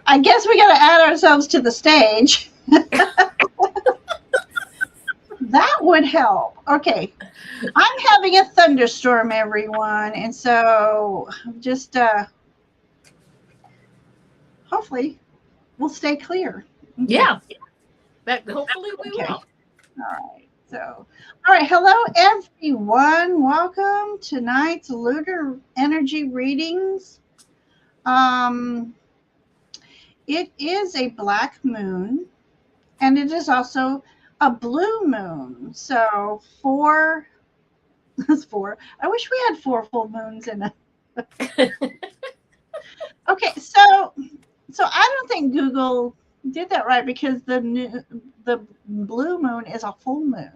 I guess we got to add ourselves to the stage. That would help. Okay. I'm having a thunderstorm, everyone. And so just hopefully we'll stay clear. Okay. Yeah. Hopefully we will. All right. So, all right. Hello, everyone. Welcome to tonight's Lunar Energy Readings. It is a black moon, and it is also a blue moon. So that's four. I wish we had 4 full moons in it. Okay, so I don't think Google did that right because the blue moon is a full moon.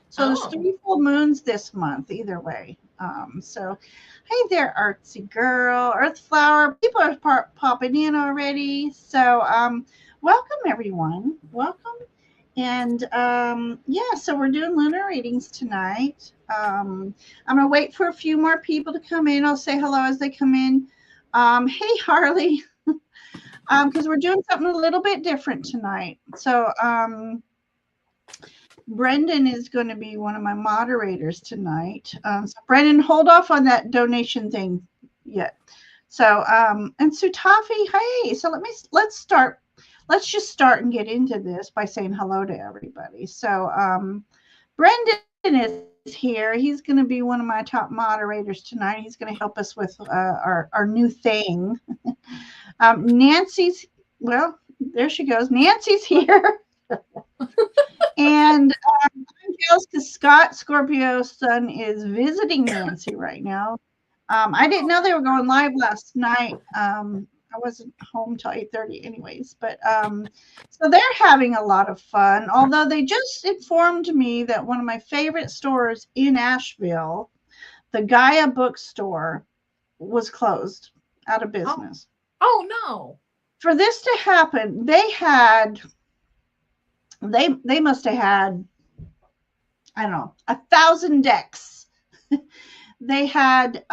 So there's 3 full moons this month, either way. So, hey there, Artsy Girl, Earth Flower. People are popping in already. So, welcome, everyone. Welcome. And, yeah, so we're doing lunar readings tonight. I'm going to wait for a few more people to come in. I'll say hello as they come in. Hey, Harley. Because we're doing something a little bit different tonight. So, Brendan is going to be one of my moderators tonight. So Brendan, hold off on that donation thing yet. So, and Sutafi, hey, so let's start. Let's just start and get into this by saying hello to everybody. So, Brendan is here. He's going to be one of my top moderators tonight. He's going to help us with our new thing. Nancy's, well, there she goes. Nancy's here. And I'm jealous because Scott Scorpio's son is visiting Nancy right now. I didn't know they were going live last night. I wasn't home till 8:30 anyways, but so they're having a lot of fun. Although they just informed me that one of my favorite stores in Asheville, the Gaia bookstore, was closed, out of business. Oh no. For this to happen, they must have had, I don't know, 1,000 decks. They had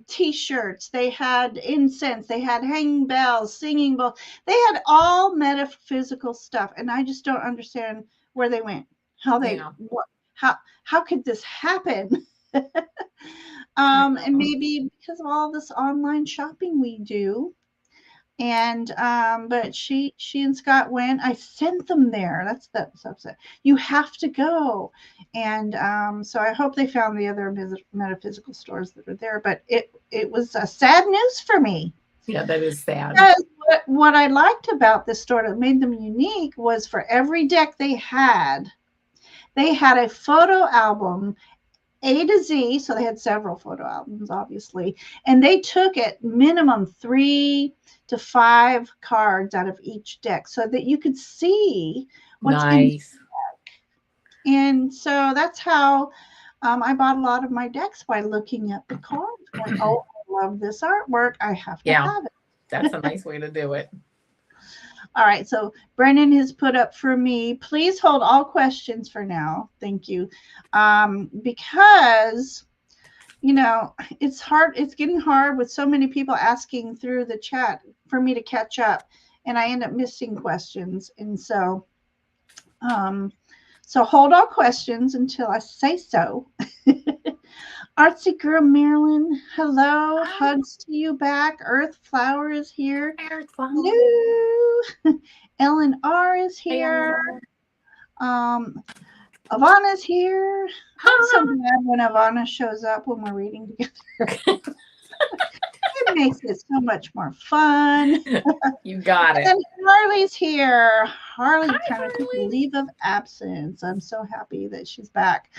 T-shirts, they had incense, they had hanging bells, singing bowls. They had all metaphysical stuff, and I just don't understand where they went. How could this happen? And maybe because of all this online shopping we do. And but she and Scott went. I sent them there. That's upset. You have to go. And so I hope they found the other metaphysical stores that are there. But it was sad news for me. Yeah, that is sad. Because what I liked about this store that made them unique was for every deck they had a photo album, A to Z. So they had several photo albums, obviously, and they took at minimum 3 to 5 cards out of each deck so that you could see what's in the deck. And so that's how I bought a lot of my decks, by looking at the cards, going, oh, I love this artwork, I have to have it. That's a nice way to do it. All right, so Brennan has put up for me, please hold all questions for now. Thank you. Because, you know, it's hard. It's getting hard with so many people asking through the chat for me to catch up, and I end up missing questions. And so, so hold all questions until I say so. Artsy Girl Marilyn, hello. Hi. Hugs to you back. Earth Flower is here. Hello. Ellen R is here. Avana's here. I'm so glad when Avana shows up when we're reading together. It makes it so much more fun. You got it. And Harley's here. Harley kind of took a leave of absence. I'm so happy that she's back.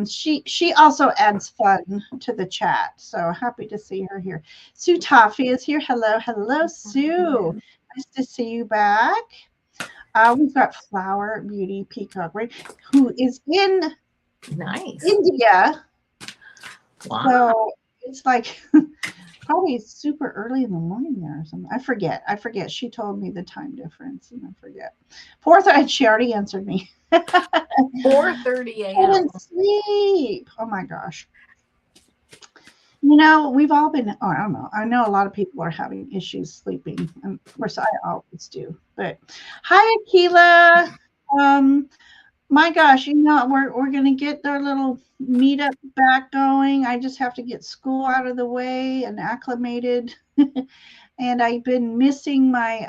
She also adds fun to the chat, so happy to see her here. Sue Toffee is here. Hello, Sue. Nice to see you back. We've got Flower Beauty Peacock, right, who is in India. Wow. So it's like probably super early in the morning there or something. I forget. She told me the time difference, and I forget. 4:30. She already answered me. 4:30 a.m. I didn't sleep. Oh my gosh. we've all been, I don't know. I know a lot of people are having issues sleeping. And of course, I always do. But hi, Akila. My gosh, we're gonna get our little meetup back going. I just have to get school out of the way and acclimated. And I've been missing my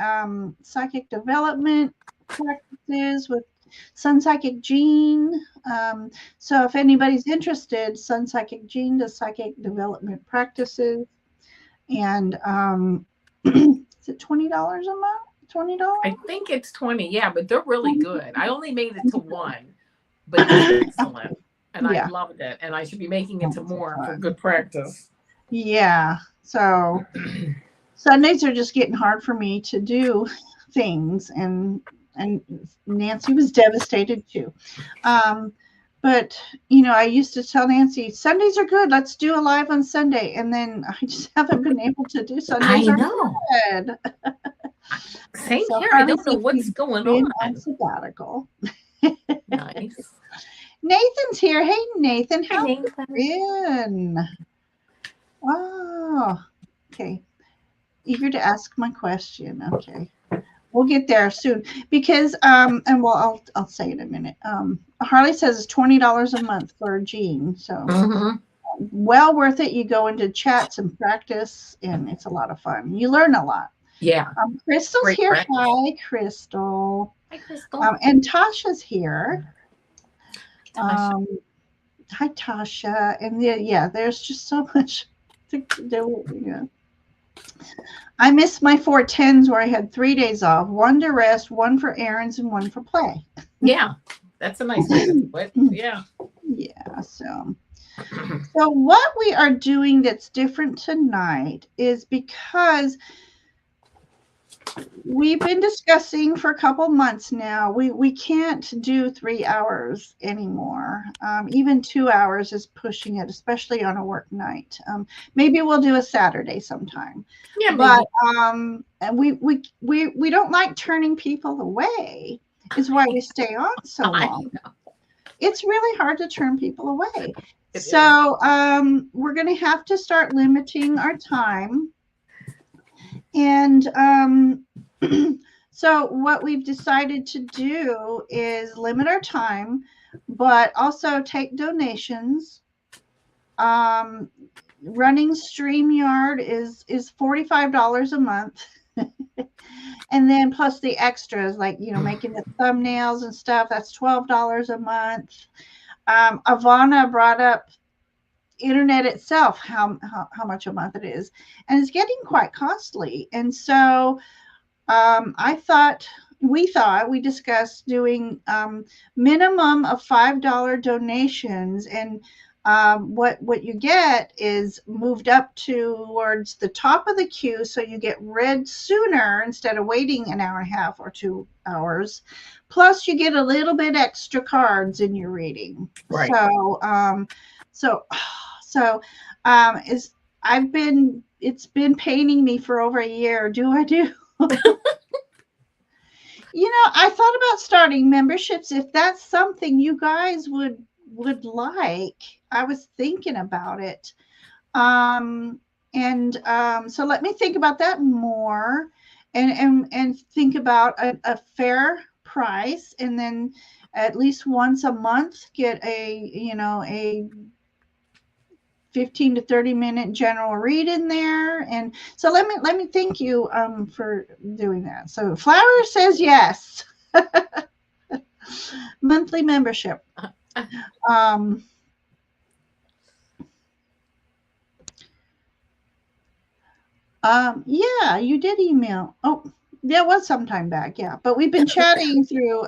psychic development practices with Sun Psychic Gene. So if anybody's interested, Sun Psychic Gene does psychic development practices. And is it $20 a month? $20? I think it's 20. Yeah, but they're really good. I only made it to one, but it's excellent. And I loved it. And I should be making it to more for good practice. Yeah. So Sundays are just getting hard for me to do things, and Nancy was devastated too. But I used to tell Nancy, Sundays are good. Let's do a live on Sunday. And then I just haven't been able to do Sundays. I know. Good. Same here. I don't know what's going on. Sabbatical. Nice. Nathan's here. Hey, Nathan. How Hi, Nathan. been? Wow. Okay. Eager to ask my question. Okay. We'll get there soon because and well I'll say in a minute. Harley says it's $20 a month for Gene. So well worth it. You go into chats and practice, and it's a lot of fun. You learn a lot. Yeah. Crystal's Great here. practice. Hi, Crystal. Hi, Crystal. And Tasha's here. Tasha. Hi, Tasha. And there's just so much to do. Yeah. I missed my 4/10s where I had 3 days off, one to rest, one for errands, and one for play. Yeah, that's a nice way to do it. Yeah. Yeah. So what we are doing that's different tonight is because we've been discussing for a couple months now, we can't do 3 hours anymore. Even 2 hours is pushing it, especially on a work night. Maybe we'll do a Saturday sometime. Yeah, but and we don't like turning people away. Is why we stay on so long. It's really hard to turn people away. So we're going to have to start limiting our time. And so what we've decided to do is limit our time, but also take donations. Running StreamYard is $45 a month. And then plus the extras, like, making the thumbnails and stuff, that's $12 a month. Avana brought up internet itself, how much a month it is, and it's getting quite costly. And so we discussed doing minimum of $5 donations, and what you get is moved up towards the top of the queue, so you get read sooner instead of waiting an hour and a half or 2 hours. Plus, you get a little bit extra cards in your reading. Right. It's been paining me for over a year. I thought about starting memberships if that's something you guys would like. I was thinking about it. So let me think about that more and think about a fair price, and then at least once a month get a 15 to 30 minute general read in there. And so let me thank you for doing that. So Flower says yes. Monthly membership. Yeah, you did email. Oh, that was some time back. Yeah, but we've been chatting through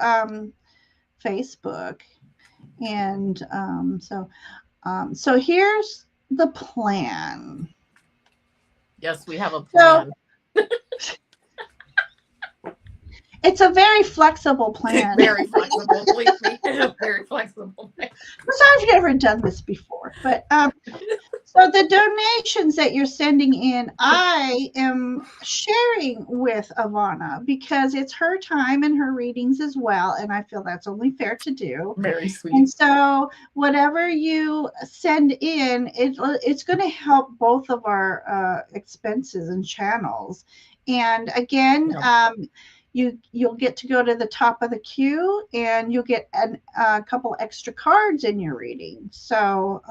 Facebook, and so here's the plan. Yes, we have a plan. It's a very flexible plan. Very flexible. Very flexible plan. Because I've never done this before. But so So the donations that you're sending in, I am sharing with Avana because it's her time and her readings as well, and I feel that's only fair to do. Very sweet. And so whatever you send in, it's going to help both of our expenses and channels. And again, you'll get to go to the top of the queue, and you'll get a couple extra cards in your reading. So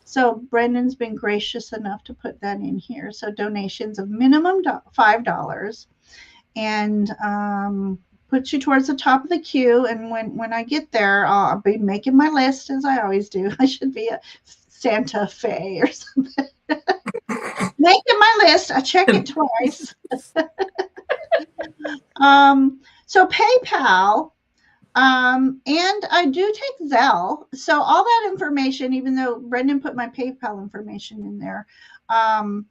so Brendan's been gracious enough to put that in here. So donations of minimum $5, and puts you towards the top of the queue. And when I get there, I'll be making my list as I always do. I should be a Santa Fe or something. Making my list. I check it twice. So PayPal. And I do take Zelle. So all that information, even though Brendan put my PayPal information in there, and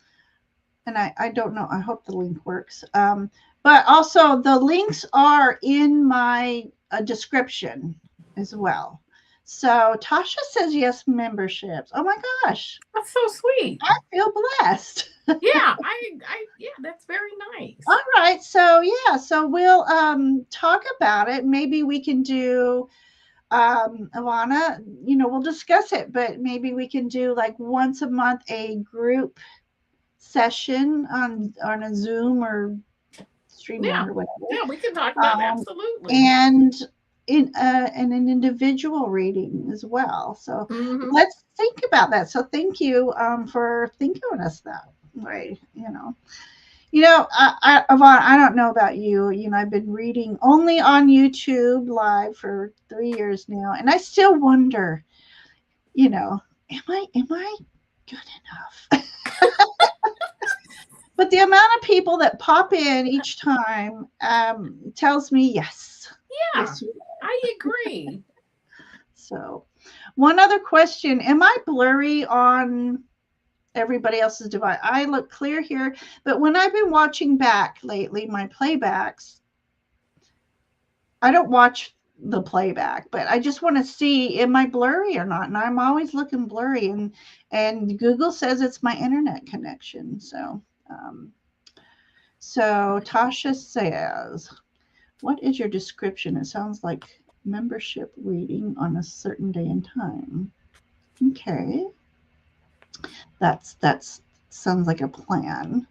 I don't know, I hope the link works. But also the links are in my description as well. So Tasha says yes, memberships. Oh my gosh. That's so sweet. I feel blessed. Yeah, yeah, that's very nice. All right. So so we'll talk about it. Maybe we can do Avana, we'll discuss it, but maybe we can do like once a month a group session on a Zoom or StreamYard or whatever. Yeah, we can talk about it, absolutely. And in an individual reading as well. So let's think about that. So thank you for thinking of us that way. Avana, I don't know about you. I've been reading only on YouTube live for 3 years now, and I still wonder, am I good enough? But the amount of people that pop in each time tells me yes. Yeah, yes, I agree. So, one other question: am I blurry on everybody else's device? I look clear here, but when I've been watching back lately, my playbacks, I don't watch the playback, but I just want to see, am I blurry or not? And I'm always looking blurry, and Google says it's my internet connection. So Tasha says, what is your description? It sounds like membership reading on a certain day and time. Okay. That's sounds like a plan.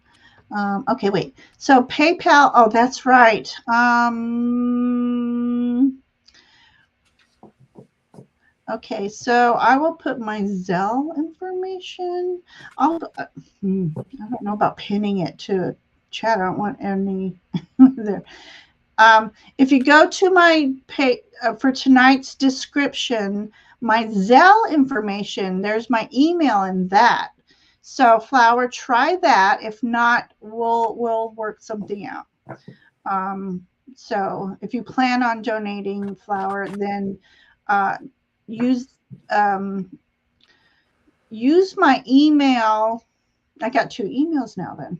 Okay, wait. So PayPal. Oh, that's right. Okay, so I will put my Zelle information. I don't know about pinning it to chat. I don't want any there. If you go to my for tonight's description, my Zelle information, there's my email in that. So Flower, try that. If not, we'll work something out. So if you plan on donating, Flower, then use my email. I got 2 emails now then.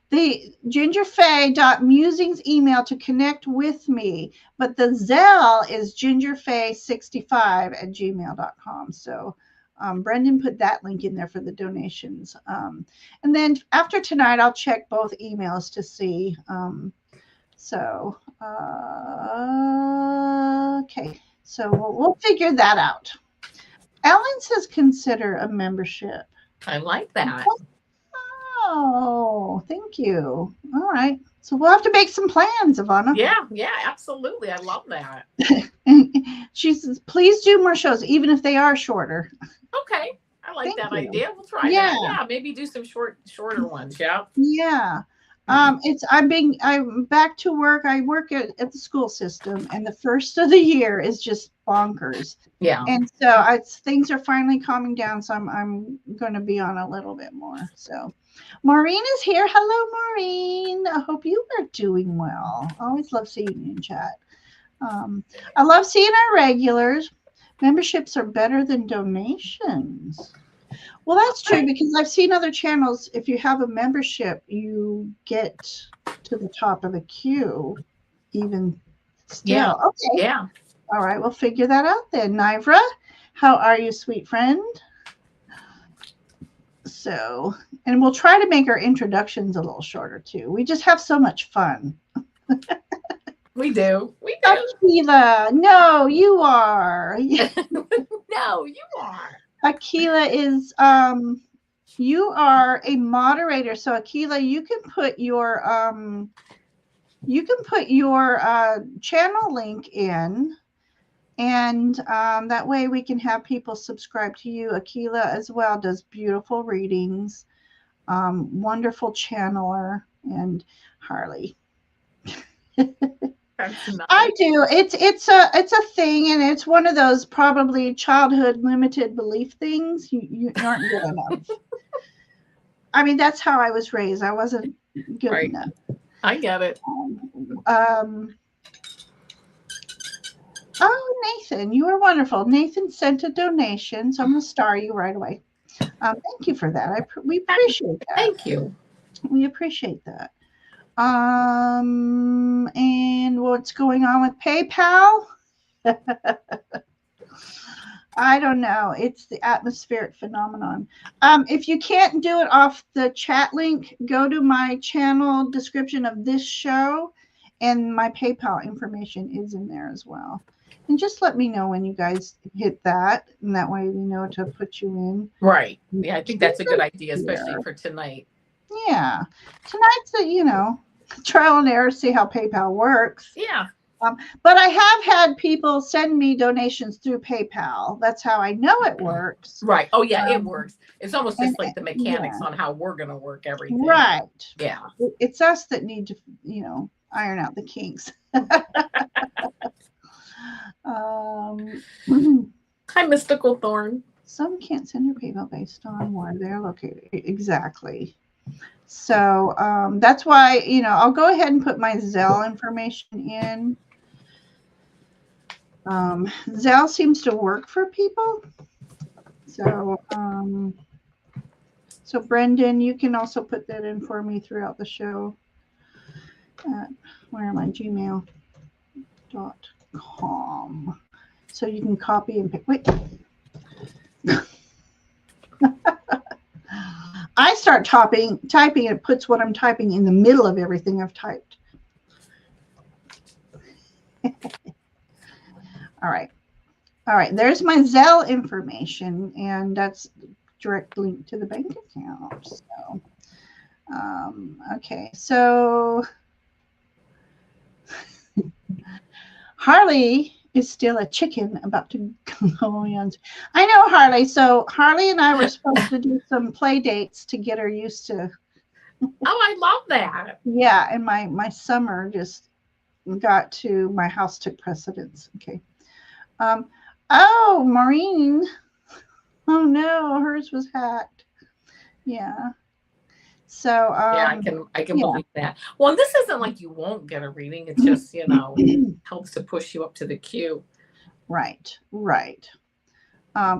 The gingerfay.musings email to connect with me, but the Zelle is gingerfay65@gmail.com. So Brendan put that link in there for the donations. And then after tonight, I'll check both emails to see. Okay, so we'll figure that out. Ellen says consider a membership. I like that. Oh, thank you. All right. So we'll have to make some plans, Avana. Yeah, absolutely. I love that. She says, please do more shows, even if they are shorter. Okay. I like that idea. We'll try that. Yeah, maybe do some shorter ones. Yeah. Yeah. I'm back to work. I work at the school system, and the first of the year is just bonkers. Yeah. And so things are finally calming down, so I'm going to be on a little bit more. So Maureen is here. Hello, Maureen. I hope you are doing well. I always love seeing you in chat. I love seeing our regulars. Memberships are better than donations. Well, that's true, because I've seen other channels. If you have a membership, you get to the top of the queue, even still. Yeah. Okay. Yeah. All right. We'll figure that out then. Nivra, how are you, sweet friend? also, and we'll try to make our introductions a little shorter too. We just have so much fun. We do. Akila, no, you are. No, you are. Akila is you are a moderator. So Akila, you can put your channel link in, and that way we can have people subscribe to you. Akila as well does beautiful readings, wonderful channeler, and Harley. That's nice. I do. It's a thing, and it's one of those probably childhood limited belief things. You aren't good enough. I mean, that's how I was raised. I wasn't good enough. I get it. Oh, Nathan, you are wonderful. Nathan sent a donation, so I'm going to star you right away. Thank you for that. We appreciate that. Thank you. We appreciate that. And what's going on with PayPal? I don't know. It's the atmospheric phenomenon. If you can't do it off the chat link, go to my channel description of this show, and my PayPal information is in there as well. And just let me know when you guys hit that, and that way we know to put you in. Right. Yeah, I think that's a good idea, especially for tonight. Yeah. Tonight's trial and error, see how PayPal works. Yeah. But I have had people send me donations through PayPal. That's how I know it works. Right. Oh, yeah, it works. It's almost just like the mechanics on how we're going to work everything. Right. Yeah. It's us that need to, iron out the kinks. Hi, Mystical Thorn. Some can't send their PayPal based on where they're located. Exactly. So that's why, I'll go ahead and put my Zelle information in. Zelle seems to work for people. So, so Brendan, you can also put that in for me throughout the show. Where am I? gmail.com. So you can copy and pick. Wait. I start typing, it puts what I'm typing in the middle of everything I've typed. All right. There's my Zelle information, and that's direct link to the bank account. So, okay. So Harley is still a chicken about to go on. I know Harley. So Harley and I were supposed to do some play dates to get her used to. Oh, I love that. Yeah, and my summer just got to, my house took precedence. Okay. Oh, Maureen. Oh no, hers was hacked. Yeah. So yeah, I can believe that. Well, this isn't like you won't get a reading. It's just, helps to push you up to the queue. Right.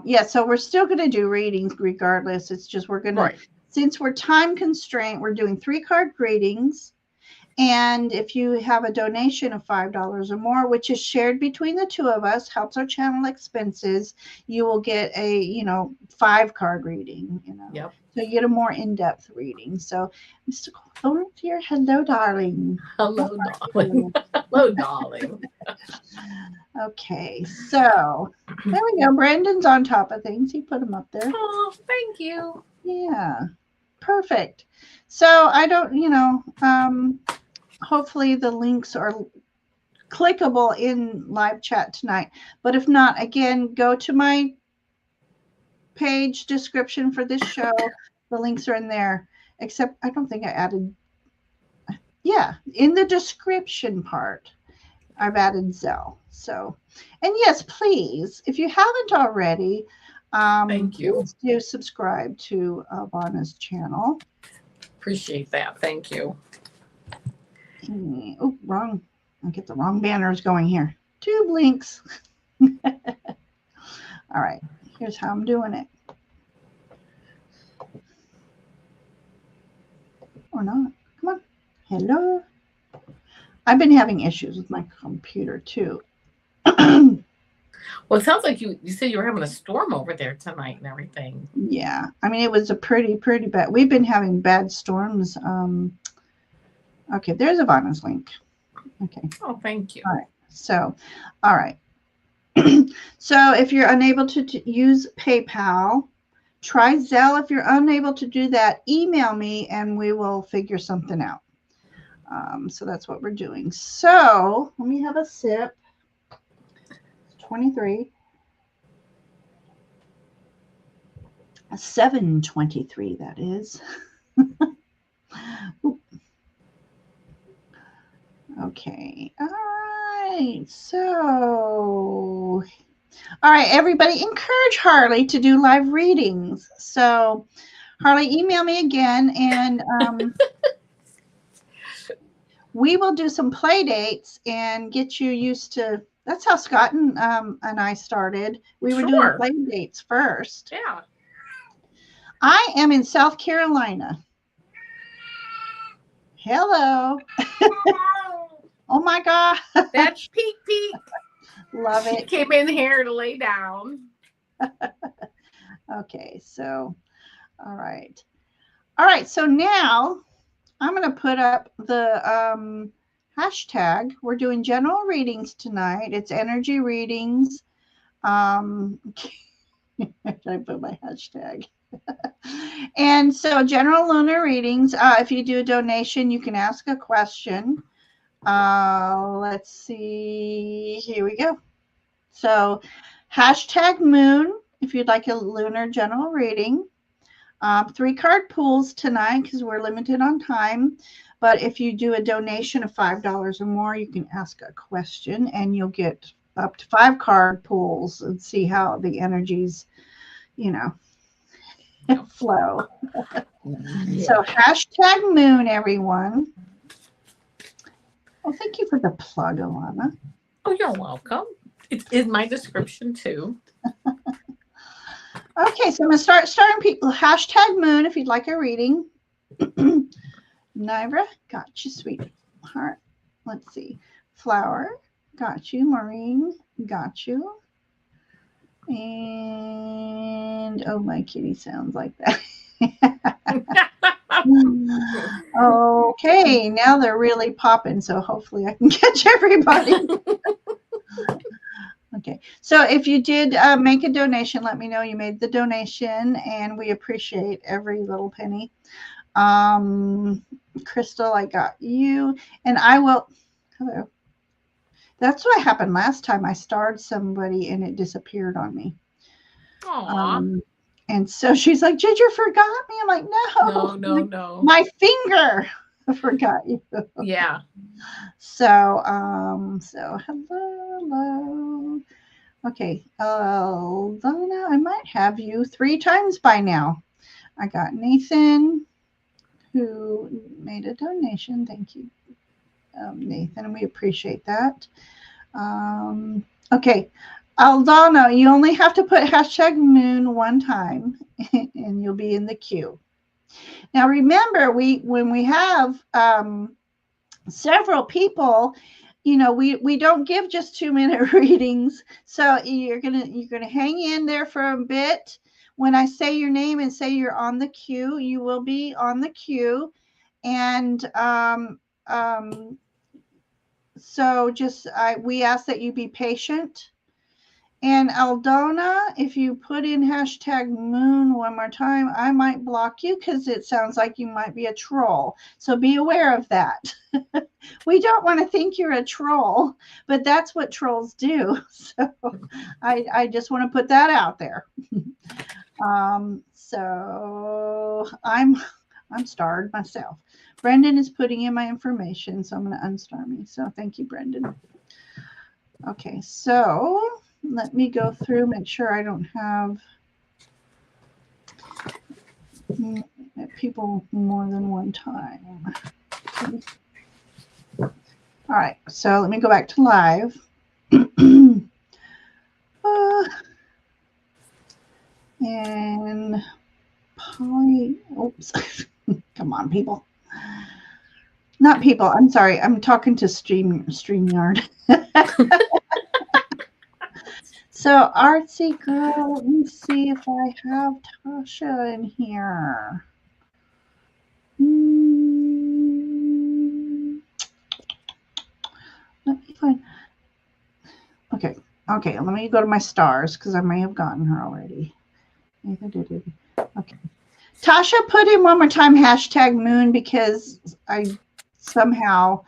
Yeah, so we're still going to do readings regardless. It's just we're going to, since we're time constrained, we're doing 3-card readings. And if you have a donation of $5 or more, which is shared between the two of us, helps our channel expenses, you will get a, 5-card reading, Yep. So you get a more in-depth reading. So, Mr. Thorne here, hello, darling. Hello, darling. Hello, darling. Okay, so there we go. Brandon's on top of things. He put them up there. Oh, thank you. Yeah, perfect. So I don't, hopefully the links are clickable in live chat tonight. But if not, again, go to my page description for this show. The links are in there, except I don't think I added. Yeah, in the description part, I've added Zelle. So, and yes, please, if you haven't already, thank you. Please do subscribe to Avana's channel. Appreciate that. Thank you. Oh, wrong. I get the wrong banners going here. Tube links. All right. Here's how I'm doing it. Or not. Come on. Hello. I've been having issues with my computer too. Well, it sounds like you said you were having a storm over there tonight and everything. Yeah. I mean, it was a pretty bad. We've been having bad storms. Okay, there's Avana's link. Okay. Oh, thank you. All right. So, all right. So if you're unable to use PayPal, try Zelle. If you're unable to do that, email me and we will figure something out. So that's what we're doing. So let me have a sip. 23. 7:23, that is. Okay. All right. So, all right, everybody, encourage Harley to do live readings. So, Harley, email me again, and we will do some play dates and get you used to. That's how Scott and I started. We were doing play dates first. Yeah. I am in South Carolina. Hello. Oh my God. That's Peek Peek. Love it. She came in here to lay down. Okay, so, all right. All right, so now I'm going to put up the hashtag. We're doing general readings tonight. It's energy readings. Should I put my hashtag? And so general lunar readings. If you do a donation, you can ask a question. Let's see. Here we go. So hashtag moon if you'd like a lunar general reading. 3-card pools tonight because we're limited on time. But if you do a donation of $5 or more, you can ask a question and you'll get up to 5-card pools and see how the energies, flow. Yeah. So hashtag moon, everyone. Well, thank you for the plug, Avana. Oh, you're welcome. It's in my description too. Okay, so I'm going to starting people. Hashtag moon if you'd like a reading. Nivra, got you, sweetheart. Let's see. Flower, got you. Maureen, got you. And, oh, my kitty sounds like that. Okay, now they're really popping, so hopefully I can catch everybody. Okay, so if you did make a donation, let me know you made the donation, and we appreciate every little penny. Crystal, I got you, and I will. Hello. That's what happened last time. I starred somebody, and it disappeared on me. And so she's like, "Ginger forgot me." I'm like, "No, my finger forgot you." Yeah. So, hello. Okay, Donna, I might have you 3 times by now. I got Nathan, who made a donation. Thank you, Nathan, and we appreciate that. Okay, Aldana, you only have to put hashtag moon 1 time, and you'll be in the queue. Now, remember, when we have several people, we don't give just 2-minute readings. So you're gonna hang in there for a bit. When I say your name and say you're on the queue, you will be on the queue. And so we ask that you be patient. And Aldona, if you put in hashtag moon 1 more time, I might block you because it sounds like you might be a troll. So be aware of that. We don't want to think you're a troll, but that's what trolls do. So I just want to put that out there. So I'm starred myself. Brendan is putting in my information, so I'm going to unstar me. So thank you, Brendan. Okay, so let me go through, make sure I don't have people more than 1 time. Okay. All right, so let me go back to live. And Polly, oops, come on, people. Not people, I'm sorry, I'm talking to StreamYard. So So, Artsy Girl, let me see if I have Tasha in here. Let me find. Okay, let me go to my stars because I may have gotten her already. Okay. Tasha, put in one more time #moon because I somehow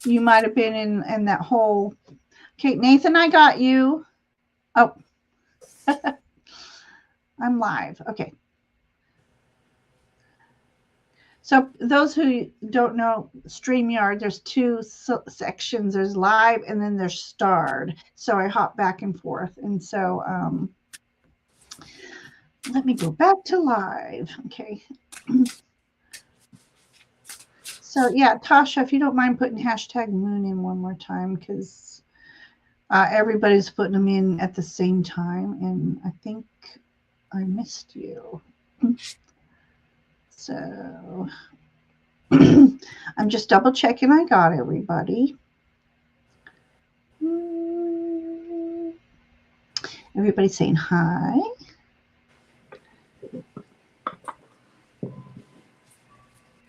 you might have been in that whole. Okay, Nathan, I got you. Oh, I'm live. Okay. So those who don't know StreamYard, there's two sections. There's live and then there's starred. So I hop back and forth. And so let me go back to live. Okay. So yeah, Tasha, if you don't mind putting #moon in one more time, because everybody's putting them in at the same time. And I think I missed you. So I'm just double checking I got everybody. Everybody's saying hi.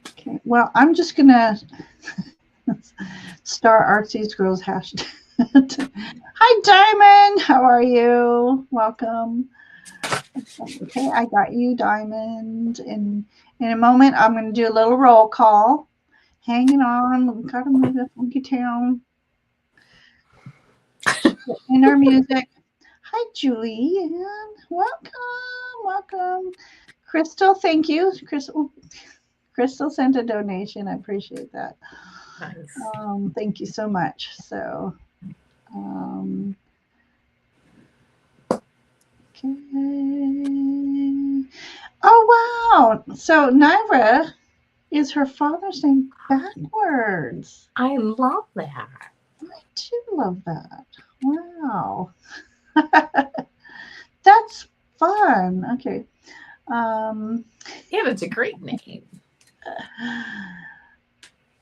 Okay, well, I'm just gonna star Artsy's Girls hashtag. Hi, Diamond. How are you? Welcome. Okay, I got you, Diamond. And in a moment, I'm going to do a little roll call. Hanging on. We've got to move the funky town. In our music. Hi, Julie. Welcome. Crystal, thank you. Crystal sent a donation. I appreciate that. Nice. Thank you so much. So, okay. Oh, wow. So, Naira is her father's name backwards. I love that. I do love that. Wow. That's fun. Okay. Yeah, that's a great name.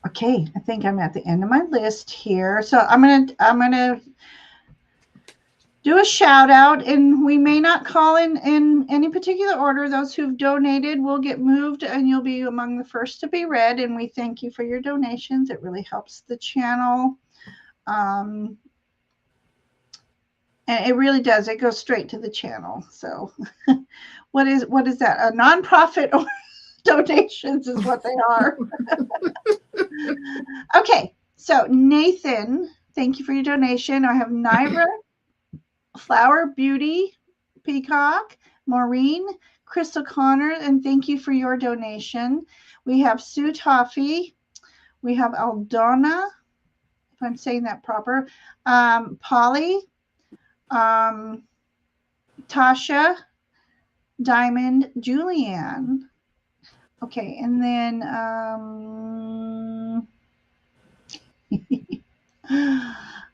Okay, I think I'm at the end of my list here. So I'm gonna do a shout out, and we may not call in any particular order. Those who've donated will get moved, and you'll be among the first to be read. And we thank you for your donations. It really helps the channel. And it really does. It goes straight to the channel. So what is that? A nonprofit or donations is what they are. Okay. So Nathan, thank you for your donation. I have Naira, Flower Beauty, Peacock, Maureen, Crystal Connor, and thank you for your donation. We have Sue Toffee. We have Aldona, if I'm saying that proper. Polly, Tasha, Diamond, Julianne. Okay, and then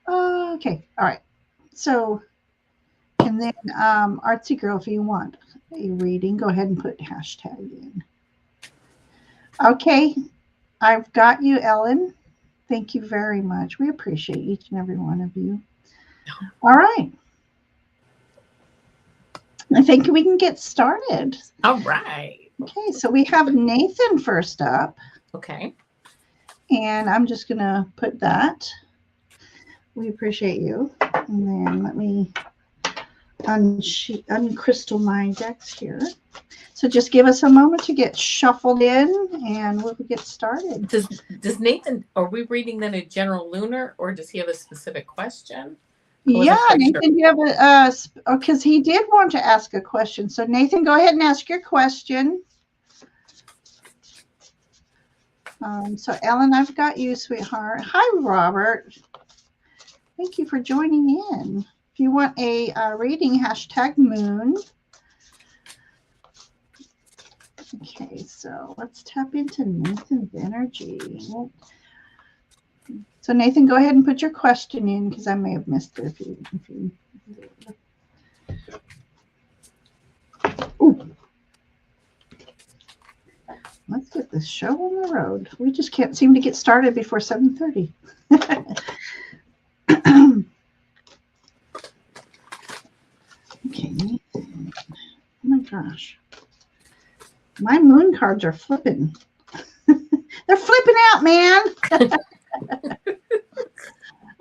okay, all right. So, and then Artsy Girl, if you want a reading, go ahead and put hashtag in. Okay, I've got you, Ellen. Thank you very much. We appreciate each and every one of you. All right. I think we can get started. All right. Okay, so we have Nathan first up. Okay. And I'm just going to put that. We appreciate you. And then let me uncrystal my decks here. So just give us a moment to get shuffled in and we'll get started. Does Nathan, are we reading then a general lunar or does he have a specific question? Yeah, Nathan, you have because he did want to ask a question. So Nathan, go ahead and ask your question. So Ellen, I've got you, sweetheart. Hi, Robert. Thank you for joining in. If you want a reading, #moon. Okay, so let's tap into Nathan's energy. So Nathan, go ahead and put your question in because I may have missed it if you Ooh. Let's get this show on the road. We just can't seem to get started before 7:30. gosh. My moon cards are flipping. They're flipping out, man.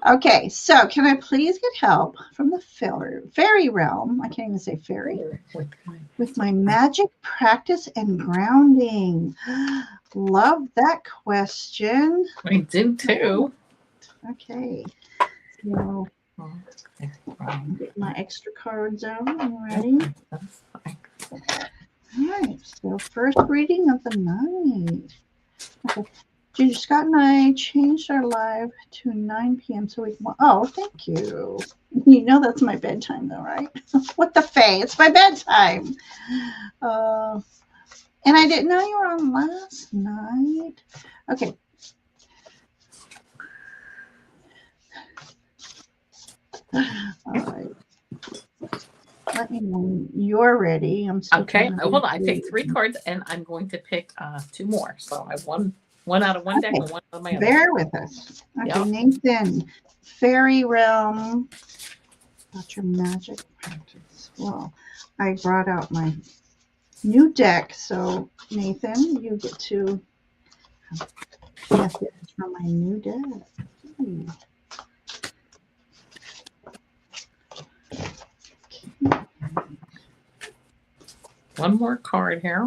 Okay, so can I please get help from the fairy realm? I can't even say fairy. With my magic practice and grounding. Love that question. I do too. Okay. So get my extra cards out. You ready? All right. So first reading of the night. Okay. Ginger Scott and I changed our live to 9 p.m. so we can. Oh, thank you. You know that's my bedtime, though, right? What the fae? It's my bedtime. And I didn't know you were on last night. Okay. All right. Let me know when you're ready. I'm okay. Hold on. I picked 3 cards, and I'm going to pick 2 more. So I have one out of one deck and one out of my other. Bear with us. Okay, yep. Nathan, fairy realm. About your magic practice. Well, I brought out my new deck, so Nathan, you get to message from my new deck. One more card here.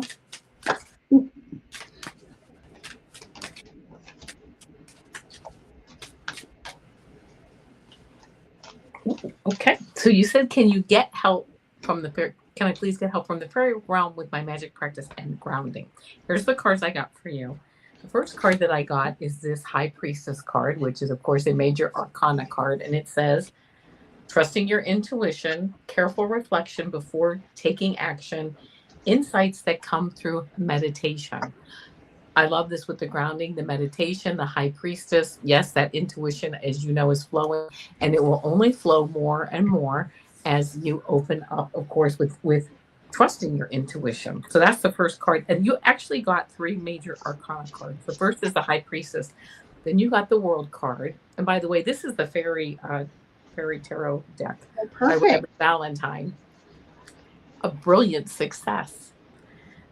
Okay, so you said, can you get help from the fairy? Can I please get help from the fairy realm with my magic practice and grounding? Here's the cards I got for you. The first card that I got is this High Priestess card, which is, of course, a major arcana card. And it says, trusting your intuition, careful reflection before taking action, insights that come through meditation. I love this with the grounding, the meditation, the High Priestess. Yes, that intuition, as you know, is flowing, and it will only flow more and more as you open up, of course, with trusting your intuition. So that's the first card. And you actually got 3 major arcana cards. The first is the High Priestess. Then you got the World card. And by the way, this is the fairy tarot deck. Oh, perfect. Valentine. A brilliant success.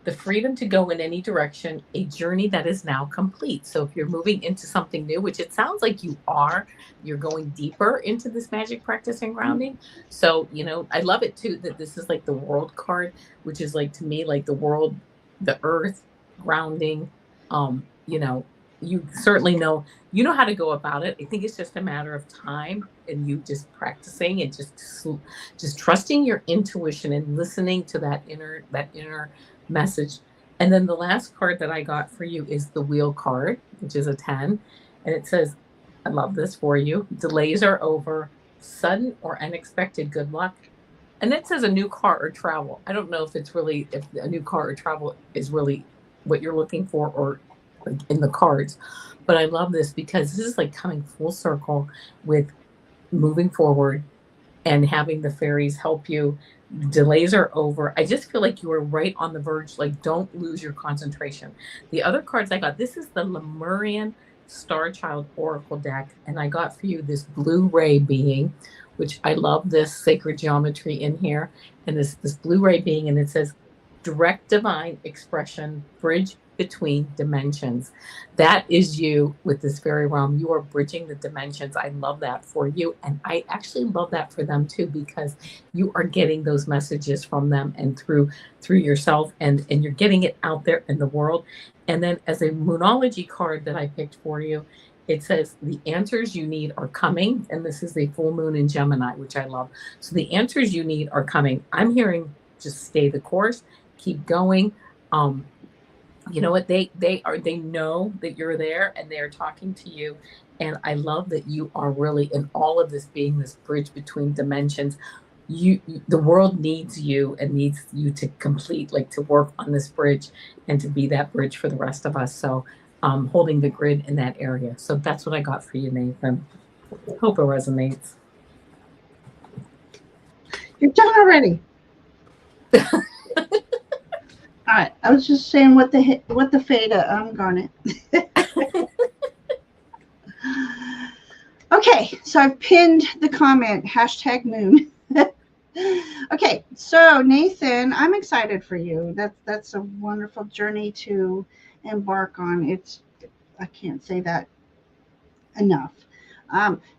The freedom to go in any direction, a journey that is now complete. So if you're moving into something new, which it sounds like you are, you're going deeper into this magic practice and grounding. So, you know, I love it too, that this is like the World card, which is like, to me, like the world, the earth, grounding. You know, you certainly know, you know how to go about it. I think it's just a matter of time and you just practicing and just trusting your intuition and listening to that inner message. And then the last card that I got for you is the Wheel card, which is a 10. And it says, I love this for you. Delays are over. Sudden or unexpected good luck. And it says a new car or travel. I don't know if it's really, if a new car or travel is really what you're looking for or in the cards. But I love this because this is like coming full circle with moving forward and having the fairies help you. Delays are over. I just feel like you were right on the verge. Like, don't lose your concentration. The other cards I got, this is the Lemurian Star Child Oracle deck. And I got for you this blue ray being, which I love this sacred geometry in here. And this blue ray being, and it says, direct divine expression, bridge between dimensions. That is you with this fairy realm. You are bridging the dimensions. I love that for you. And I actually love that for them too, because you are getting those messages from them and through yourself, and you're getting it out there in the world. And then as a Moonology card that I picked for you, it says the answers you need are coming. And this is a full moon in Gemini, which I love. So the answers you need are coming. I'm hearing just stay the course, keep going. You know what, they know that you're there and they're talking to you. And I love that you are really in all of this being this bridge between dimensions. The world needs you and needs you to complete, like to work on this bridge and to be that bridge for the rest of us. So holding the grid in that area. So that's what I got for you, Nathan. Hope it resonates. You're done already. All right, I was just saying what the feta. I'm gonna. Okay, so I pinned the comment #moon. Okay, so Nathan, I'm excited for you. That's a wonderful journey to embark on. It's I can't say that enough.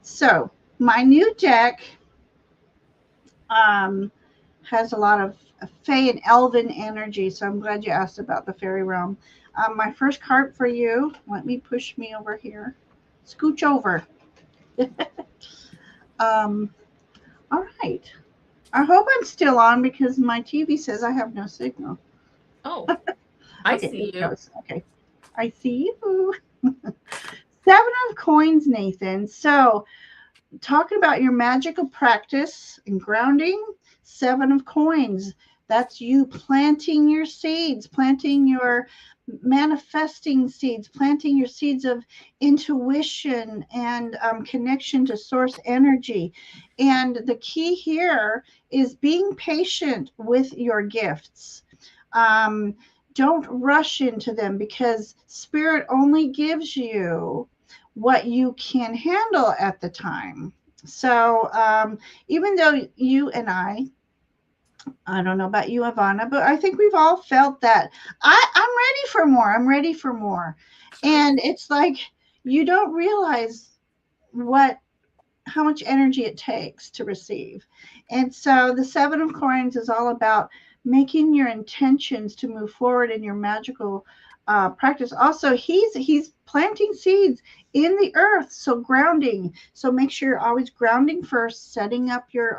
So my new deck um, has a lot of Fey and Elven energy. So I'm glad you asked about the fairy realm. My first card for you. Let me push me over here. Scooch over. Um, all right. I hope I'm still on because my TV says I have no signal. Oh, I Okay, there see it you. goes. Okay, I see you. Seven of coins, Nathan. So talking about your magical practice and grounding, seven of coins. That's you planting your seeds, planting your manifesting seeds, planting your seeds of intuition and connection to source energy. And the key here is being patient with your gifts. Um, don't rush into them because spirit only gives you what you can handle at the time. So even though you and I don't know about you, Ivana, but I think we've all felt that I'm ready for more. I'm ready for more. And it's like you don't realize what how much energy it takes to receive. And so the seven of coins is all about making your intentions to move forward in your magical practice. Also, he's planting seeds in the earth, so grounding. So make sure you're always grounding first, setting up your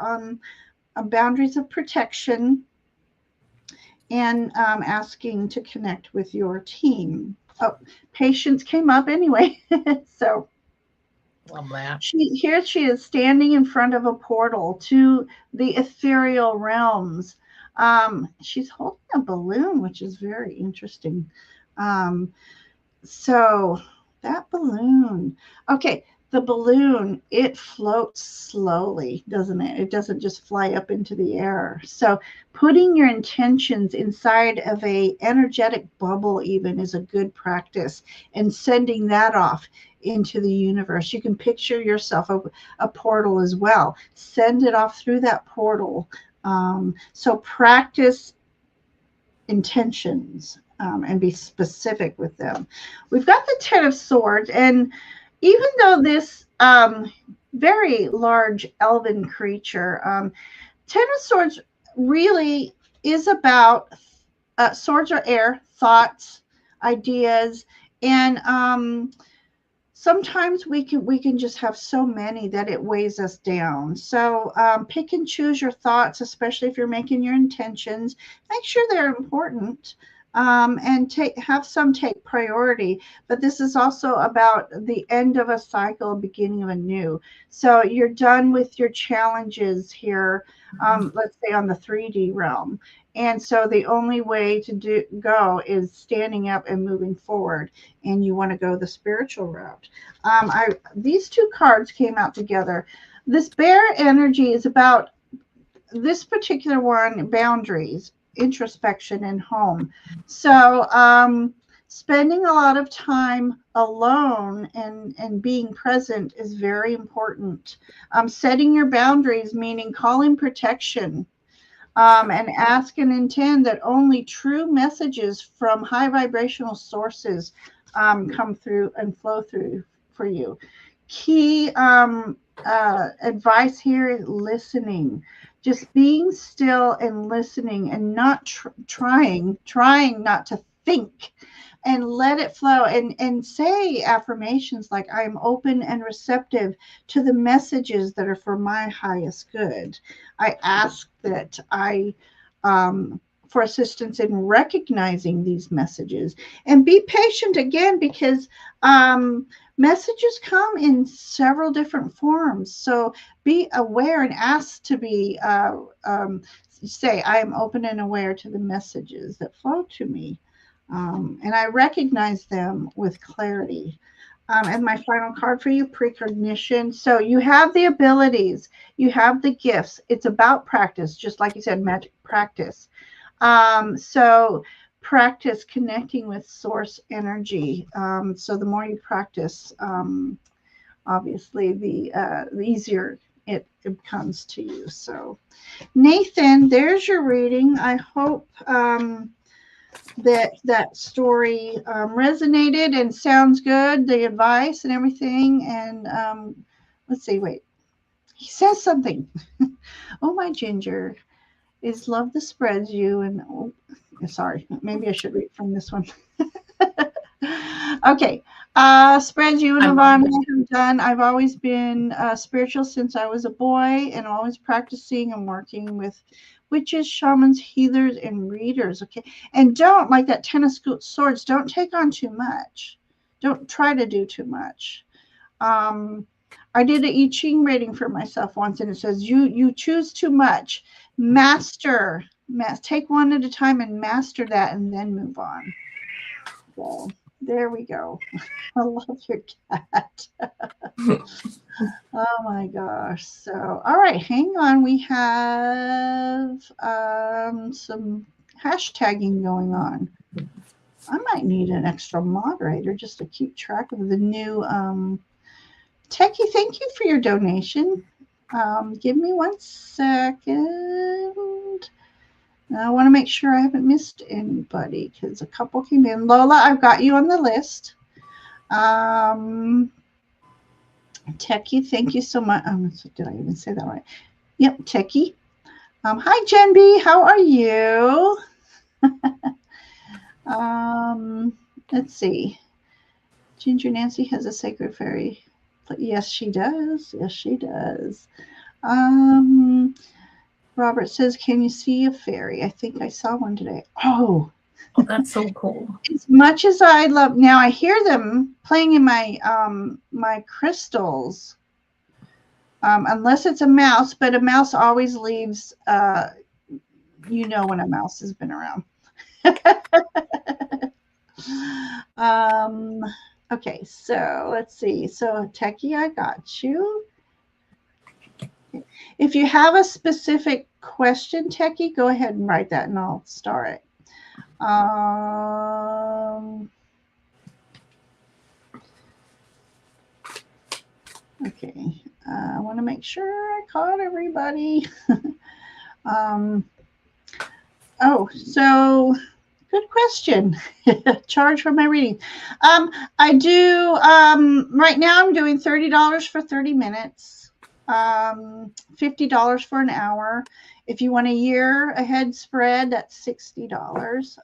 boundaries of protection, and asking to connect with your team. Oh, patience came up anyway. So Love that. here she is standing in front of a portal to the ethereal realms. She's holding a balloon, which is very interesting. Um, so that balloon, okay, the balloon, it floats slowly, doesn't it? It doesn't just fly up into the air. So putting your intentions inside of a energetic bubble even is a good practice, and sending that off into the universe. You can picture yourself a portal as well. Send it off through that portal. So practice intentions and be specific with them. We've got the Ten of Swords, and even though this very large elven creature, Ten of Swords really is about swords are air, thoughts, ideas, and sometimes we can just have so many that it weighs us down. So pick and choose your thoughts, especially if you're making your intentions. Make sure they're important, and have some take priority. But this is also about the end of a cycle, beginning of a new. So you're done with your challenges here. Let's say on the 3D realm. And so the only way to go is standing up and moving forward, and you want to go the spiritual route. These two cards came out together. This bear energy is about this particular one, boundaries, introspection, and home. So spending a lot of time alone and being present is very important. Setting your boundaries, meaning calling protection, and ask and intend that only true messages from high vibrational sources come through and flow through for you. Key advice here is listening, just being still and listening, and not trying not to think, and let it flow, and say affirmations like I am open and receptive to the messages that are for my highest good. I ask that I for assistance in recognizing these messages, and be patient again, because messages come in several different forms. So be aware and ask to be say I am open and aware to the messages that flow to me, and I recognize them with clarity. And my final card for you, precognition. So you have the abilities, you have the gifts. It's about practice, just like you said, magic practice. So practice connecting with source energy. So the more you practice, obviously, the easier it comes to you. So Nathan, there's your reading. I hope that story resonated and sounds good, the advice and everything. And let's see, wait, he says something. Oh, my ginger is love that spreads you. And oh, sorry, maybe I should read from this one. Okay. Spread you and Avana have done. I've always been spiritual since I was a boy, and always practicing and working with witches, shamans, healers, and readers. Okay. And don't, like that Ten of Swords, don't take on too much. Don't try to do too much. I did an I Ching reading for myself once, and it says you choose too much. Take one at a time and master that, and then move on. So there we go. I love your cat. Oh my gosh. So, all right, hang on. We have some hashtagging going on. I might need an extra moderator just to keep track of the new Techie. Thank you for your donation. Give me 1 second. I want to make sure I haven't missed anybody because a couple came in. Lola, I've got you on the list. Techie, thank you so much. Did I even say that right? Yep, Techie. Hi, Jen B. How are you? Let's see. Ginger Nancy has a sacred fairy. Yes, she does. Yes, she does. Robert says, can you see a fairy? I think I saw one today. Oh, that's so cool. As much as I love, now I hear them playing in my my crystals, unless it's a mouse, but a mouse always leaves, you know, when a mouse has been around. Okay, so let's see. So Techie, I got you. If you have a specific question, Techie, go ahead and write that and I'll start it. Okay, I want to make sure I caught everybody. Oh, so good question. Charge for my reading. I do, right now I'm doing $30 for 30 minutes, $50 for an hour. If you want a year ahead spread, that's $60.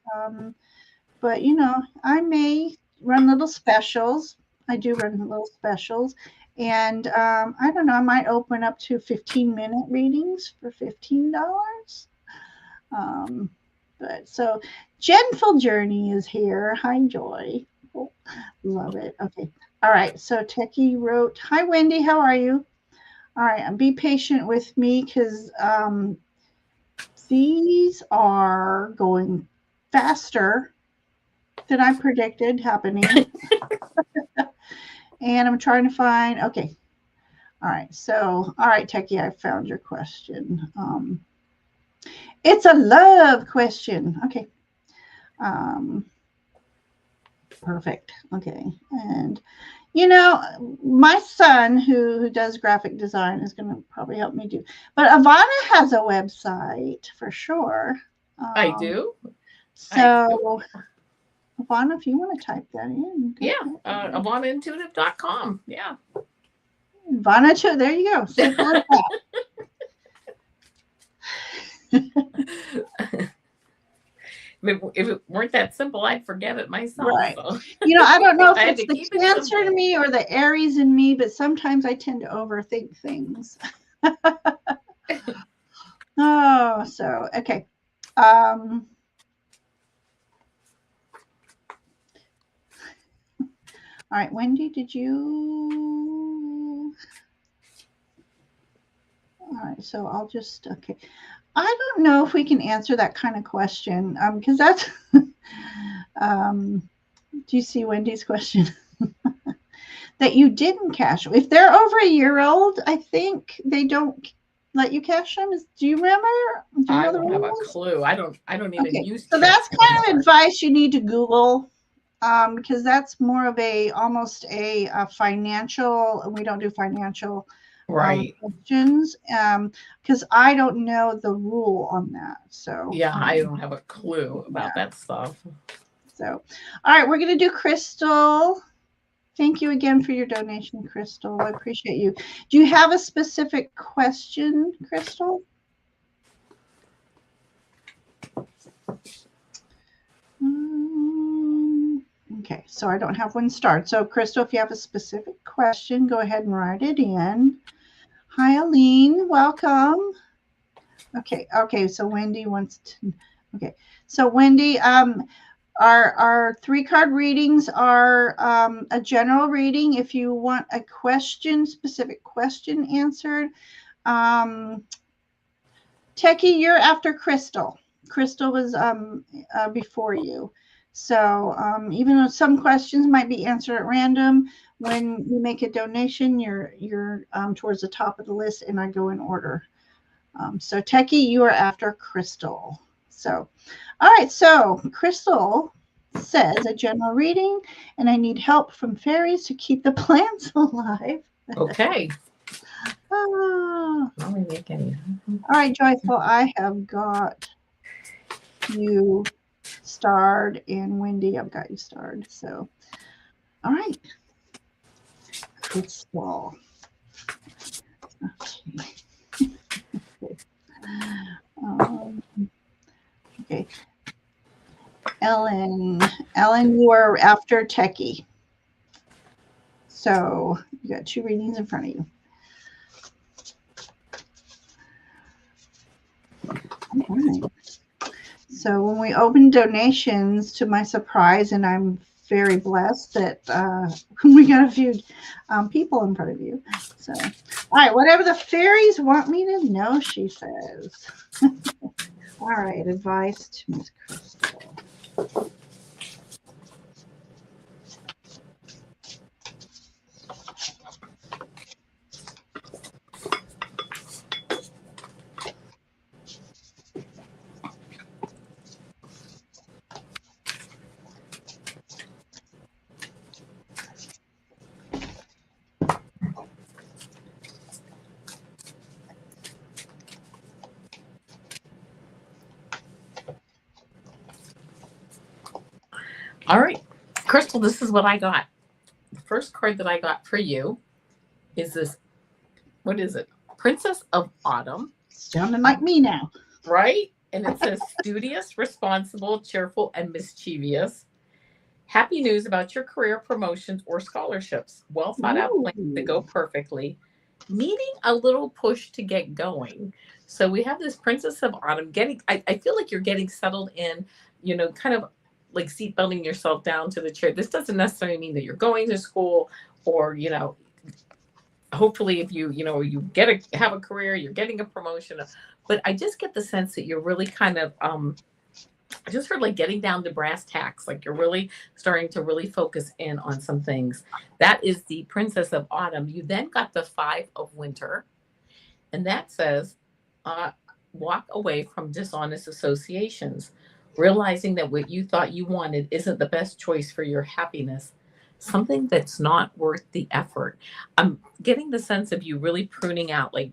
But, you know, I may run little specials. I do run little specials. And I don't know, I might open up to 15-minute readings for $15. But so Gentle Journey is here. Hi, Joy. Oh, love it. Okay. All right. So Techie wrote, hi, Wendy. How are you? All right. And be patient with me because these are going faster than I predicted happening. And I'm trying to find, okay. All right. So, all right, Techie, I found your question. It's a love question. Okay. Perfect. Okay. And, you know, my son who does graphic design is going to probably help me do. But Avana has a website for sure. I do. So, Avana, if you want to type that in. Yeah. AvanaIntuitive.com. Yeah. Avana too. There you go. Simple as that. If it weren't that simple, I'd forget it myself. Right. So. You know, I don't know if it's the Cancer in me or the Aries in me, but sometimes I tend to overthink things. Oh, so, okay. All right, Wendy, did you? All right, so I'll just, okay. I don't know if we can answer that kind of question because that's, do you see Wendy's question? That you didn't cash. If they're over a year old, I think they don't let you cash them. Do you remember? I don't have a clue. I don't even use. So that's kind of advice you need to Google. Because that's more of almost a financial, we don't do financial Right. questions, because I don't know the rule on that. So Yeah, I don't have a clue about that stuff. So, all right, we're going to do Crystal. Thank you again for your donation, Crystal. I appreciate you. Do you have a specific question, Crystal? Okay, so I don't have one start. So, Crystal, if you have a specific question, go ahead and write it in. Hi, Aline. Welcome. Okay. So Wendy wants to. Okay, so Wendy, our 3-card readings are a general reading. If you want a specific question answered, Techie, you're after Crystal. Crystal was before you. So even though some questions might be answered at random, when you make a donation, you're towards the top of the list, and I go in order. So Techie, you are after Crystal. So, all right. So Crystal says a general reading, and I need help from fairies to keep the plants alive. Okay. All right, Joyful, I have got you starred, and Wendy, I've got you starred. So, all right, Crystal. Okay. Ellen, you are after Techie. So you got 2 readings in front of you. All right. So when we open donations, to my surprise, and I'm very blessed that we got a few people in front of you. So, all right, whatever the fairies want me to know, she says. All right, advice to Miss Crystal. All right, Crystal, this is what I got. The first card that I got for you is this. What is it? Princess of Autumn. Sounding like me now. Right? And it says studious, responsible, cheerful, and mischievous. Happy news about your career promotions or scholarships. Well thought out plans that go perfectly. Needing a little push to get going. So we have this Princess of Autumn I feel like you're getting settled in, kind of like seatbelting yourself down to the chair. This doesn't necessarily mean that you're going to school or, hopefully if you have a career, you're getting a promotion. But I just get the sense that you're really kind of just for like getting down to brass tacks, like you're really starting to really focus in on some things. That is the Princess of Autumn. You then got the 5 of Winter, and that says walk away from dishonest associations, realizing that what you thought you wanted isn't the best choice for your happiness, something that's not worth the effort. I'm getting the sense of you really pruning out, like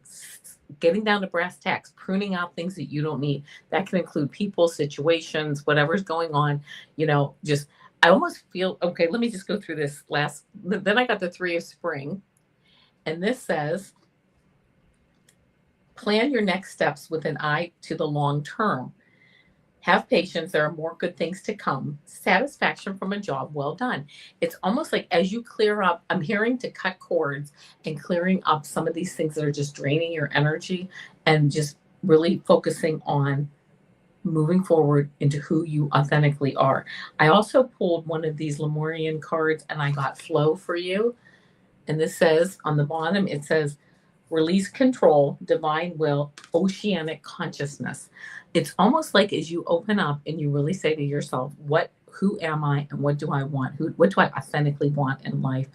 getting down to brass tacks, pruning out things that you don't need. That can include people, situations, whatever's going on, just I almost feel, okay, let me just go through this then I got the 3 of Spring, and this says, plan your next steps with an eye to the long term. Have patience. There are more good things to come. Satisfaction from a job well done. It's almost like as you clear up, I'm hearing to cut cords and clearing up some of these things that are just draining your energy and just really focusing on moving forward into who you authentically are. I also pulled one of these Lemurian cards and I got flow for you. And this says on the bottom, it says, release control, divine will, oceanic consciousness. It's almost like as you open up and you really say to yourself, who am I and what do I want? What do I authentically want in life?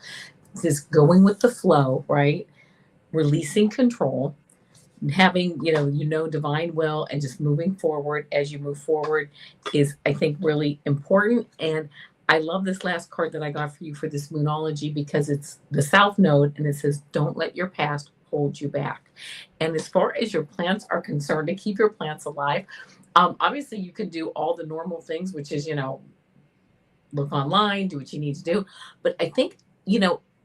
Just going with the flow, right? Releasing control, having, divine will, and just moving forward as you move forward is, I think, really important. And I love this last card that I got for you for this Moonology because it's the South Node and it says, don't let your past hold you back. And as far as your plants are concerned, to keep your plants alive, obviously you can do all the normal things, which is, look online, do what you need to do. But I think,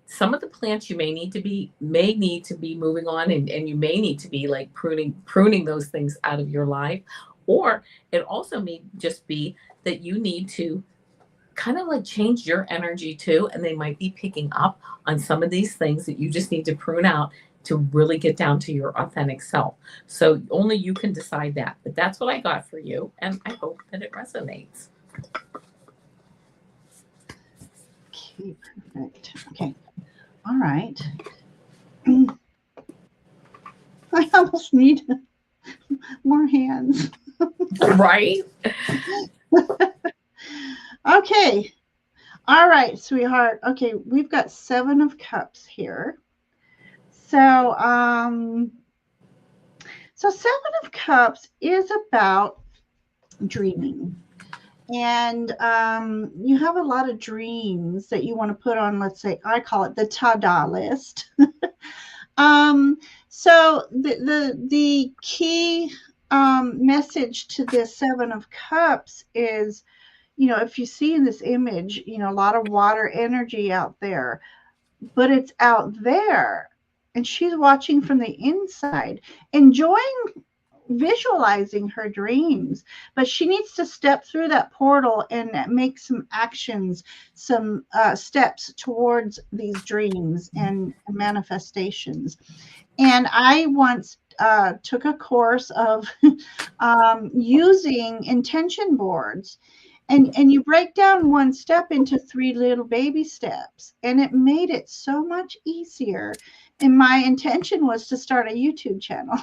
some of the plants you may need to be moving on, and you may need to be like pruning those things out of your life. Or it also may just be that you need to kind of like change your energy too. And they might be picking up on some of these things that you just need to prune out to really get down to your authentic self. So only you can decide that. But that's what I got for you. And I hope that it resonates. Okay, perfect. Okay. All right. I almost need more hands. Right? Okay. All right, sweetheart. Okay, we've got 7 of Cups here. So, 7 of Cups is about dreaming. And you have a lot of dreams that you want to put on, let's say, I call it the ta-da list. So the key message to this 7 of Cups is, if you see in this image, a lot of water energy out there, but it's out there. And she's watching from the inside, enjoying visualizing her dreams, but she needs to step through that portal and make some actions, some steps towards these dreams and manifestations. And I once took a course of using intention boards, and you break down one step into 3 little baby steps, and it made it so much easier. And my intention was to start a YouTube channel.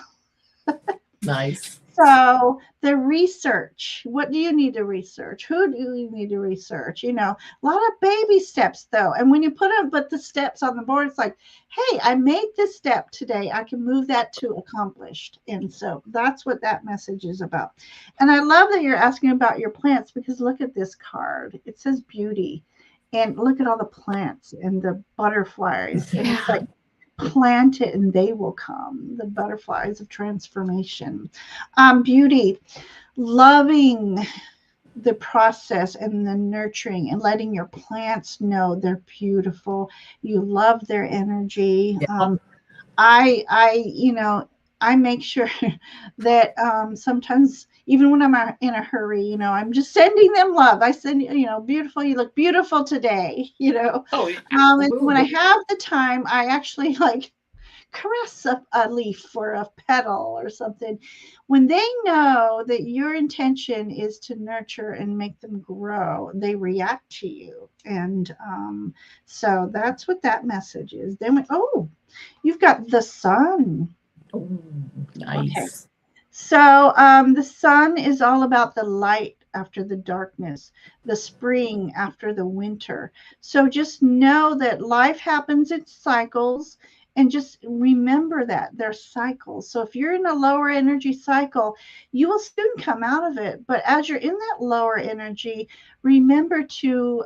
Nice. So the research, what do you need to research? Who do you need to research? A lot of baby steps though. And when you put the steps on the board, it's like, hey, I made this step today. I can move that to accomplished. And so that's what that message is about. And I love that you're asking about your plants, because look at this card. It says beauty. And look at all the plants and the butterflies. Yeah. And it's like, plant it and they will come, the butterflies of transformation. Beauty, loving the process and the nurturing and letting your plants know they're beautiful. You love their energy. Yeah. I make sure that sometimes, even when I'm in a hurry, I'm just sending them love. I send, beautiful, you look beautiful today, Oh, and when I have the time, I actually like caress a leaf or a petal or something. When they know that your intention is to nurture and make them grow, they react to you. And so that's what that message is. Then you've got the sun. Ooh, nice. Okay. So the sun is all about the light after the darkness, the spring after the winter. So just know that life happens in cycles, and just remember that they're cycles. So if you're in a lower energy cycle, you will soon come out of it. But as you're in that lower energy, remember to,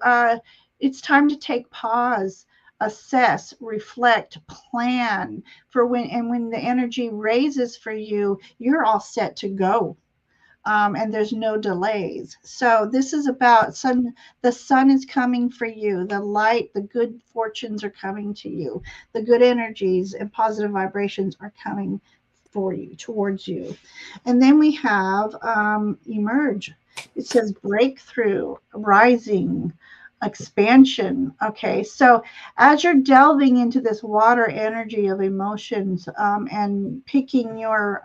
it's time to take pause, assess, reflect, plan for when the energy raises for you, you're all set to go. And there's no delays. So this is about the sun is coming for you. The light, the good fortunes are coming to you. The good energies and positive vibrations are coming for you, towards you. And then we have emerge. It says breakthrough, rising, expansion. Okay, so as you're delving into this water energy of emotions, and picking your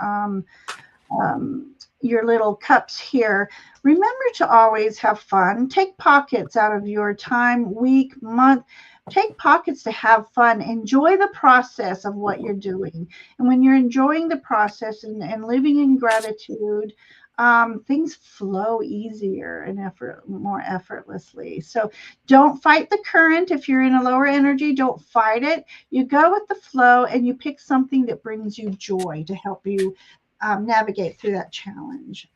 little cups here, remember to always have fun. Take pockets out of your time, week, month. Take pockets to have fun. Enjoy the process of what you're doing. And when you're enjoying the process and living in gratitude, things flow easier and more effortlessly. So don't fight the current. If you're in a lower energy, don't fight it. You go with the flow and you pick something that brings you joy to help you navigate through that challenge.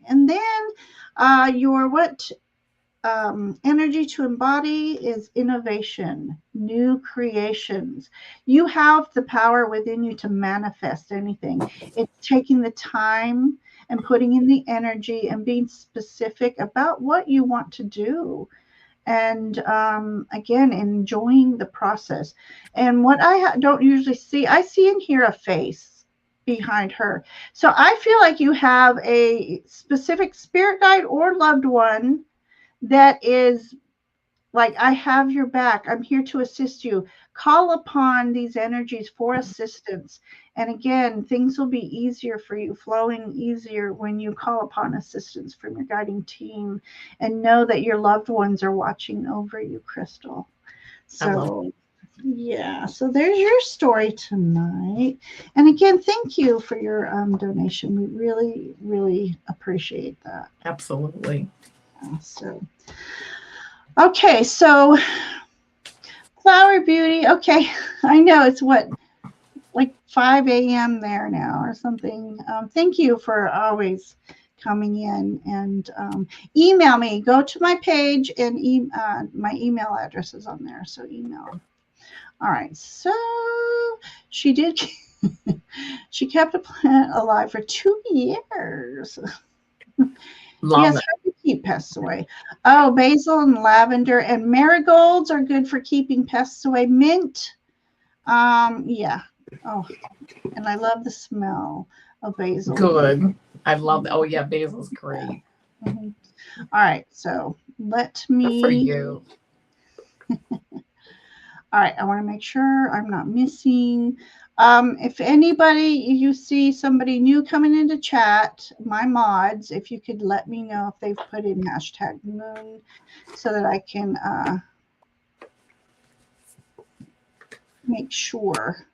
And then your energy to embody is innovation. new creations. You have the power within you to manifest anything. It's taking the time and putting in the energy and being specific about what you want to do. And again, enjoying the process. And what I don't usually see, I see and hear a face behind her. So I feel like you have a specific spirit guide or loved one that is like, I have your back. I'm here to assist you. Call upon these energies for assistance. And again, things will be easier for you, flowing easier when you call upon assistance from your guiding team and know that your loved ones are watching over you, Crystal. So, yeah, so there's your story tonight. And again, thank you for your donation. We really, really appreciate that. Absolutely. So, okay, so Flower Beauty. Okay, I know it's what, like 5 a.m. there now or something. Thank you for always coming in and email me. Go to my page and my email address is on there. So email. All right, so she did. She kept a plant alive for 2 years. Yes, hard to keep pests away. Oh, basil and lavender and marigolds are good for keeping pests away. Mint, yeah. Oh, and I love the smell of basil. Good. I love. Oh yeah, basil's great. Mm-hmm. All right, so let me. Good for you. All right, I want to make sure I'm not missing. If anybody, you see somebody new coming into chat, my mods, if you could let me know if they've put in #moon so that I can make sure.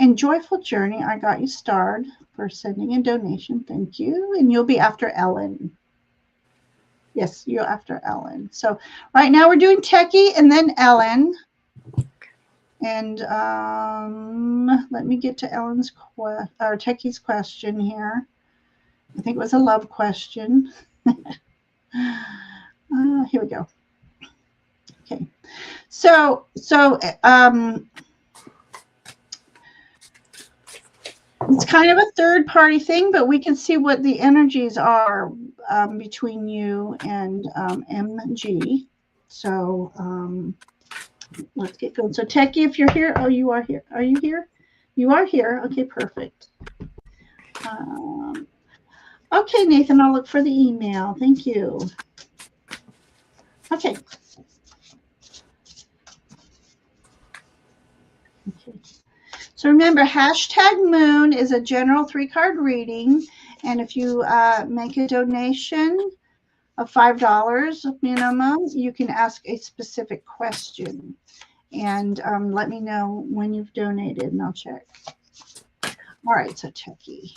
And Joyful Journey, I got you starred for sending a donation. Thank you. And you'll be after Ellen. Yes, you're after Ellen. So right now we're doing Techie and then Ellen. And let me get to Ellen's or Techie's question here. I think it was a love question. Here we go. Okay. So it's kind of a third party thing, but we can see what the energies are between you and MG. So let's get going. So Techie, if you're here, oh, you are here. Are you here? You are here. Okay, perfect. Okay, Nathan, I'll look for the email. Thank you. Okay. So remember, #moon is a general 3-card reading. And if you make a donation of $5 minimum, you can ask a specific question. And let me know when you've donated and I'll check. All right, so Techie.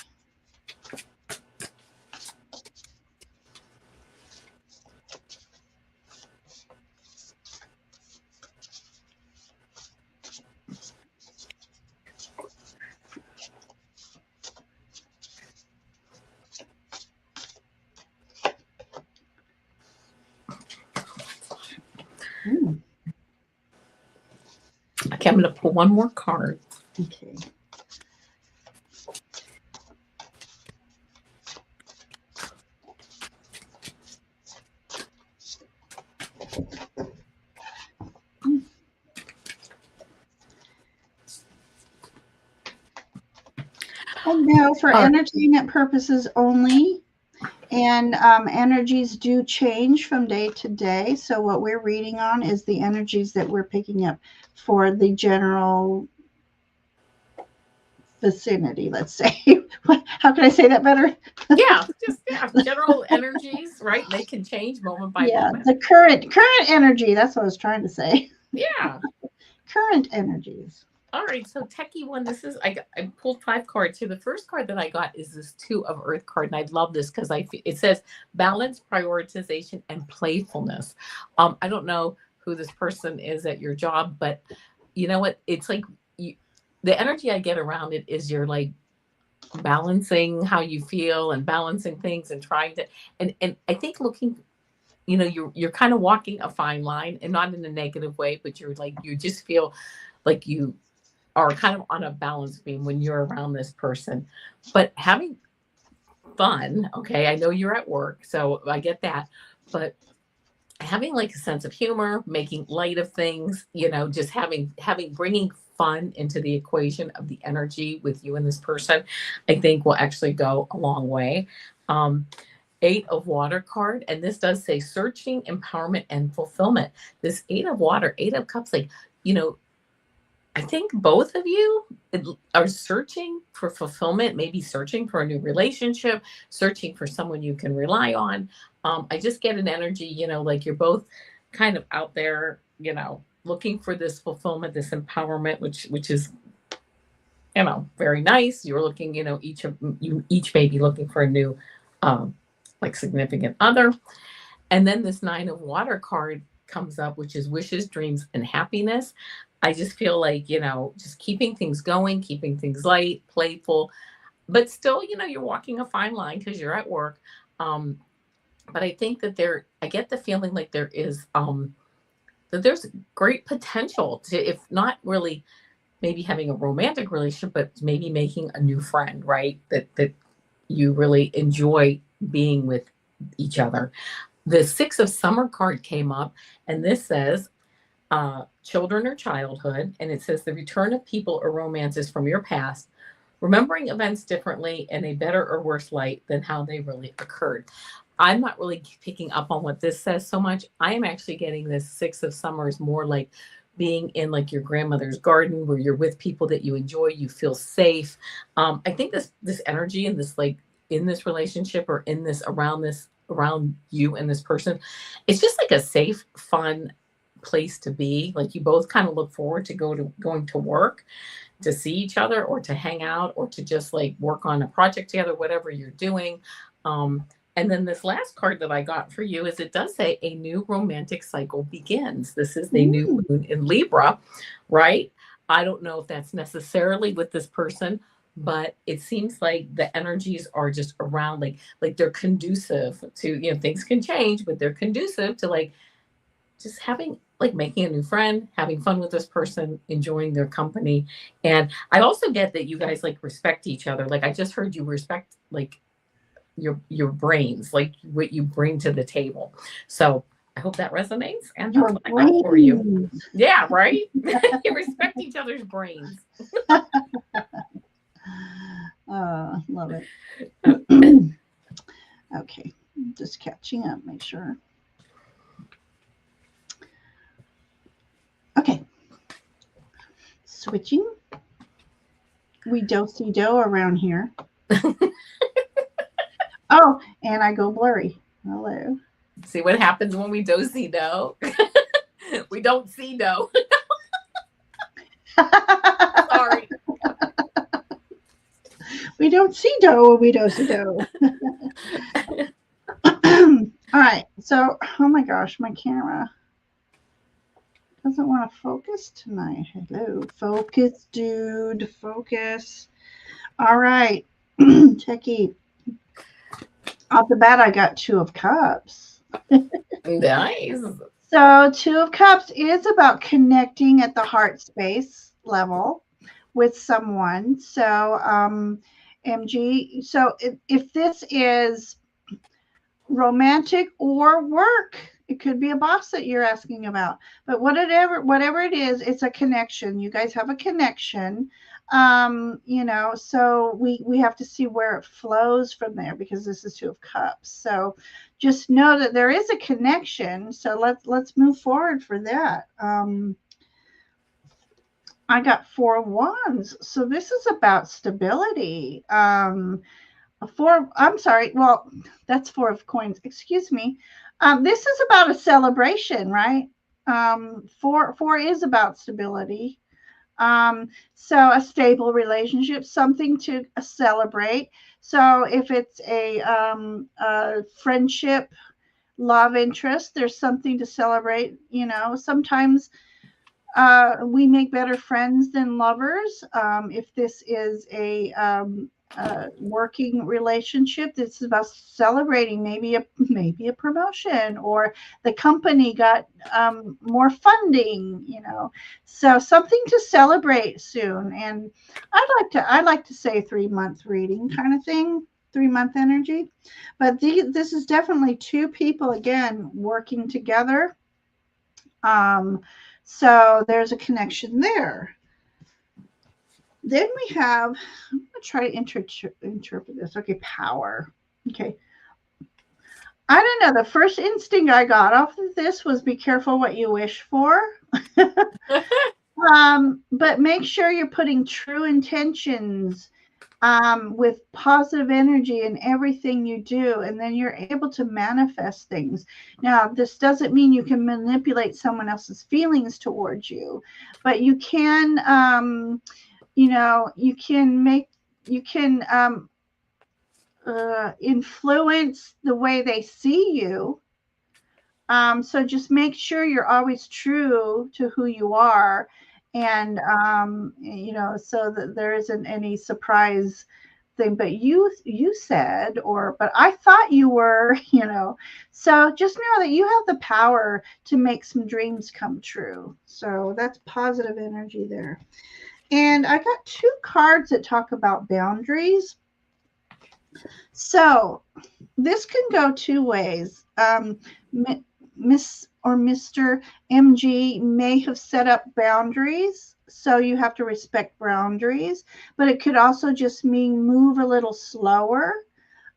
Okay, I'm going to pull one more card. Okay. And now for entertainment purposes only. And energies do change from day to day. So what we're reading on is the energies that we're picking up for the general vicinity, let's say. How can I say that better? Yeah, just general energies, right? They can change moment by moment. The current energy. That's what I was trying to say. Yeah. Current energies. All right, so Techie one, this is, I pulled 5 cards here. The first card that I got is this 2 of Earth card, and I love this because it says balance, prioritization, and playfulness. I don't know who this person is at your job, but you know what? It's like the energy I get around it is you're like balancing how you feel and balancing things and trying to, and I think looking you know, you're kind of walking a fine line, and not in a negative way, but you're like, you just feel like you are kind of on a balance beam when you're around this person. But having fun, okay, I know you're at work, so I get that, but having like a sense of humor, making light of things, you know, just having bringing fun into the equation of the energy with you and this person, I think will actually go a long way. um Eight of Water card, and this does say searching, empowerment, and fulfillment. This Eight of Water, Eight of Cups, like, you know, I think both of you are searching for fulfillment, maybe searching for a new relationship, searching for someone you can rely on. I just get an energy, you know, like you're both kind of out there, you know, looking for this fulfillment, this empowerment, which is, you know, very nice. You're looking, you know, you each may be looking for a new, um, like significant other. And then this Nine of Water card comes up, which is wishes, dreams, and happiness. I just feel like, you know, just keeping things going, keeping things light, playful, but still, you know, you're walking a fine line because you're at work. Um, but I think that I get the feeling like that there's great potential to, if not really maybe having a romantic relationship, but maybe making a new friend, right? That you really enjoy being with each other. The Six of Summer card came up, and this says children or childhood, and it says the return of people or romances from your past, remembering events differently in a better or worse light than how they really occurred. I'm not really picking up on what this says so much. I am actually getting this Six of Summers more like being in like your grandmother's garden where you're with people that you enjoy, you feel safe. I think this energy and this like in this relationship or in this around you and this person, it's just like a safe, fun place to be. Like you both kind of look forward to going to work, to see each other or to hang out or to just like work on a project together, whatever you're doing. And then this last card that I got for you is it does say a new romantic cycle begins. This is the new moon in Libra, right? I don't know if that's necessarily with this person, but it seems like the energies are just around, like they're conducive to, you know, things can change, but they're conducive to like just having like making a new friend, having fun with this person, enjoying their company. And I also get that you guys like respect each other. Like I just heard you respect like your brains, like what you bring to the table. So I hope that resonates. And that's what I got for you. Yeah, right? You respect each other's brains. Love it. Okay, just catching up, make sure. Okay, switching. We do-si-do around here. Oh, and I go blurry. Hello. See what happens when we do-si-do? We don't see do. Sorry. We don't see do when we do-si-do. All right. So, oh my gosh, my camera doesn't want to focus tonight. Hello. Focus, dude. Focus. All right. Techie. Off the bat, I got Two of Cups. Nice. So, Two of Cups is about connecting at the heart space level with someone. So, MG, so if this is romantic or work, it could be a boss that you're asking about, but whatever it is, it's a connection. You guys have a connection. You know, so we have to see where it flows from there, because this is Two of Cups. So just know that there is a connection. So let's move forward for that. I got Four of Wands. So this is about stability. I'm sorry. Well, that's Four of Coins. Excuse me. This is about a celebration, right? Four is about stability. So a stable relationship, something to celebrate. So if it's a friendship, love interest, there's something to celebrate. You know, sometimes we make better friends than lovers. If this is working relationship. This is about celebrating maybe a promotion, or the company got more funding, so something to celebrate soon. And I'd like to say 3-month reading kind of thing, 3-month energy. But this is definitely two people again working together. So there's a connection there. Then we have, I'm going to try to interpret this. Okay, power. Okay. I don't know. The first instinct I got off of this was be careful what you wish for. But make sure you're putting true intentions with positive energy in everything you do, and then you're able to manifest things. Now, this doesn't mean you can manipulate someone else's feelings towards you, but you can you can influence the way they see you. So just make sure you're always true to who you are, and so that there isn't any surprise thing. But you said, but I thought you were, so just know that you have the power to make some dreams come true. So that's positive energy there. And I got 2 cards that talk about boundaries. So this can go 2 ways. Miss or Mr. MG may have set up boundaries, so you have to respect boundaries, but it could also just mean move a little slower.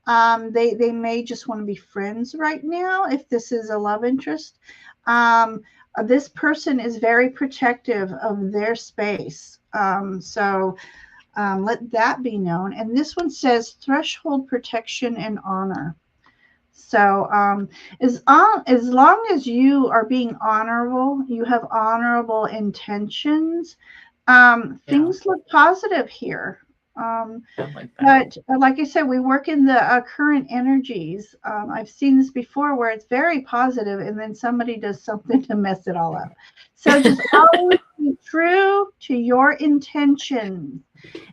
They may just want to be friends right now if this is a love interest. This person is very protective of their space. So let that be known. And this one says threshold protection and honor. So as long as you are being honorable, you have honorable intentions, things look positive here. But like I said, we work in the current energies. I've seen this before where it's very positive and then somebody does something to mess it all up. So just always be true to your intentions.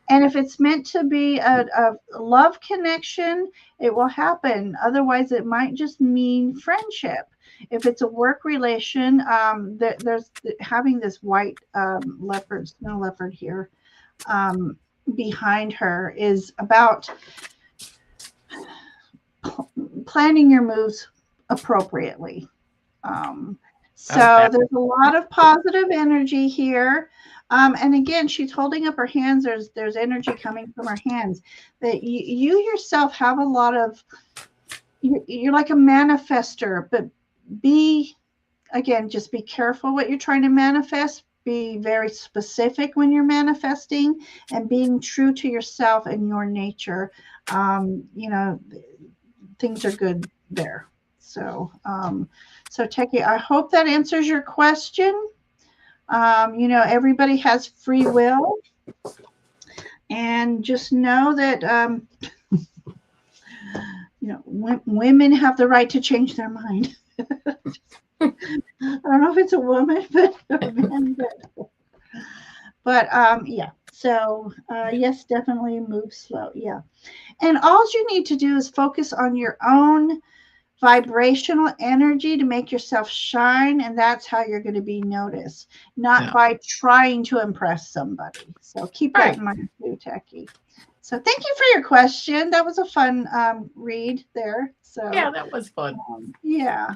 And if it's meant to be a love connection, it will happen. Otherwise, it might just mean friendship. If it's a work relation, there's having this white snow leopard here behind her is about planning your moves appropriately. So there's a lot of positive energy here. And again, she's holding up her hands. There's energy coming from her hands that you yourself have a lot of, you're like a manifester, but just be careful what you're trying to manifest. Be very specific when you're manifesting, and being true to yourself and your nature. Things are good there. So Teki, I hope that answers your question. Everybody has free will, and just know that women have the right to change their mind. I don't know if it's a woman, but a man. But yeah. So yes, definitely move slow. Yeah, and all you need to do is focus on your own vibrational energy to make yourself shine, and that's how you're going to be noticed, not by trying to impress somebody. So keep that in mind too, Teki. So thank you for your question. That was a fun read there. So yeah, that was fun. Yeah,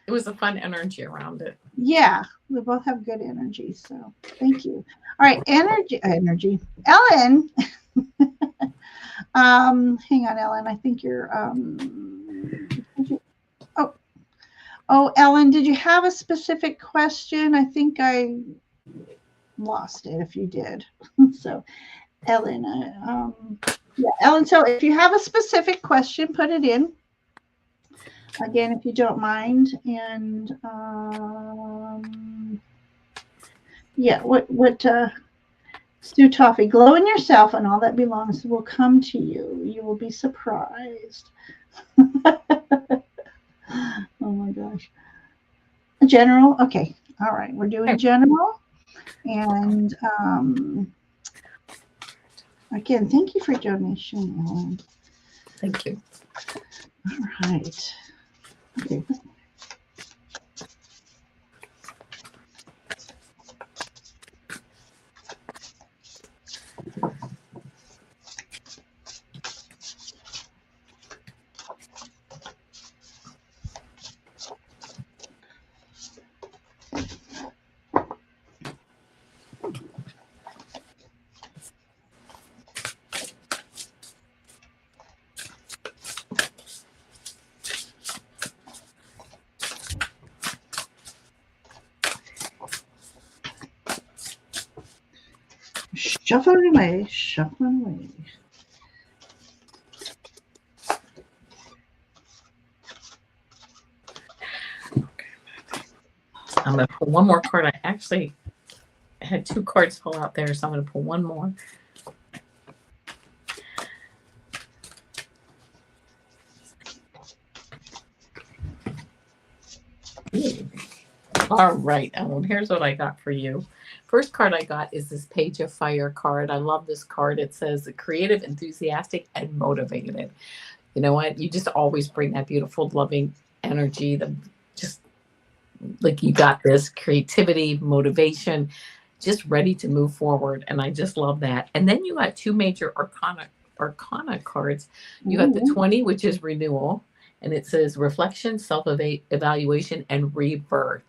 it was a fun energy around it. Yeah, we both have good energy. So thank you. All right, energy, Ellen. Hang on, Ellen. I think you're Ellen, did you have a specific question? I think I lost it if you did. So, Ellen, Ellen, so if you have a specific question, put it in. Again, if you don't mind. And Stu Toffee, glow in yourself and all that belongs will come to you. You will be surprised. Oh my gosh. General. Okay. All right. We're doing general. And Again, thank you for your donation, Ellen. Thank you. All right. Okay. Shuffling away, shuffling away. I'm going to pull one more card. I actually had 2 cards fall out there, so I'm going to pull one more. All right, Ellen, here's what I got for you. First card I got is this Page of Fire card. I love this card. It says creative, enthusiastic, and motivated. You know what? You just always bring that beautiful, loving energy, the just like you got this creativity, motivation, just ready to move forward. And I just love that. And then you got 2 major arcana cards. You got the 20, which is renewal, and it says reflection, self-evaluation, and rebirth.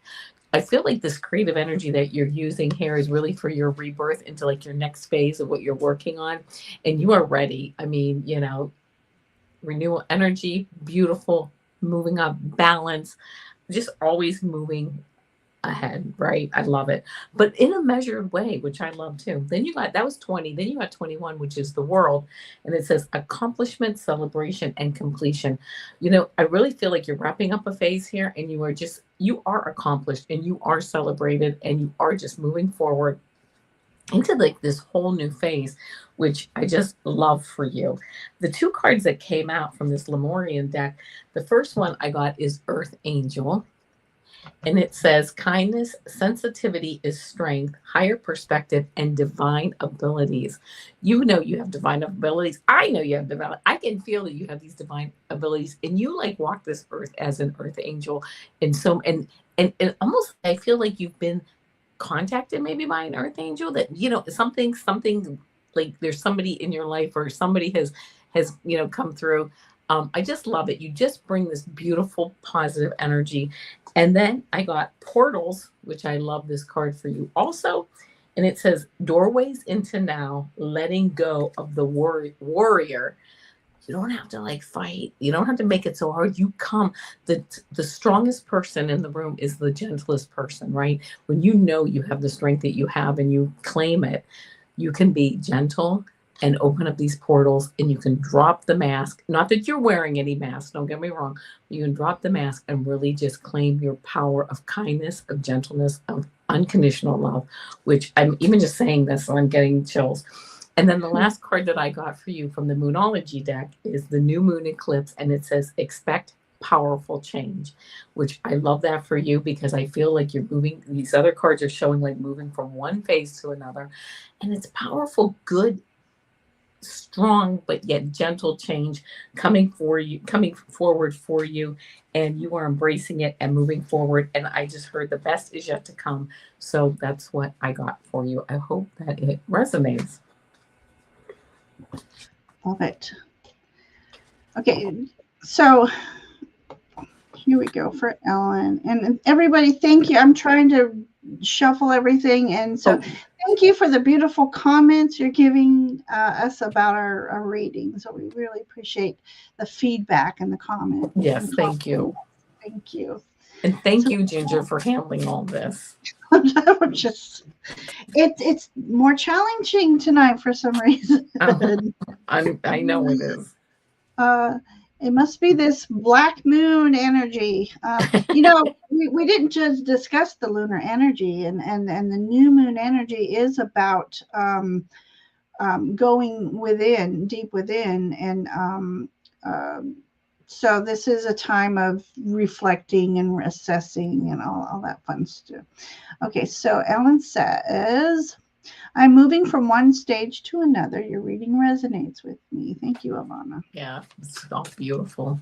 I feel like this creative energy that you're using here is really for your rebirth into like your next phase of what you're working on. And you are ready. I mean, you know, renewal energy, beautiful, moving up, balance, just always moving ahead, right? I love it. But in a measured way, which I love too. Then you got, that was 20. Then you got 21, which is the world. And it says accomplishment, celebration, and completion. You know, I really feel like you're wrapping up a phase here and you are accomplished and you are celebrated and you are just moving forward into like this whole new phase, which I just love for you. The 2 cards that came out from this Lemurian deck, the first one I got is Earth Angel. And it says kindness, sensitivity is strength, higher perspective, and divine abilities. You know you have divine abilities. I know you have divine. I can feel that you have these divine abilities, and you like walk this earth as an earth angel. And so, and almost, I feel like you've been contacted maybe by an earth angel that something like there's somebody in your life or somebody has come through. I just love it. You just bring this beautiful positive energy. And then I got portals, which I love this card for you also. And it says doorways into now, letting go of the warrior. You don't have to like fight. You don't have to make it so hard. You come. The strongest person in the room is the gentlest person, right? When you know you have the strength that you have and you claim it, you can be gentle and open up these portals and you can drop the mask. Not that you're wearing any mask, don't get me wrong. You can drop the mask and really just claim your power of kindness, of gentleness, of unconditional love, which I'm even just saying this and I'm getting chills. And then the last card that I got for you from the Moonology deck is the new moon eclipse, and it says expect powerful change, which I love that for you because I feel like you're moving. These other cards are showing like moving from one phase to another, and it's powerful, good, strong, but yet gentle change coming forward for you, and you are embracing it and moving forward. And I just heard the best is yet to come. So that's what I got for you. I hope that it resonates. Love it. Okay, so here we go for Ellen. And everybody, thank you. I'm trying to shuffle everything. And so thank you for the beautiful comments you're giving us about our reading. So we really appreciate the feedback and the comments. Yes, thank you. Thank you. And thank you, Ginger, for handling all this. It's more challenging tonight for some reason. I know it is. It must be this black moon energy. We didn't just discuss the lunar energy, and the new moon energy is about going within, deep within, and so this is a time of reflecting and assessing and all that fun stuff. Okay, so Ellen says, I'm moving from one stage to another. Your reading resonates with me. Thank you, Avana. Yeah, it's all beautiful.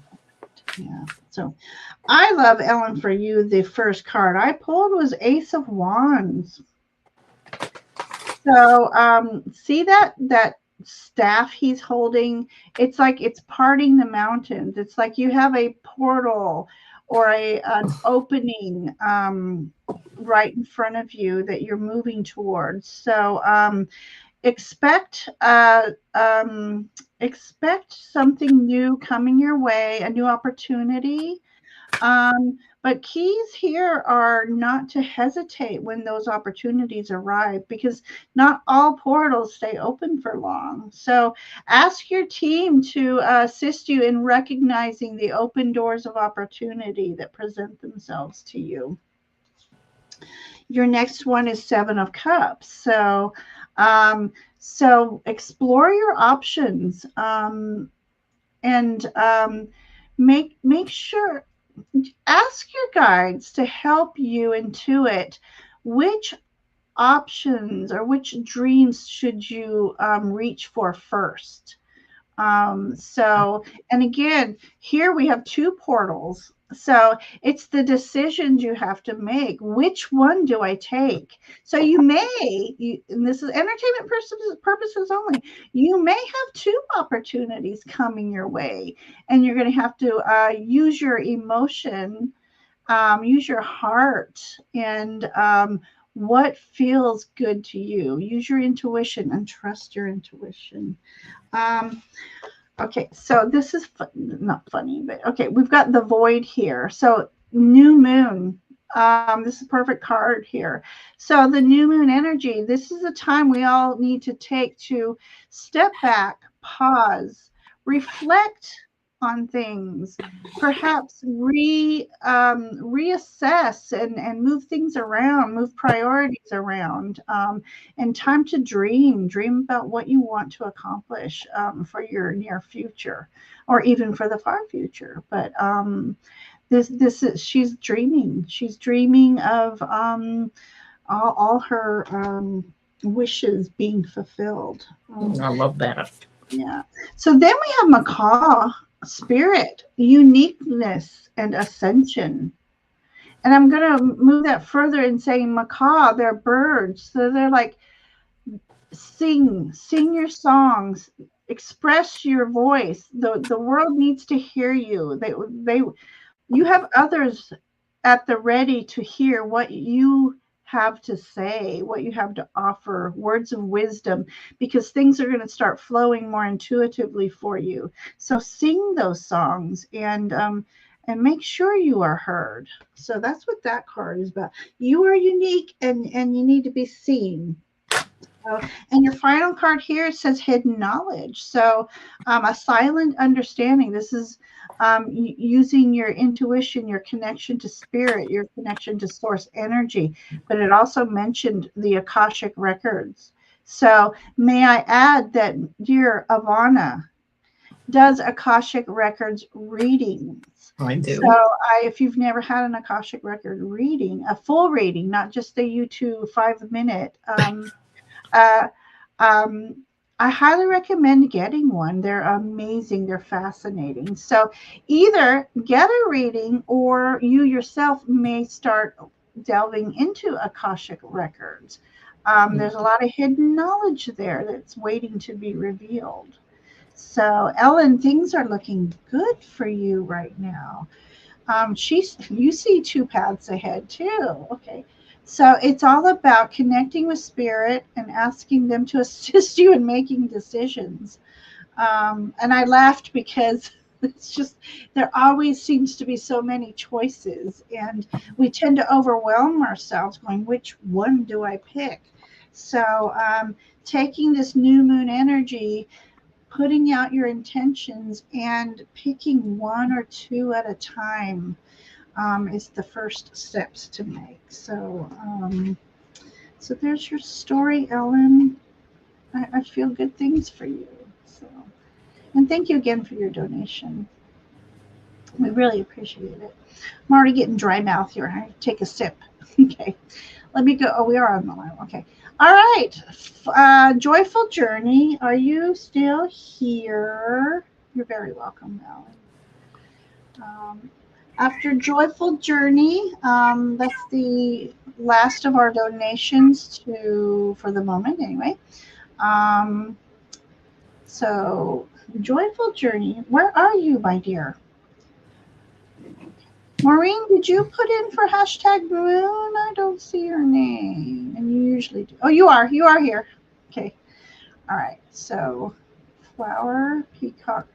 Yeah. So I love, Ellen, for you. The first card I pulled was Ace of Wands. So see that staff he's holding? It's like it's parting the mountains. It's like you have a portal or an opening right in front of you that you're moving towards. So expect expect something new coming your way, a new opportunity. But keys here are not to hesitate when those opportunities arrive, because not all portals stay open for long. So ask your team to assist you in recognizing the open doors of opportunity that present themselves to you. Your next one is Seven of Cups. So explore your options, and make sure, ask your guides to help you intuit which options or which dreams should you reach for first. And again, here we have two portals. So it's the decisions you have to make. Which one do I take? So and this is entertainment purposes only, you may have two opportunities coming your way, and you're going to have to use your emotion, use your heart, and what feels good to you. Use your intuition and trust your intuition. Um, Okay, so this is not funny, but okay, we've got the void here. So new moon. This is a perfect card here. So the new moon energy. This is a time we all need to take to step back, pause, reflect on things, perhaps reassess and move things around, move priorities around, and time to dream about what you want to accomplish for your near future, or even for the far future. But this is, she's dreaming of all her wishes being fulfilled. I love that. Yeah. So then we have macaw spirit, uniqueness, and ascension. And I'm going to move that further and saying macaw, they're birds. So they're like, sing your songs, express your voice. The world needs to hear you. You have others at the ready to hear what you have to say, what you have to offer, words of wisdom, because things are going to start flowing more intuitively for you. So sing those songs and make sure you are heard. So that's what that card is about. You are unique, and you need to be seen. And your final card here says hidden knowledge. So a silent understanding. This is using your intuition, your connection to spirit, your connection to source energy. But it also mentioned the Akashic records. So may I add that dear Avana does Akashic records readings. I do. So if you've never had an Akashic record reading, a full reading, not just the YouTube 5 minute, uh, I highly recommend getting one. They're amazing. They're fascinating. So either get a reading, or you yourself may start delving into Akashic records. There's a lot of hidden knowledge there that's waiting to be revealed. So Ellen, things are looking good for you right now. You see two paths ahead too. Okay. So it's all about connecting with spirit and asking them to assist you in making decisions. And I laughed because it's just, there always seems to be so many choices, and we tend to overwhelm ourselves going, which one do I pick? So taking this new moon energy, putting out your intentions and picking one or two at a time is the first steps to make. So there's your story, Ellen. I feel good things for you. So, and thank you again for your donation. We really appreciate it. I'm already getting dry mouth here. I take a sip. Okay, let me go. Oh, we are on the line. Okay. All right. Joyful Journey. Are you still here? You're very welcome, Alan. After Joyful Journey, that's the last of our donations for the moment anyway. Um, so, Joyful Journey, where are you, my dear? Maureen, did you put in for hashtag moon? I don't see your name. And you usually do. Oh, you are. You are here. Okay. All right. So, Flower Peacock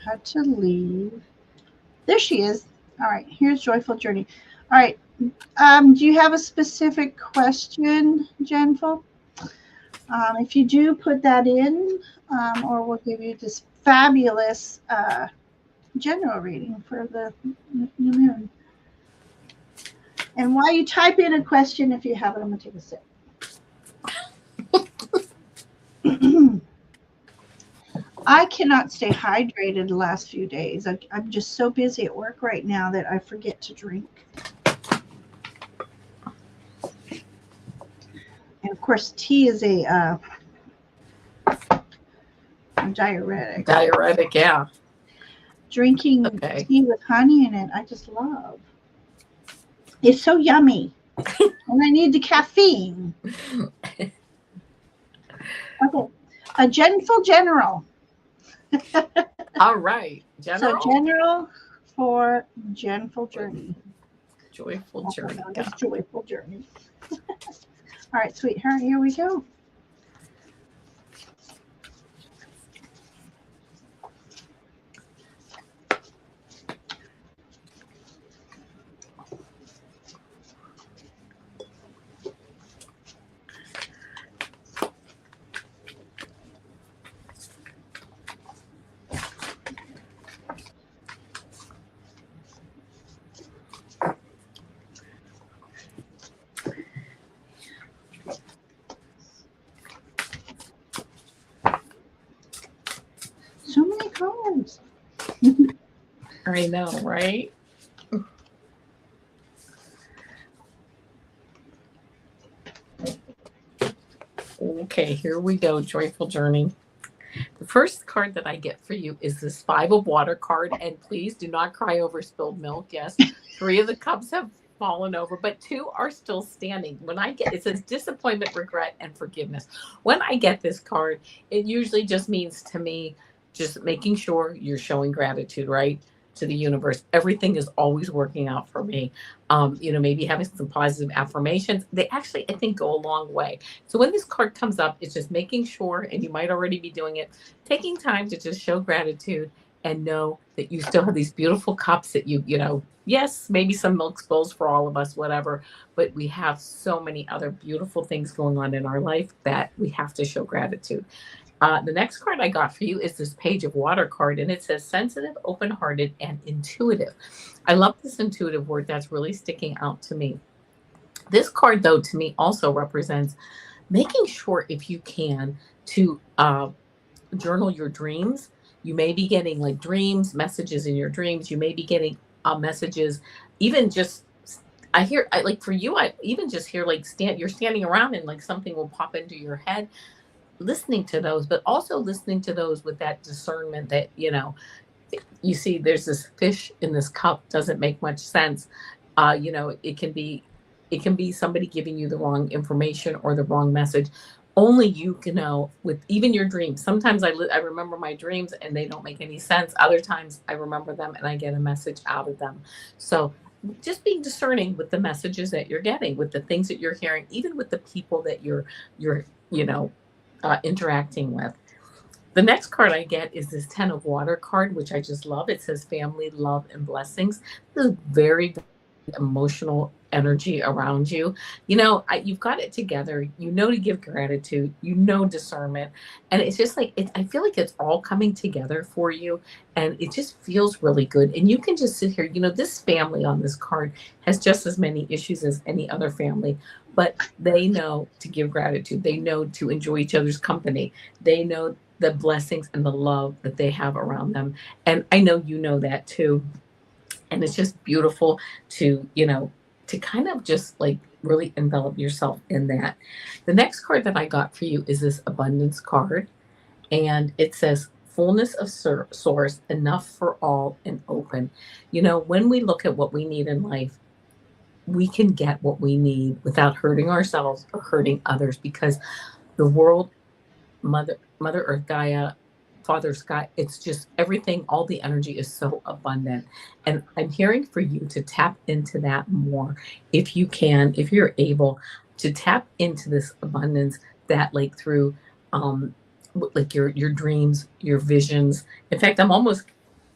had to leave. There she is. All right. Here's Joyful Journey. All right. Do you have a specific question, Jenful? If you do, put that in, or we'll give you this fabulous general reading for the new moon. And while you type in a question, if you have it, I'm going to take a sip. I cannot stay hydrated the last few days. I'm just so busy at work right now that I forget to drink. And of course, tea is a diuretic. Diuretic, yeah. Drinking tea with honey in it, I just love. It's so yummy. And I need the caffeine. Okay. A gentle general. All right. General. So general for Gentle Journey. Joyful Journey. That's Joyful Journey. All right, sweetheart, here we go. So many cards. I know, right? Okay, here we go. Joyful Journey. The first card that I get for you is this 5 of Water card. And please do not cry over spilled milk. Yes, 3 of the cups have fallen over, but 2 are still standing. When I get, it says disappointment, regret, and forgiveness. When I get this card, it usually just means to me, just making sure you're showing gratitude, right? To the universe. Everything is always working out for me. Maybe having some positive affirmations. They actually, I think, go a long way. So when this card comes up, it's just making sure, and you might already be doing it, taking time to just show gratitude and know that you still have these beautiful cups that yes, maybe some milk spills for all of us, whatever, but we have so many other beautiful things going on in our life that we have to show gratitude. The next card I got for you is this Page of Water card, and it says sensitive, open-hearted, and intuitive. I love this intuitive word. That's really sticking out to me. This card, though, to me also represents making sure, if you can, to journal your dreams. You may be getting like dreams, messages in your dreams. You may be getting messages, even just, I even just hear like you're standing around and like something will pop into your head. Listening to those, but also listening to those with that discernment that, you see there's this fish in this cup, doesn't make much sense. It can be somebody giving you the wrong information or the wrong message. Only you can know with even your dreams. Sometimes I remember my dreams and they don't make any sense. Other times I remember them and I get a message out of them. So just being discerning with the messages that you're getting, with the things that you're hearing, even with the people that you're interacting with. The next card I get is this 10 of Water card, which I just love. It says family, love, and blessings. This is very, very emotional energy around you. You've got it together. To give gratitude, discernment. And it's just like, I feel like it's all coming together for you. And it just feels really good. And you can just sit here, this family on this card has just as many issues as any other family. But they know to give gratitude. They know to enjoy each other's company. They know the blessings and the love that they have around them. And I know you know that too. And it's just beautiful to kind of just like really envelop yourself in that. The next card that I got for you is this abundance card, and it says fullness of source, enough for all, and open. You know, when we look at what we need in life, we can get what we need without hurting ourselves or hurting others, because the world, Mother Earth, Gaia, Father Sky, it's just everything, all the energy is so abundant. And I'm hearing for you to tap into that more, if you can, if you're able to tap into this abundance, that like through like your dreams, your visions. In fact, I'm almost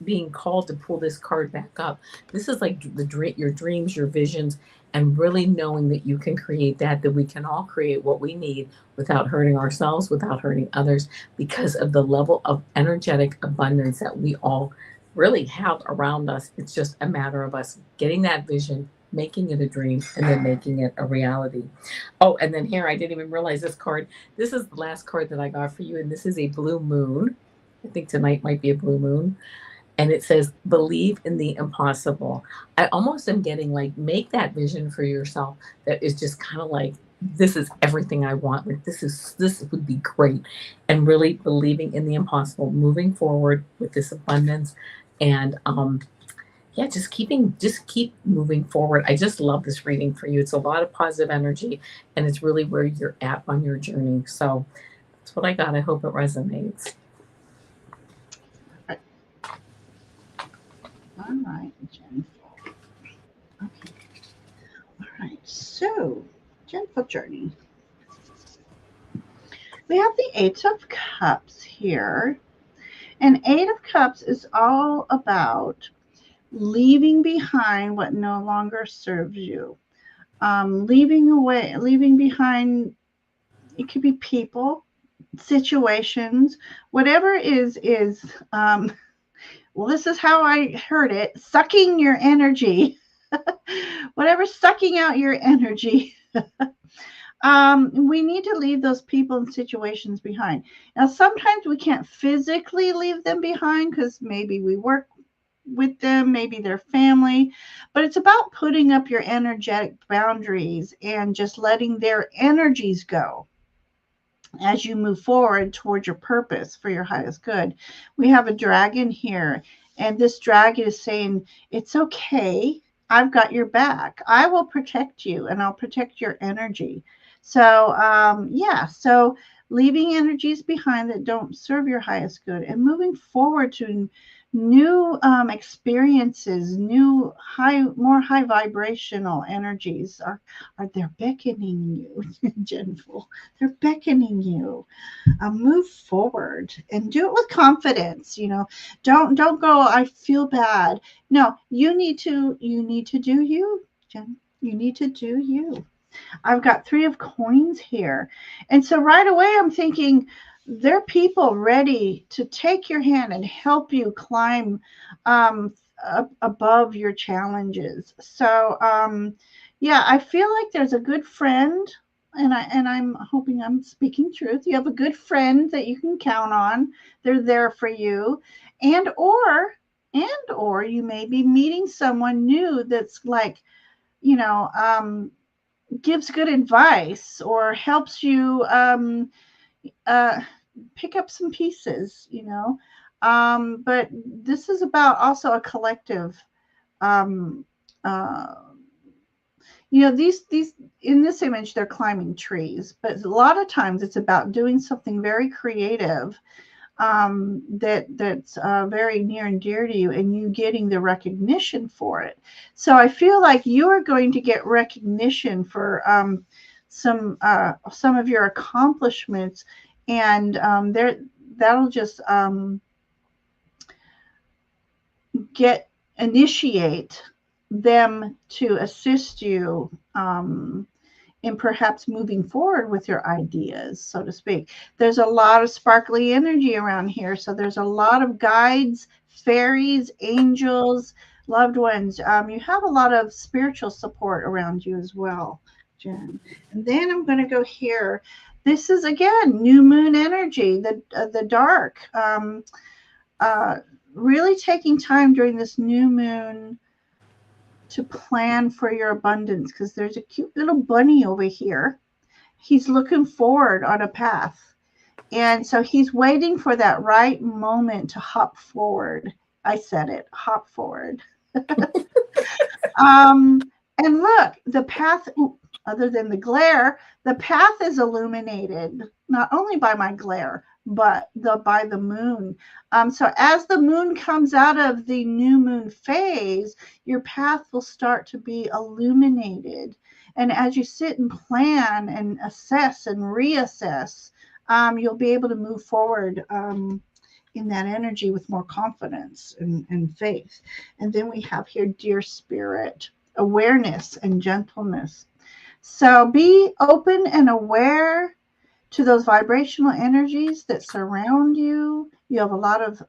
being called to pull this card back up. This is like the dream, your dreams, your visions, and really knowing that you can create that we can all create what we need without hurting ourselves, without hurting others, because of the level of energetic abundance that we all really have around us. It's just a matter of us getting that vision, making it a dream, and then making it a reality. Oh, and then here, I didn't even realize this card. This is the last card that I got for you, and this is a blue moon. I think tonight might be a blue moon, and it says believe in the impossible. I almost am getting like, make that vision for yourself that is just kind of like, this is everything I want, like this would be great, and really believing in the impossible, moving forward with this abundance, and yeah, just keep moving forward. I just love this reading for you. It's a lot of positive energy, and it's really where you're at on your journey. So that's what I got. I hope it resonates. All right, Jen. Okay. All right. So, gentle journey. We have the Eight of Cups here. And Eight of Cups is all about leaving behind what no longer serves you. Leaving behind, it could be people, situations, whatever well, this is how I heard it, sucking your energy. Whatever's sucking out your energy. We need to leave those people and situations behind. Now, sometimes we can't physically leave them behind because maybe we work with them, maybe they're family, but it's about putting up your energetic boundaries and just letting their energies go as you move forward towards your purpose for your highest good. We have a dragon here, and this dragon is saying, it's okay. I've got your back. I will protect you, and I'll protect your energy. So, yeah, so leaving energies behind that don't serve your highest good and moving forward to new experiences, new more high vibrational energies are they're beckoning you, gentle. They're beckoning you. Move forward and do it with confidence. You know, don't go, I feel bad. No, you need to do you, Jen. You need to do you. I've got Three of Coins here. And so right away I'm thinking there are people ready to take your hand and help you climb up above your challenges. So yeah, I feel like there's a good friend, and I'm hoping I'm speaking truth. You have a good friend that you can count on. They're there for you. And or you may be meeting someone new that's like, you know, gives good advice or helps you uh, pick up some pieces, you know. But this is about also a collective. Um, uh, you know, these in this image they're climbing trees, but a lot of times it's about doing something very creative that's very near and dear to you, and you getting the recognition for it. So I feel like you are going to get recognition for some of your accomplishments, and there that'll just get initiate them to assist you in perhaps moving forward with your ideas, so to speak. There's a lot of sparkly energy around here. So there's a lot of guides, fairies, angels, loved ones. You have a lot of spiritual support around you as well, Jen. And then I'm going to go here. This is again new moon energy, the dark. Uh, Really taking time during this new moon to plan for your abundance, because there's a cute little bunny over here. He's looking forward on a path. And so he's waiting for that right moment to hop forward. I said it, hop forward. And look, the path, other than the glare, the path is illuminated, not only by my glare, but by the moon. So as the moon comes out of the new moon phase, your path will start to be illuminated. And as you sit and plan and assess and reassess, you'll be able to move forward in that energy with more confidence and faith. And then we have here, dear spirit, awareness and gentleness. So be open and aware to those vibrational energies that surround you. You have a lot of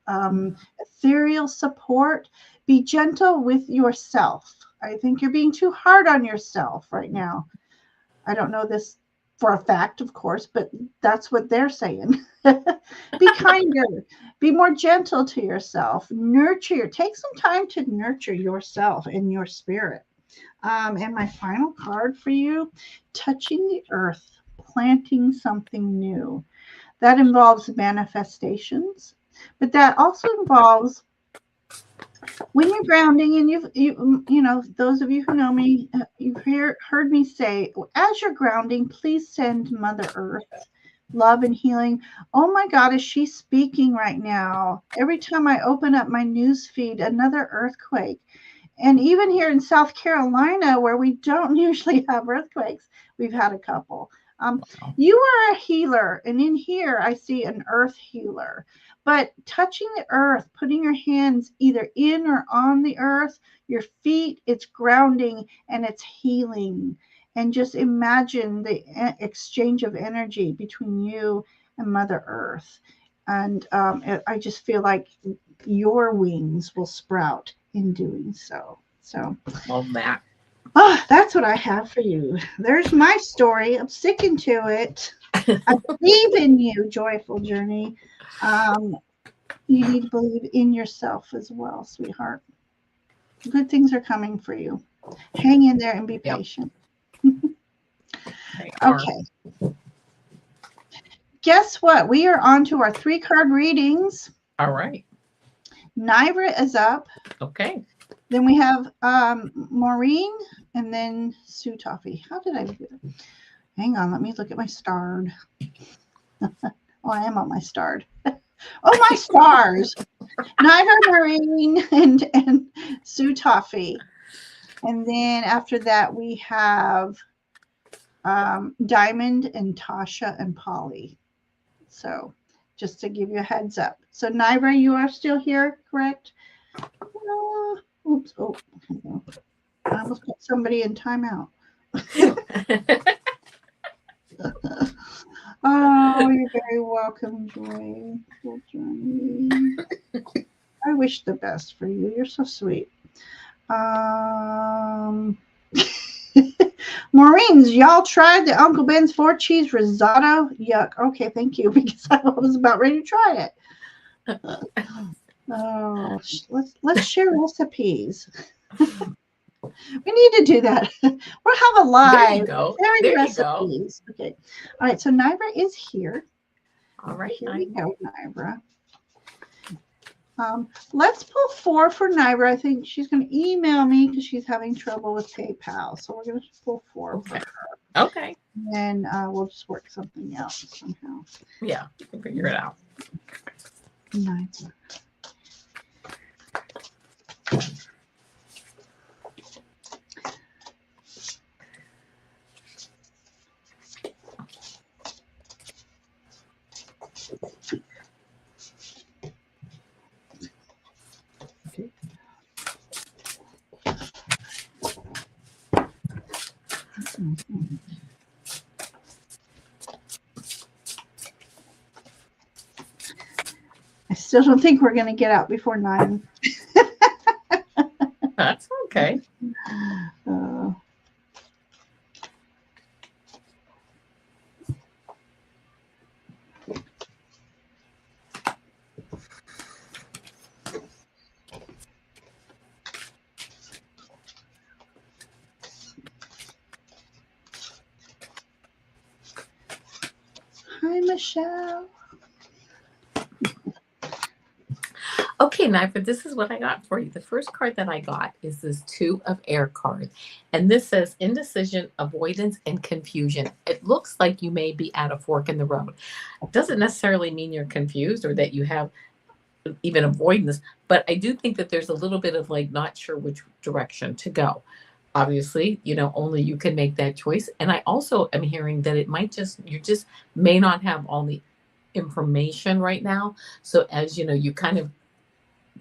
ethereal support. Be gentle with yourself. I think you're being too hard on yourself right now. I don't know this for a fact, of course, but that's what they're saying. Be kinder, be more gentle to yourself, take some time to nurture yourself and your spirit. And my final card for you, touching the earth, planting something new. That involves manifestations, but that also involves when you're grounding, and you know, those of you who know me, you've heard me say, as you're grounding, please send Mother Earth love and healing. Oh my God, is she speaking right now? Every time I open up my news feed, another earthquake. And even here in South Carolina, where we don't usually have earthquakes, we've had a couple. You are a healer, and in here I see an earth healer. But touching the earth, putting your hands either in or on the earth, your feet, it's grounding and it's healing. And just imagine the exchange of energy between you and Mother Earth. And I just feel like your wings will sprout in doing so. So, love that. Oh, that's what I have for you. There's my story. I'm sticking to it. I believe in you, joyful journey. You need to believe in yourself as well, sweetheart. Good things are coming for you. Hang in there and be patient. Okay. Guess what? We are on to our 3-card readings. All right. Nivra is up. Okay. Then we have Maureen and then Sue Toffee. How did I do it? Hang on, let me look at my starred. Oh, I am on my starred. Oh, my stars. Nivra, Maureen, and Sue Toffee. And then after that, we have Diamond and Tasha and Polly. So just to give you a heads up. So Nivra, you are still here, correct? Oops. Oh, I almost put somebody in timeout. Oh, you're very welcome, Joyful Journey. I wish the best for you. You're so sweet. Maureen's, y'all tried the Uncle Ben's 4-cheese risotto? Yuck. Okay, thank you, because I was about ready to try it. Oh, let's share recipes. We need to do that. We'll have a live sharing recipes. Okay. All right. So Nivra is here. All right. Here we go, Nivra. Let's pull 4 for Nivra. I think she's going to email me because she's having trouble with PayPal. So we're going to pull 4 for her. Okay. And we'll just work something out somehow. Yeah, you can figure it out. Nivra. I still don't think we're going to get out before 9. That's okay. Hi, Michelle. Okay, Nigel, this is what I got for you. The first card that I got is this Two of Air card. And this says indecision, avoidance, and confusion. It looks like you may be at a fork in the road. Doesn't necessarily mean you're confused or that you have even avoidance, but I do think that there's a little bit of like not sure which direction to go. Obviously, only you can make that choice. And I also am hearing that it might you just may not have all the information right now. So as you kind of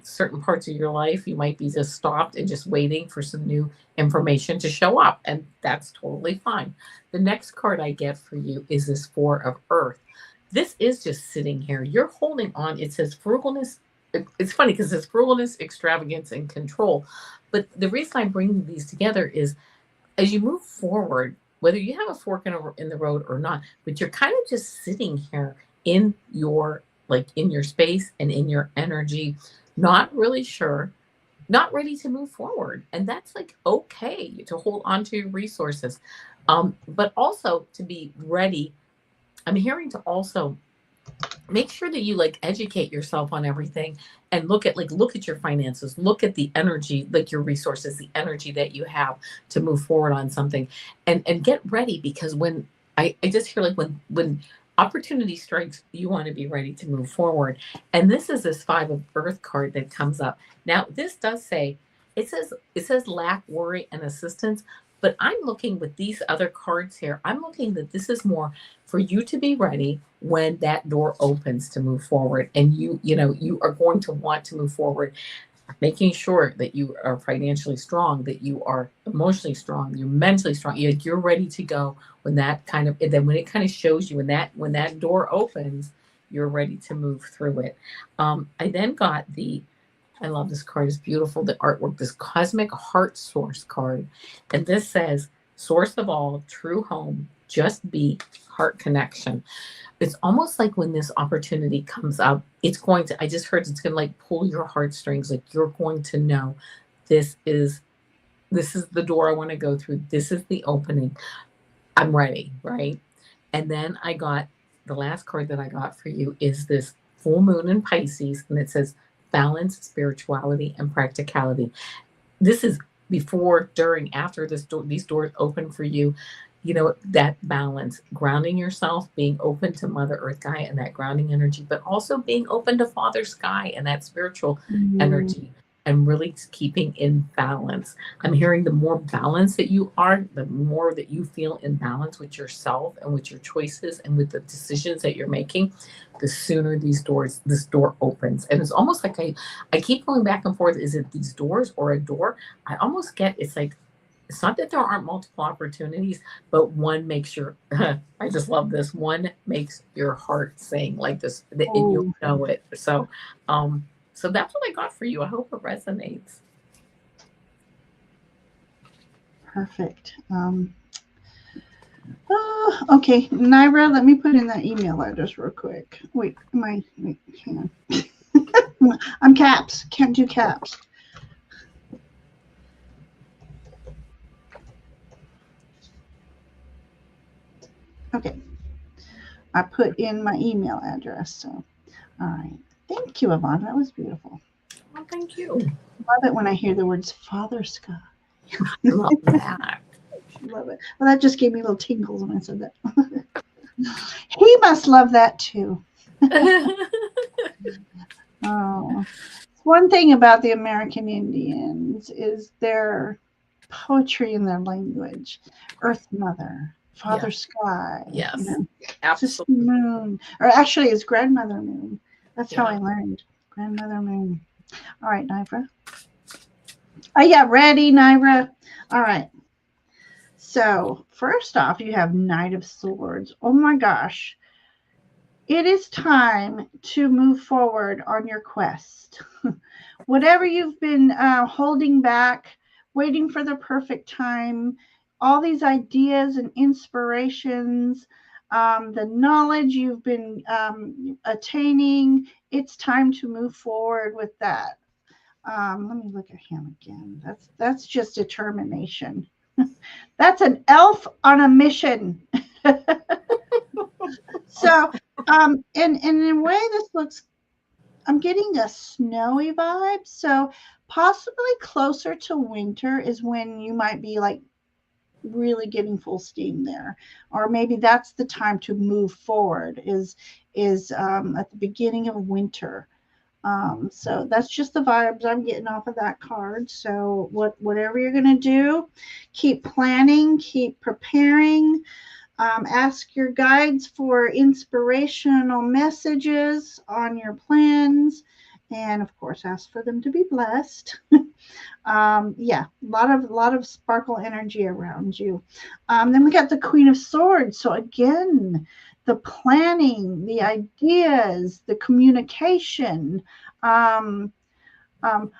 certain parts of your life, you might be just stopped and just waiting for some new information to show up. And that's totally fine. The next card I get for you is this Four of Earth. This is just sitting here. You're holding on. It says frugalness. It's funny because it says frugalness, extravagance, and control. But the reason I'm bringing these together is as you move forward, whether you have a fork in the road or not, but you're kind of just sitting here in your in your space and in your energy, not really sure, not ready to move forward. And that's like okay to hold on to your resources. But also to be ready. I'm hearing to also make sure that you educate yourself on everything and look at your finances, look at the energy, like your resources, the energy that you have to move forward on something, and get ready, because when I just hear when opportunity strikes, you want to be ready to move forward. And this is this Five of Earth card that comes up. Now this does say, it says lack, worry, and assistance. But I'm looking with these other cards here, I'm looking that this is more for you to be ready when that door opens to move forward. And you are going to want to move forward, making sure that you are financially strong, that you are emotionally strong, you're mentally strong, you're ready to go when that kind of, and then when it kind of shows you when that door opens, you're ready to move through it. I then got I love this card. It's beautiful. The artwork, this Cosmic Heart Source card. And this says, source of all, true home, just be, heart connection. It's almost like when this opportunity comes up, I just heard it's going to pull your heartstrings. Like you're going to know this is the door I want to go through. This is the opening. I'm ready. Right. And then I got the last card that I got for you is this full moon in Pisces. And it says balance, spirituality, and practicality. This is before, during, after these doors open for you. That balance, grounding yourself, being open to Mother Earth Gaia and that grounding energy, but also being open to Father Sky and that spiritual energy, and really keeping in balance. I'm hearing the more balanced that you are, the more that you feel in balance with yourself and with your choices and with the decisions that you're making, the sooner this door opens. And it's almost like I keep going back and forth. Is it these doors or a door? I almost get it's like, it's not that there aren't multiple opportunities, but one makes your, I just love this, one makes your heart sing like this, and you'll know it. So that's what I got for you. I hope it resonates. Perfect. Okay, Naira, let me put in that email address real quick. Wait, hang on. I'm caps. Can't do caps. Okay. I put in my email address. So, all right. Thank you, Avana. That was beautiful. Well, thank you. Love it when I hear the words Father Sky. I love that. Love it. Well, that just gave me little tingles when I said that. He must love that too. Oh, one thing about the American Indians is their poetry and their language. Earth Mother, Father Sky, Yes, Sister Moon, or actually it's Grandmother Moon. That's how I learned. Grandmother Moon. All right, Naira. Are you ready, Naira? All right. So first off, you have Knight of Swords. Oh my gosh. It is time to move forward on your quest. Whatever you've been holding back, waiting for the perfect time, all these ideas and inspirations, the knowledge you've been attaining, it's time to move forward with that. Let me look at him again. That's just determination. That's an elf on a mission. So, and in a way, this looks, I'm getting a snowy vibe. So, possibly closer to winter is when you might be like really getting full steam there, or maybe that's the time to move forward. Is at the beginning of winter. So that's just the vibes I'm getting off of that card. So whatever you're gonna do, keep planning, keep preparing. Ask your guides for inspirational messages on your plans, and of course, ask for them to be blessed. Yeah, a lot of sparkle energy around you. Then we got the Queen of Swords. So again, the planning, the ideas, the communication. Um, um,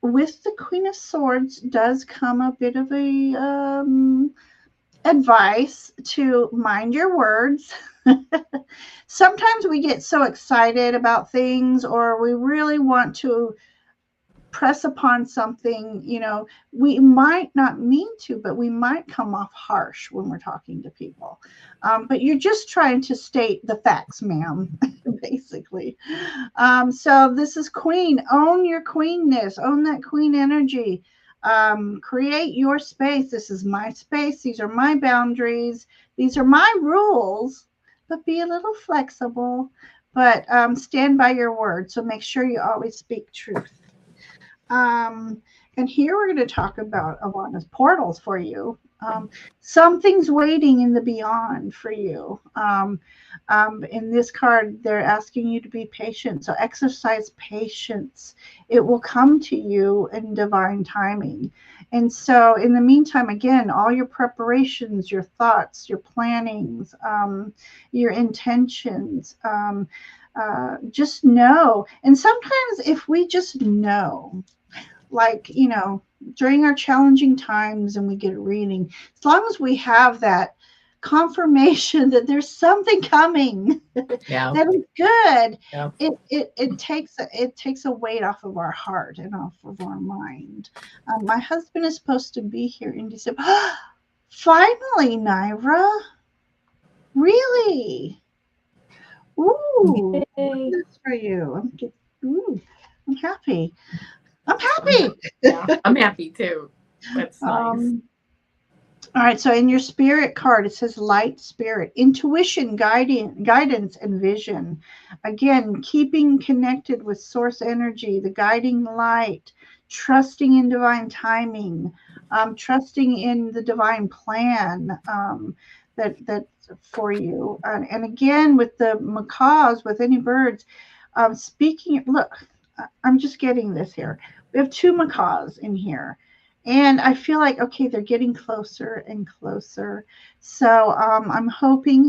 with the Queen of Swords does come a bit of a advice to mind your words. Sometimes we get so excited about things, or we really want to press upon something, we might not mean to, but we might come off harsh when we're talking to people. But you're just trying to state the facts, ma'am, basically. So this is Queen. Own your queenness, own that queen energy. Create your space. This is my space. These are my boundaries. These are my rules, but be a little flexible. But stand by your word. So make sure you always speak truth. And here we're going to talk about Avana's portals for you. Something's waiting in the beyond for you. In this card, they're asking you to be patient. So exercise patience. It will come to you in divine timing. And so in the meantime, again, all your preparations, your thoughts, your plannings, your intentions, just know. And sometimes if we just know, like, during our challenging times and we get a reading, as long as we have that confirmation that there's something coming, Yeah. that is good, Yeah. it takes a weight off of our heart and off of our mind. My husband is supposed to be here in December. Finally, Naira. Really? Ooh, that's for you. I'm happy. I'm happy. Yeah, I'm happy too. That's nice. All right. So in your spirit card, it says light spirit, intuition, guidance, and vision. Again, keeping connected with source energy, the guiding light, trusting in divine timing, trusting in the divine plan that for you. And again, with the macaws, with any birds, speaking. Look, I'm just getting this here. We have two macaws in here. And I feel like, okay, they're getting closer and closer. So I'm hoping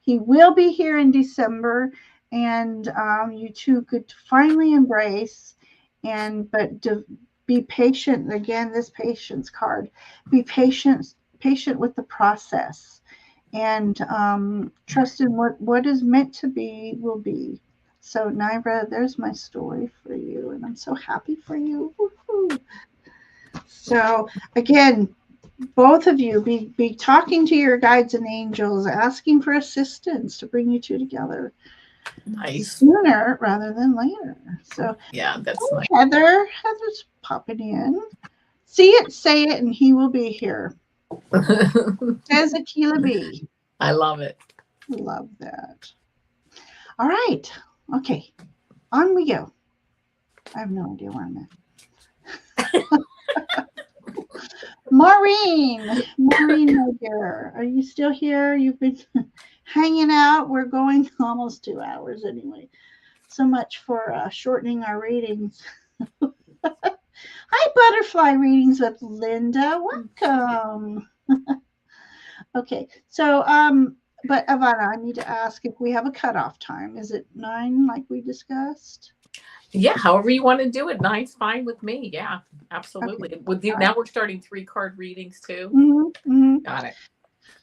he will be here in December, and you two could finally embrace, but to be patient. Again, this patience card. Be patient with the process, and trust in what is meant to be will be. So Naira, there's my story for you, and I'm so happy for you. Woo-hoo. So again, both of you be talking to your guides and angels, asking for assistance to bring you two together. Nice. Sooner rather than later. So yeah, that's nice. Heather's popping in. See it, say it, and he will be here. Says Akila B. I love it. Love that. All right. Okay. On we go. I have no idea where I'm at. Maureen, my dear, are you still here? You've been hanging out. We're going almost 2 hours anyway. So much for shortening our readings. Hi, Butterfly Readings with Linda. Welcome. Okay, so but Avana, I need to ask if we have a cutoff time. Is it 9 like we discussed? Yeah, however you want to do it. 9's fine with me. Yeah, absolutely. Okay. With you, now we're starting 3-card readings too. Mm-hmm, mm-hmm. Got it.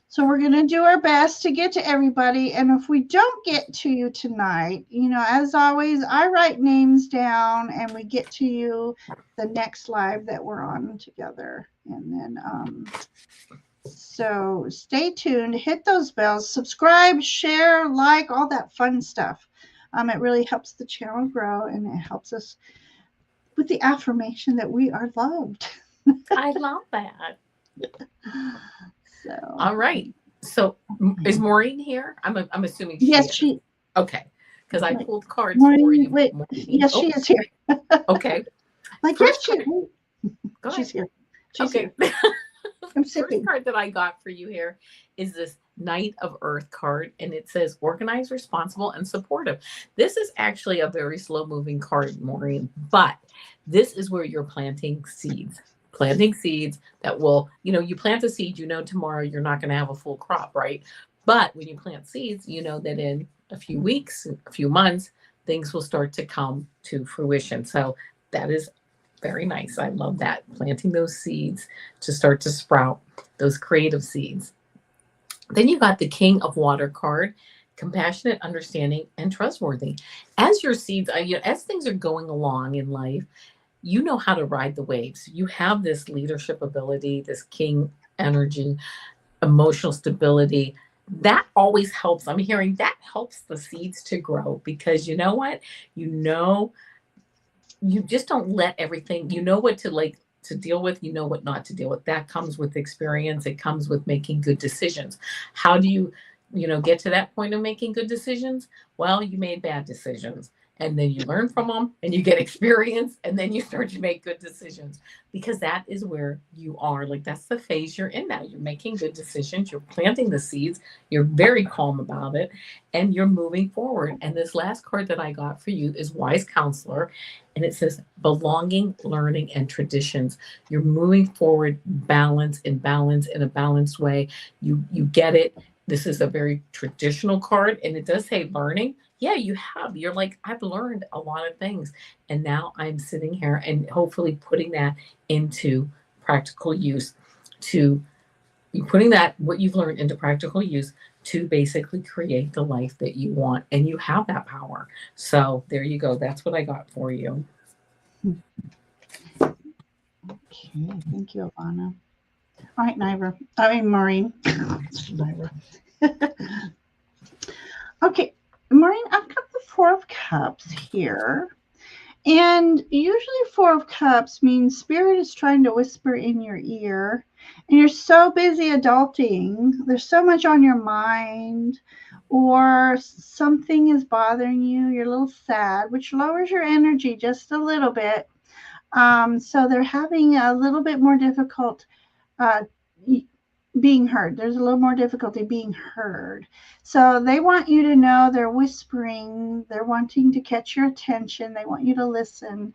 So we're going to do our best to get to everybody. And if we don't get to you tonight, as always, I write names down and we get to you the next live that we're on together. And then So stay tuned, hit those bells, subscribe, share, like, all that fun stuff. It really helps the channel grow, and it helps us with the affirmation that we are loved. I love that. So, All right. So is Maureen here? I'm assuming she yes, is. she, Okay. Because I wait, pulled cards for Maureen, you, wait, Maureen. yes, she is here. Okay. Like, yes, First card. Go she's ahead. here. She's Okay. here. I'm First sipping. card that I got for you here is this Knight of Earth card, and it says organized, responsible, and supportive. This is actually a very slow moving card, Maureen, but this is where you're planting seeds. Planting seeds that will, you plant a seed, tomorrow you're not going to have a full crop, right? But when you plant seeds, you know that in a few weeks, a few months, things will start to come to fruition. So that is very nice. I love that. Planting those seeds to start to sprout, those creative seeds. Then you got the King of Water card, compassionate, understanding, and trustworthy. As your seeds, as things are going along in life, you know how to ride the waves. You have this leadership ability, this king energy, emotional stability. That always helps. I'm hearing that helps the seeds to grow because you know what? You know you just don't let everything, what to like to deal with, what not to deal with. That comes with experience. It comes with making good decisions. How do you, get to that point of making good decisions? Well, you made bad decisions, and then you learn from them and you get experience, and then you start to make good decisions because that is where you are. Like, that's the phase you're in now. You're making good decisions, you're planting the seeds, you're very calm about it, and you're moving forward. And this last card that I got for you is Wise Counselor, and it says belonging, learning, and traditions. You're moving forward, balance in a balanced way. You get it. This is a very traditional card, and it does say learning. Yeah, you have. You're like, I've learned a lot of things, and now I'm sitting here and hopefully putting that into practical use. To you putting that what you've learned into practical use to basically create the life that you want, and you have that power. So there you go. That's what I got for you. Okay, thank you, Avana. All right, Niver. I mean, Maureen. Niver. Okay, Maureen, I've got the Four of Cups here. And usually, Four of Cups means Spirit is trying to whisper in your ear, and you're so busy adulting. There's so much on your mind, or something is bothering you. You're a little sad, which lowers your energy just a little bit. So they're having a little bit more difficult uh, being heard. There's a little more difficulty being heard. So they want you to know they're whispering. They're wanting to catch your attention. They want you to listen.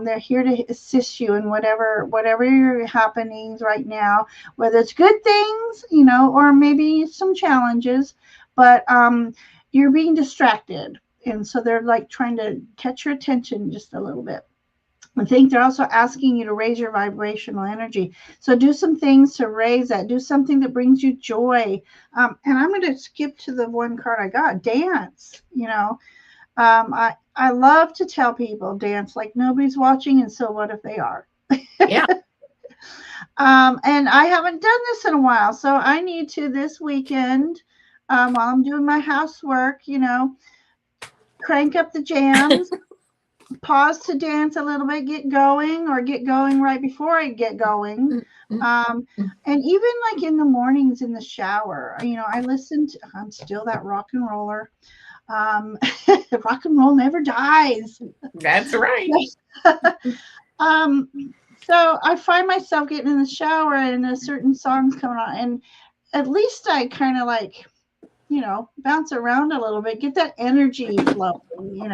They're here to assist you in whatever your happenings right now, whether it's good things, or maybe some challenges. But you're being distracted, and so they're like trying to catch your attention just a little bit. I think they're also asking you to raise your vibrational energy. So do some things to raise that. Do something that brings you joy. And I'm going to skip to the one card I got. Dance. I love to tell people dance like nobody's watching, and so what if they are? Yeah. And I haven't done this in a while, so I need to this weekend, while I'm doing my housework, crank up the jams, pause to dance a little bit, get going right before I get going. And even like in the mornings in the shower, I listen to, I'm still that rock and roller. Rock and roll never dies. That's right. um, so I find myself getting in the shower and a certain song's coming on, and at least I kind of like, bounce around a little bit, get that energy flowing,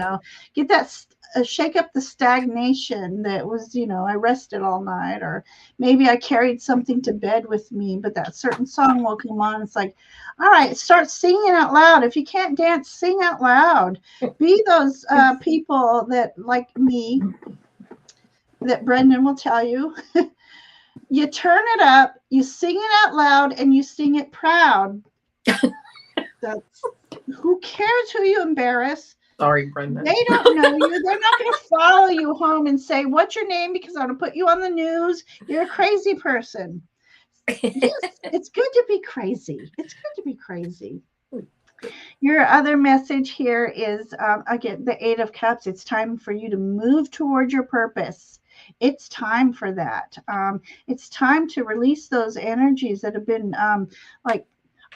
get that shake up the stagnation that was, I rested all night, or maybe I carried something to bed with me, but that certain song will come on. It's like, all right, start singing out loud. If you can't dance, sing out loud. Be those people that, like me, that Brendan will tell you, you turn it up, you sing it out loud, and you sing it proud. That's, who cares who you embarrass? Sorry, Brenda. They don't know you. They're not going to follow you home and say, what's your name? Because I'm going to put you on the news. You're a crazy person. Yes, it's good to be crazy. It's good to be crazy. Your other message here is, again, the Eight of Cups. It's time for you to move toward your purpose. It's time for that. It's time to release those energies that have been like,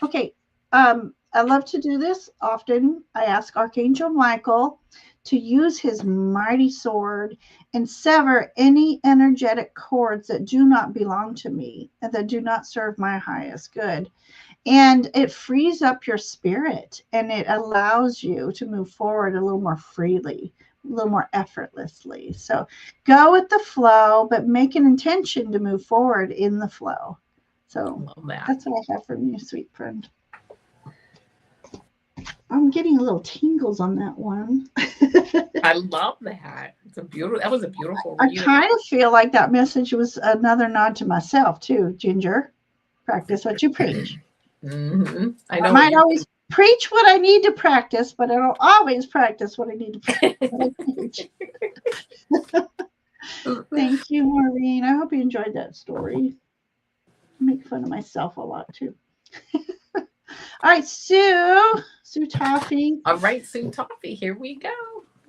okay, I love to do this often. I ask Archangel Michael to use his mighty sword and sever any energetic cords that do not belong to me and that do not serve my highest good. And it frees up your spirit and it allows you to move forward a little more freely, a little more effortlessly. So go with the flow, but make an intention to move forward in the flow. So that's what I have from you, sweet friend. I'm getting a little tingles on that one. I love that. That was a beautiful reading. I kind of feel like that message was another nod to myself too, Ginger. Practice what you preach. Mm-hmm. I might always preach what I need to practice, but I don't always practice what I need to preach. Thank you, Maureen. I hope you enjoyed that story. I make fun of myself a lot too. All right, Sue Toffee. All right, Sue Toffee, here we go.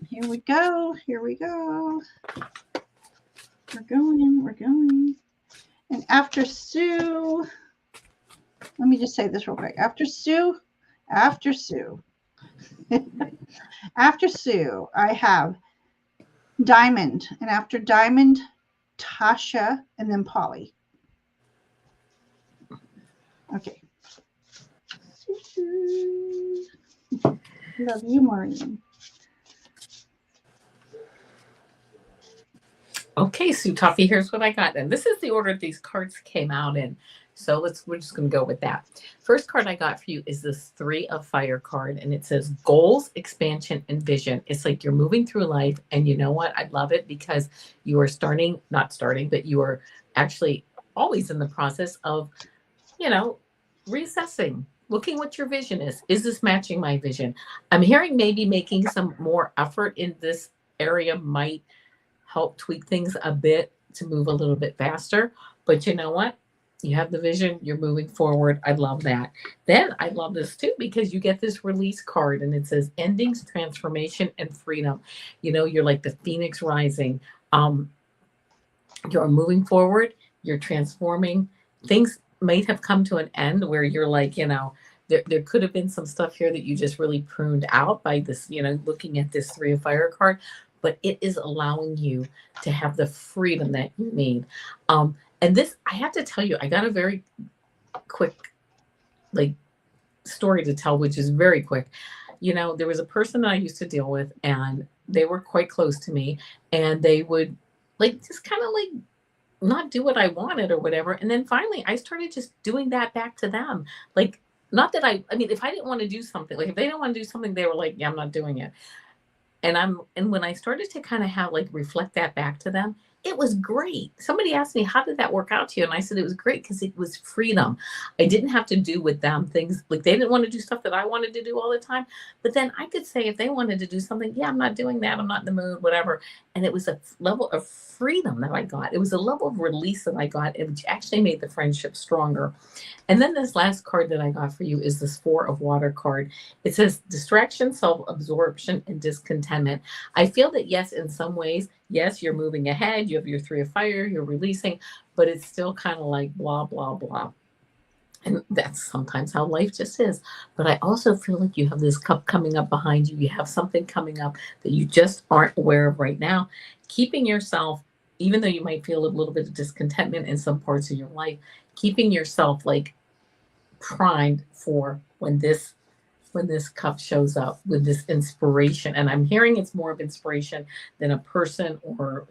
Here we go. We're going. And after Sue, let me just say this real quick. After Sue, after Sue, I have Diamond. And after Diamond, Tasha, and then Polly. Okay. Love you, Maureen. Okay, Sue Toffee, here's what I got. And this is the order these cards came out in. So we're just going to go with that. First card I got for you is this 3 of Fire card. And it says goals, expansion, and vision. It's like you're moving through life. And you know what? I love it because you are but you are actually always in the process of, reassessing, looking what your vision is. Is this matching my vision? I'm hearing maybe making some more effort in this area might help tweak things a bit to move a little bit faster. But you know what? You have the vision, you're moving forward. I love that. Then I love this too because you get this release card and it says endings, transformation, and freedom. You're like the phoenix rising. You're moving forward, you're transforming. Things might have come to an end where you're like, there could have been some stuff here that you just really pruned out by this, looking at this 3 of Fire card. But it is allowing you to have the freedom that you need. And this, I have to tell you, I got a very quick, story to tell, which is very quick. There was a person that I used to deal with, and they were quite close to me, and they would just kind of not do what I wanted or whatever. And then finally, I started just doing that back to them. Not that if I didn't want to do something, if they didn't want to do something, they were like, yeah, I'm not doing it. And when I started to kind of have reflect that back to them, it was great. Somebody asked me, how did that work out to you? And I said, it was great because it was freedom. I didn't have to do with them things they didn't want to do stuff that I wanted to do all the time. But then I could say if they wanted to do something, yeah, I'm not doing that. I'm not in the mood, whatever. And it was a level of freedom that I got. It was a level of release that I got, which actually made the friendship stronger. And then this last card that I got for you is this 4 of Water card. It says distraction, self-absorption, and discontentment. I feel that, yes, in some ways, yes, you're moving ahead. You have your 3 of Fire, you're releasing, but it's still kind of blah, blah, blah. And that's sometimes how life just is. But I also feel like you have this cup coming up behind you. You have something coming up that you just aren't aware of right now. Keeping yourself, even though you might feel a little bit of discontentment in some parts of your life, keeping yourself primed for when this cup shows up with this inspiration. And I'm hearing it's more of inspiration than a person or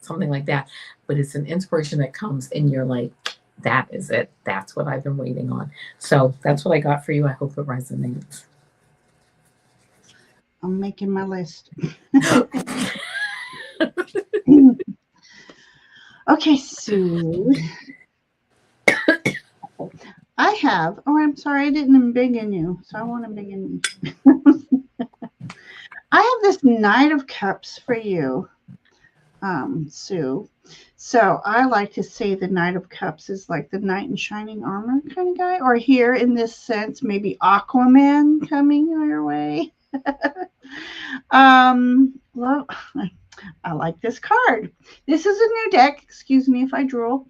something like that, but it's an inspiration that comes and you're like, that is it. That's what I've been waiting on. So that's what I got for you. I hope it resonates. I'm making my list. Okay, Sue. I have, I'm sorry, I didn't embiggen you, so I want to embiggen you. I have this Knight of Cups for you. Sue. So I like to say the Knight of Cups is like the knight in shining armor kind of guy, or here in this sense, maybe Aquaman coming your way. Love. I like this card. This is a new deck. Excuse me if I drool.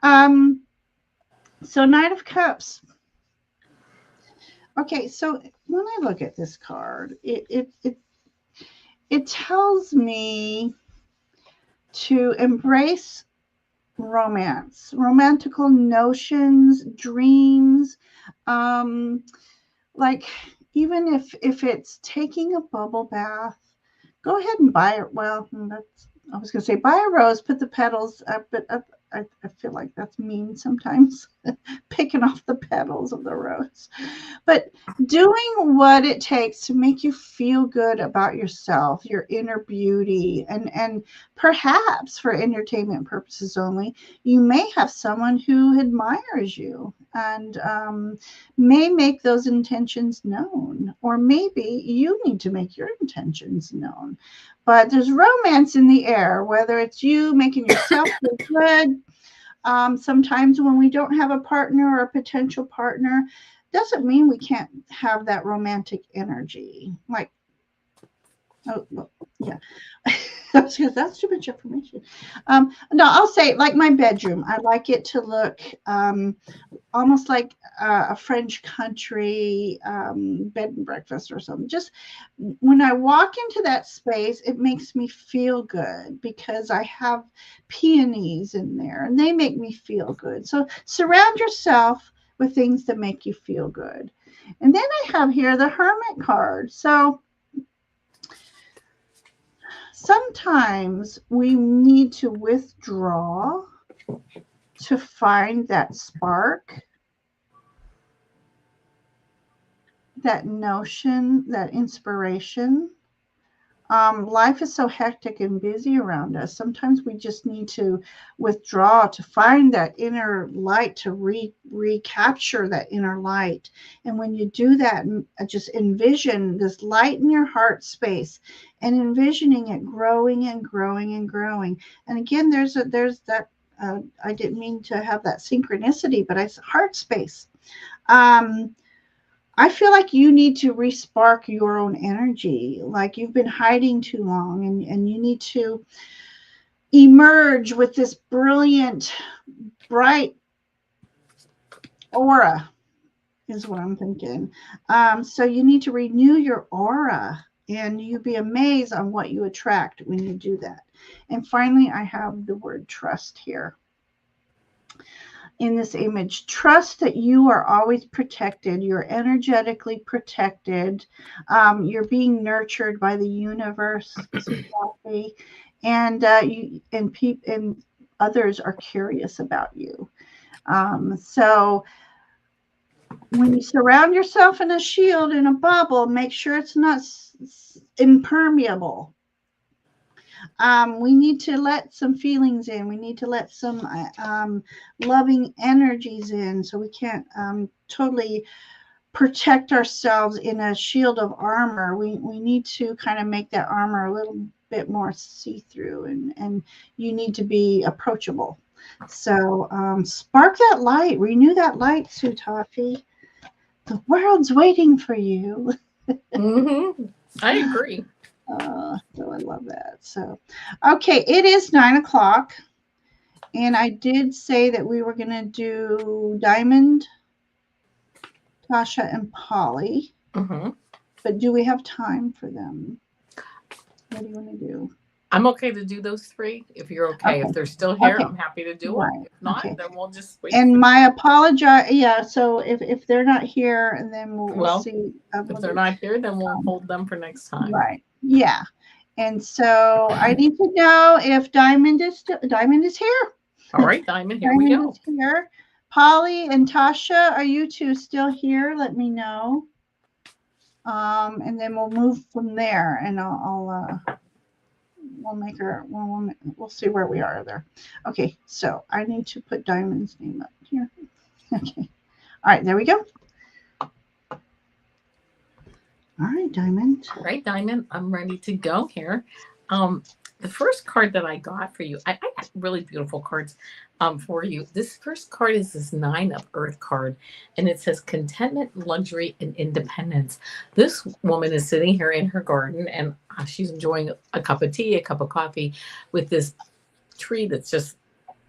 So Knight of Cups. Okay, so when I look at this card, it tells me to embrace romance, romantical notions, dreams, um, like even if it's taking a bubble bath, go ahead and buy it. Well, that's I was going to say buy a rose, put the petals up, but I feel like that's mean sometimes, picking off the petals of the rose. But doing what it takes to make you feel good about yourself, your inner beauty, and perhaps for entertainment purposes only, you may have someone who admires you and may make those intentions known, or maybe you need to make your intentions known. But there's romance in the air, whether it's you making yourself feel good. Sometimes when we don't have a partner or a potential partner, doesn't mean we can't have that romantic energy. Like, oh, well, yeah. That's too much information. No, I'll say like my bedroom. I like it to look almost like a French country bed and breakfast or something. Just when I walk into that space, it makes me feel good because I have peonies in there and they make me feel good. So surround yourself with things that make you feel good. And then I have here the Hermit card. So sometimes we need to withdraw to find that spark, that notion, that inspiration. Life is so hectic and busy around us. Sometimes we just need to withdraw to find that inner light, to recapture that inner light. And when you do that, just envision this light in your heart space and envisioning it growing and growing and growing. And again, there's that. I didn't mean to have that synchronicity, but heart space. I feel like you need to respark your own energy. Like you've been hiding too long and you need to emerge with this brilliant, bright aura, is what I'm thinking. So you need to renew your aura and you'd be amazed on what you attract when you do that. And finally, I have the word trust here. In this image, trust that you are always protected. You're energetically protected. You're being nurtured by the universe, and and others are curious about you. So when you surround yourself in a shield, in a bubble, make sure it's not impermeable. We need to let some feelings in. We need to let some loving energies in, so we can't totally protect ourselves in a shield of armor. We need to kind of make that armor a little bit more see-through, and you need to be approachable. So spark that light, renew that light, Sutafi. The world's waiting for you. I agree. So I love that. So, okay, it is 9:00, and I did say that we were going to do Diamond, Tasha, and Polly. But do we have time for them? What do you want to do? I'm okay to do those three. If you're okay. If they're still here, I'm happy to do it. If not, then we'll just wait. And my apologize. Yeah, so if they're not here, and then we'll see. If they're not here, then we'll hold them for next time. Right. Yeah. And so I need to know if Diamond is here. All right, Diamond, here we go. Diamond is here. Polly and Tasha, are you two still here? Let me know. And then we'll move from there, and we'll make her. We'll see where we are there. Okay, so I need to put Diamond's name up here. Okay. All right, there we go. All right, Diamond. All right, Diamond, I'm ready to go here. The first card that I got for you, I got really beautiful cards for you. This first card is this Nine of Earth card, and it says contentment, luxury, and independence. This woman is sitting here in her garden, and she's enjoying a cup of tea, a cup of coffee, with this tree that's just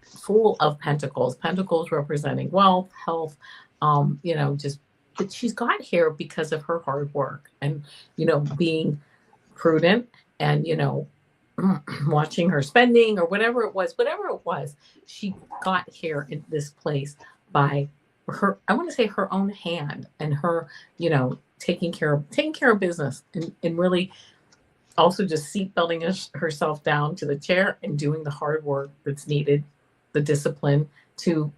full of pentacles. Pentacles representing wealth, health, just. But she's got here because of her hard work and being prudent and watching her spending or whatever it was, she got here in this place by her, I want to say her own hand, and her taking care of business, and really also just seatbelting herself down to the chair and doing the hard work that's needed, the discipline to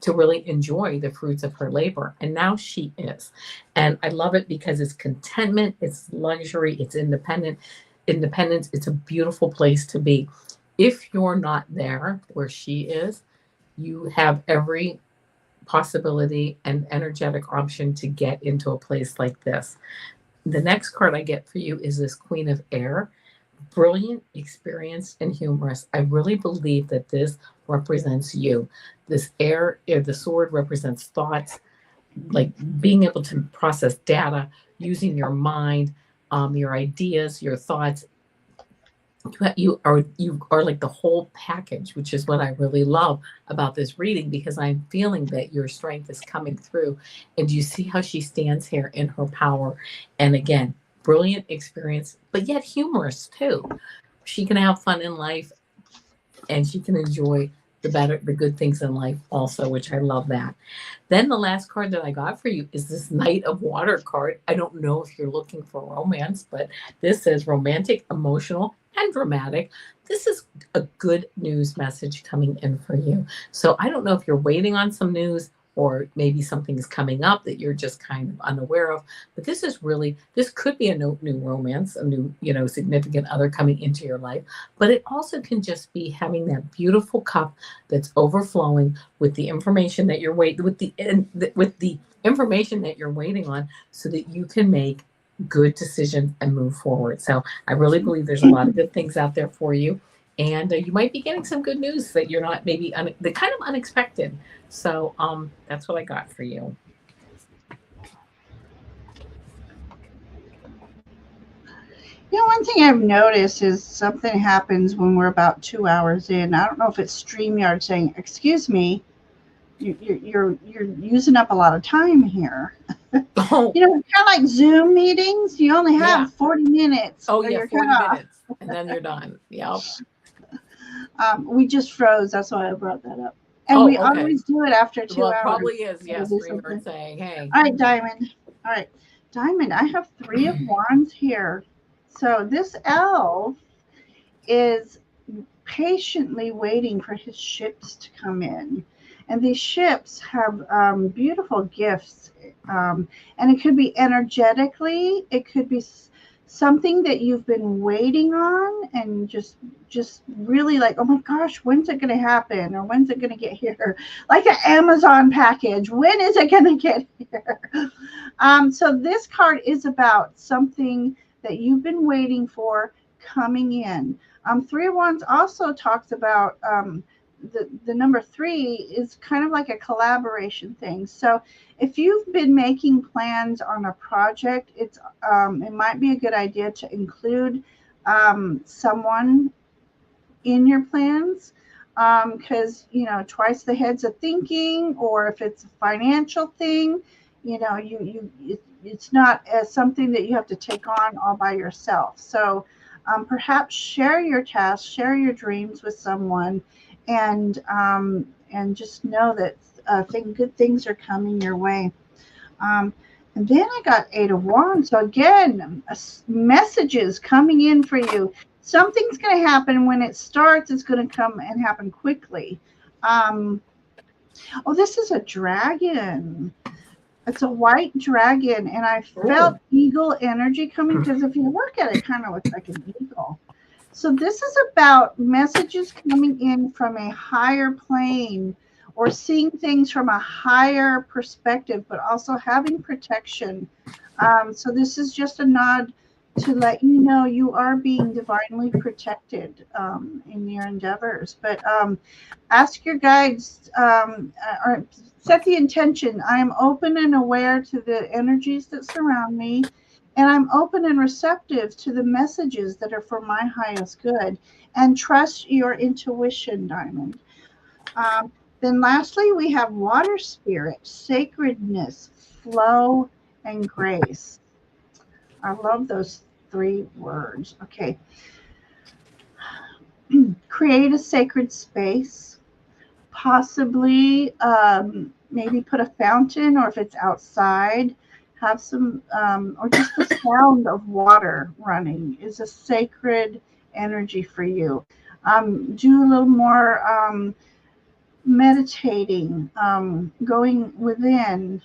really enjoy the fruits of her labor. And now she is. And I love it because it's contentment, it's luxury, it's independence. It's a beautiful place to be. If you're not there where she is, you have every possibility and energetic option to get into a place like this. The next card I get for you is this Queen of Air. Brilliant, experienced, and humorous. I really believe that this represents you. This air, the sword represents thoughts, like being able to process data, using your mind, your ideas, your thoughts. You are like the whole package, which is what I really love about this reading, because I'm feeling that your strength is coming through. And you see how she stands here in her power. And again, brilliant experience, but yet humorous too. She can have fun in life, and she can enjoy the good things in life also, which I love that. Then the last card that I got for you is this Knight of Water card. I don't know if you're looking for romance, but this says romantic, emotional, and dramatic. This is a good news message coming in for you. So I don't know if you're waiting on some news, or maybe something's coming up that you're just kind of unaware of. But this could be a new romance, a new, significant other coming into your life. But it also can just be having that beautiful cup that's overflowing with the information that with the information that you're waiting on, so that you can make good decisions and move forward. So I really believe there's a lot of good things out there for you. And you might be getting some good news that you're not maybe the kind of unexpected. So that's what I got for you. One thing I've noticed is something happens when we're about 2 hours in. I don't know if it's StreamYard saying, "Excuse me, you're using up a lot of time here." Oh, kind of like Zoom meetings. You only have yeah. 40 minutes. Oh, or yeah, you're 40 cut off. minutes, and then you're done. Yep. We just froze. That's why I brought that up. And Oh, we okay. always do it after 2 Well, it hours. probably is. So Yeah, do StreamYard something. saying, hey. All right, Diamond. All right, Diamond. I have 3 of Wands here. So this elf is patiently waiting for his ships to come in. And these ships have beautiful gifts. And it could be energetically, it could be something that you've been waiting on, and just really like, oh my gosh, when's it going to happen, or when's it going to get here, like an Amazon package, when is it going to get here? So this card is about something that you've been waiting for coming in. 3 of Wands also talks about the number 3 is kind of like a collaboration thing. So if you've been making plans on a project, it might be a good idea to include someone in your plans, because twice the heads of thinking, or if it's a financial thing, it's not as something that you have to take on all by yourself. So perhaps share your tasks, share your dreams with someone, and just know that good things are coming your way. And then I got 8 of Wands. So again, messages coming in for you. Something's going to happen. When it starts, it's going to come and happen quickly. This is a dragon. It's a white dragon, and I felt eagle energy coming, because if you look at it, it kind of looks like an eagle. So this is about messages coming in from a higher plane, or seeing things from a higher perspective, but also having protection. So this is just a nod to let you know you are being divinely protected in your endeavors. But ask your guides or set the intention. I am open and aware to the energies that surround me, and I'm open and receptive to the messages that are for my highest good. And trust your intuition, Diamond. Um, then, lastly, we have water spirit, sacredness, flow, and grace. I love those three words. Okay. Create a sacred space, possibly maybe put a fountain, or if it's outside, have some, or just the sound of water running is a sacred energy for you. Do a little more meditating, going within,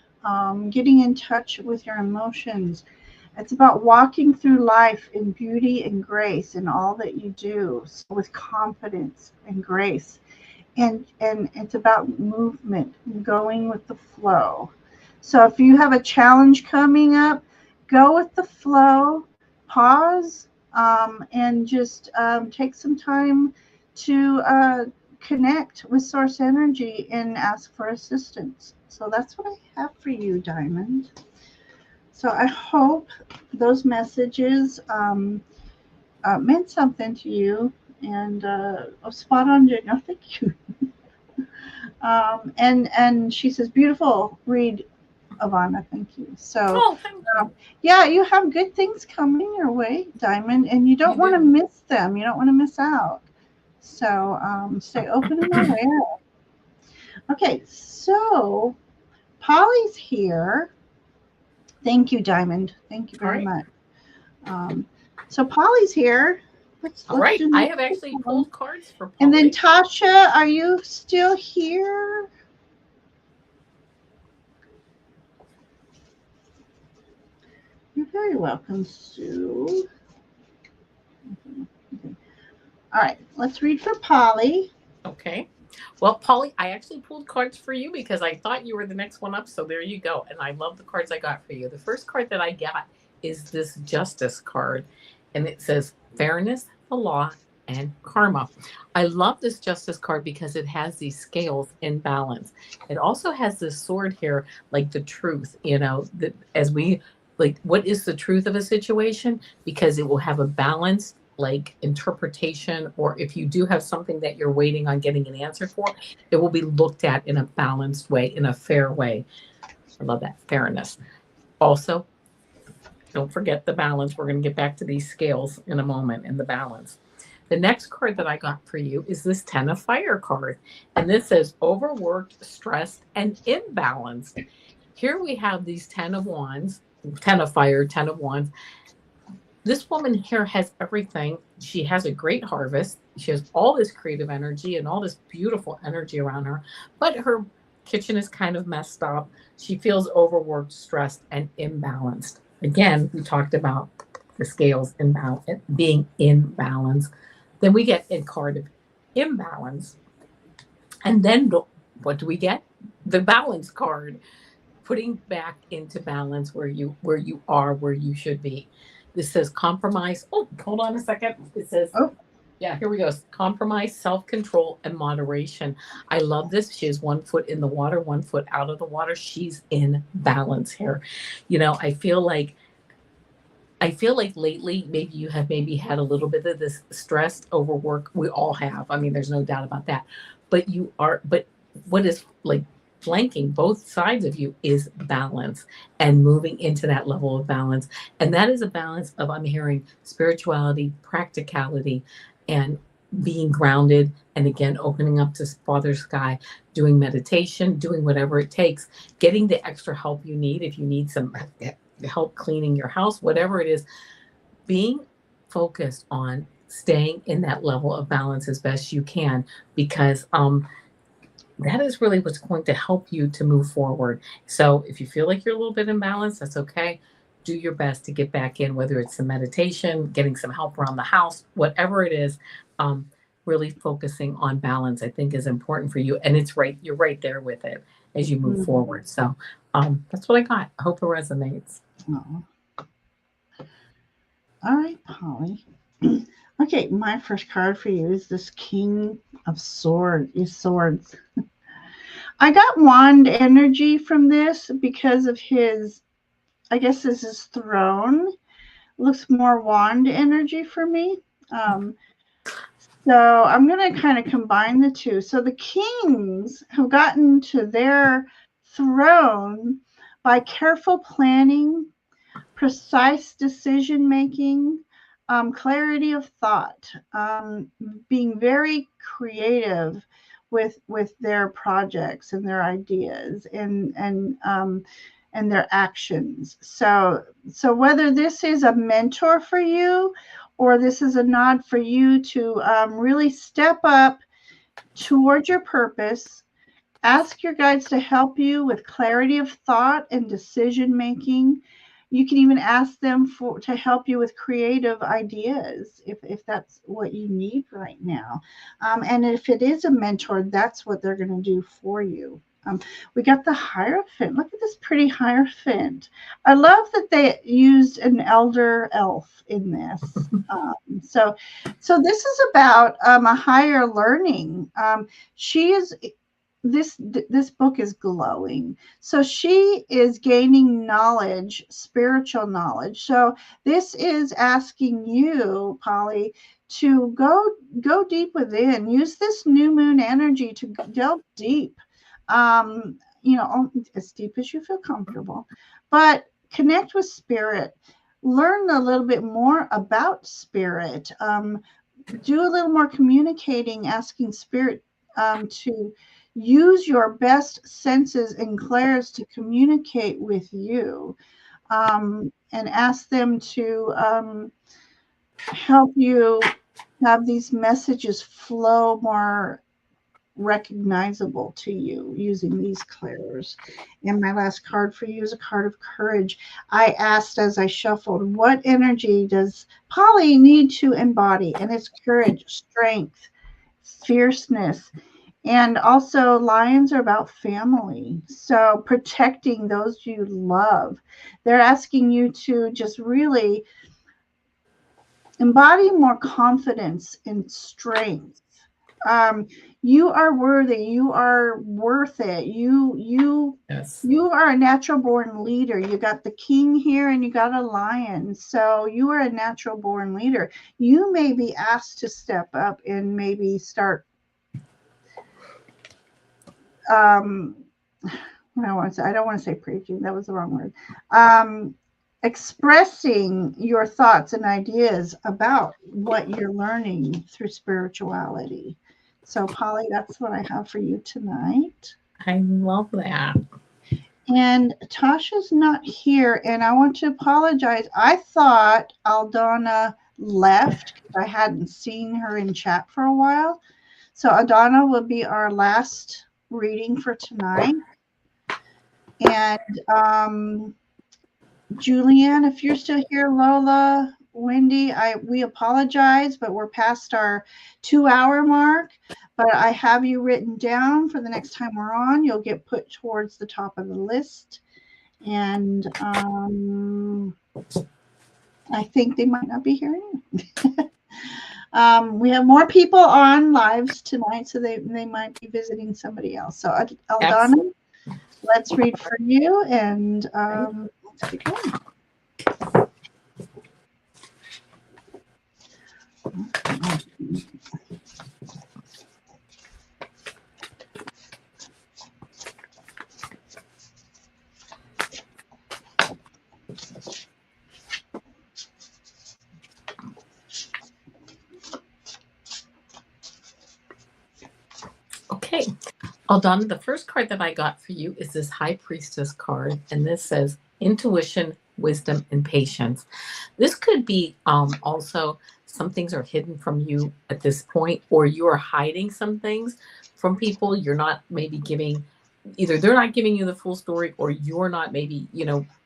getting in touch with your emotions. It's about walking through life in beauty and grace in all that you do, so with confidence and grace. And it's about movement, going with the flow. So if you have a challenge coming up, go with the flow, pause, and just take some time to connect with source energy and ask for assistance. So that's what I have for you, Diamond. So I hope those messages meant something to you. And spot on, Jane. Oh, thank you. And she says, beautiful read, Avana. Thank you. So, Thank you. yeah, you have good things coming your way, Diamond, and you don't want to miss them. You don't want to miss out. So stay open and aware. Okay, so Polly's here. Thank you, Diamond. Thank you very much. So Polly's here. Let's do I have actually pulled cards for Polly. And then Tasha, are you still here? You're very welcome, Sue. Okay. All right, let's read for Polly. Okay. Well, Polly, I actually pulled cards for you because I thought you were the next one up. So there you go. And I love the cards I got for you. The first card that I got is this Justice card, and it says fairness, the law, and karma. I love this Justice card because it has these scales in balance. It also has this sword here, like the truth, that as we like, what is the truth of a situation? Because it will have a balance like interpretation, or if you do have something that you're waiting on getting an answer for, it will be looked at in a balanced way, in a fair way. I love that fairness. Also, don't forget the balance. We're going to get back to these scales in a moment in the balance. The next card that I got for you is this 10 of Fire card. And this says overworked, stressed, and imbalanced. Here we have these 10 of Wands, 10 of Fire, 10 of Wands. This woman here has everything. She has a great harvest. She has all this creative energy and all this beautiful energy around her, but her kitchen is kind of messed up. She feels overworked, stressed, and imbalanced. Again, we talked about the scales being in balance. Then we get a card of imbalance. And then what do we get? The balance card, putting back into balance where you are, where you should be. This says compromise. Oh, hold on a second. It says, yeah, here we go. Compromise, self-control, and moderation. I love this. She has 1 foot in the water, 1 foot out of the water. She's in balance here. I feel like lately, maybe you have had a little bit of this stress, overwork. We all have. I mean, there's no doubt about that. But what is like flanking both sides of you is balance and moving into that level of balance. And that is a balance of, I'm hearing, spirituality, practicality, and being grounded. And again, opening up to Father Sky, doing meditation, doing whatever it takes, getting the extra help you need. If you need some help cleaning your house, whatever it is, being focused on staying in that level of balance as best you can, because that is really what's going to help you to move forward. So if you feel like you're a little bit imbalanced, that's okay. Do your best to get back in, whether it's some meditation, getting some help around the house, whatever it is. Really focusing on balance, I think, is important for you. And you're right there with it as you move forward. So that's what I got. I hope it resonates. Oh. All right, Polly. Okay, my first card for you is this King of Swords. I got wand energy from this because of his, I guess this is throne. Looks more wand energy for me. Um, so I'm going to kind of combine the two. So the kings have gotten to their throne by careful planning, precise decision making, clarity of thought, being very creative with their projects and their ideas and their actions. So whether this is a mentor for you or this is a nod for you to really step up towards your purpose. Ask your guides to help you with clarity of thought and decision making. You can even ask them to help you with creative ideas if that's what you need right now. And if it is a mentor, that's what they're going to do for you. We got the Hierophant. Look at this pretty Hierophant. I love that they used an elder elf in this. So this is about a higher learning. She is this book is glowing. So she is gaining knowledge, spiritual knowledge. So this is asking you, Polly, to go deep within. Use this new moon energy to delve deep. As deep as you feel comfortable, but connect with spirit. Learn a little bit more about spirit. Do a little more communicating, asking spirit to use your best senses and clairs to communicate with you, and ask them to help you have these messages flow more recognizable to you using these clairs. And my last card for you is a card of courage. I asked as I shuffled, what energy does Polly need to embody? And it's courage, strength, fierceness. And also, lions are about family. So, protecting those you love. They're asking you to just really embody more confidence and strength. You are worthy. You are worth it. Yes. You are a natural born leader. You got the king here and you got a lion. So you are a natural born leader. You may be asked to step up and maybe start I don't want to say preaching. That was the wrong word. Expressing your thoughts and ideas about what you're learning through spirituality. So, Polly, that's what I have for you tonight. I love that. And Tasha's not here, and I want to apologize. I thought Aldana left because I hadn't seen her in chat for a while. So, Aldana will be our last reading for tonight. And Julianne, if you're still here, Lola, Wendy, we apologize, but we're past our 2-hour mark. But I have you written down for the next time we're on. You'll get put towards the top of the list. And I think they might not be here anymore. We have more people on lives tonight, so they might be visiting somebody else. So Aldana, let's read for you, and let's get going. Okay. Aldana, the first card that I got for you is this High Priestess card, and this says intuition, wisdom, and patience. This could be also some things are hidden from you at this point, or you are hiding some things from people. You're not maybe giving, either they're not giving you the full story, or you're not maybe,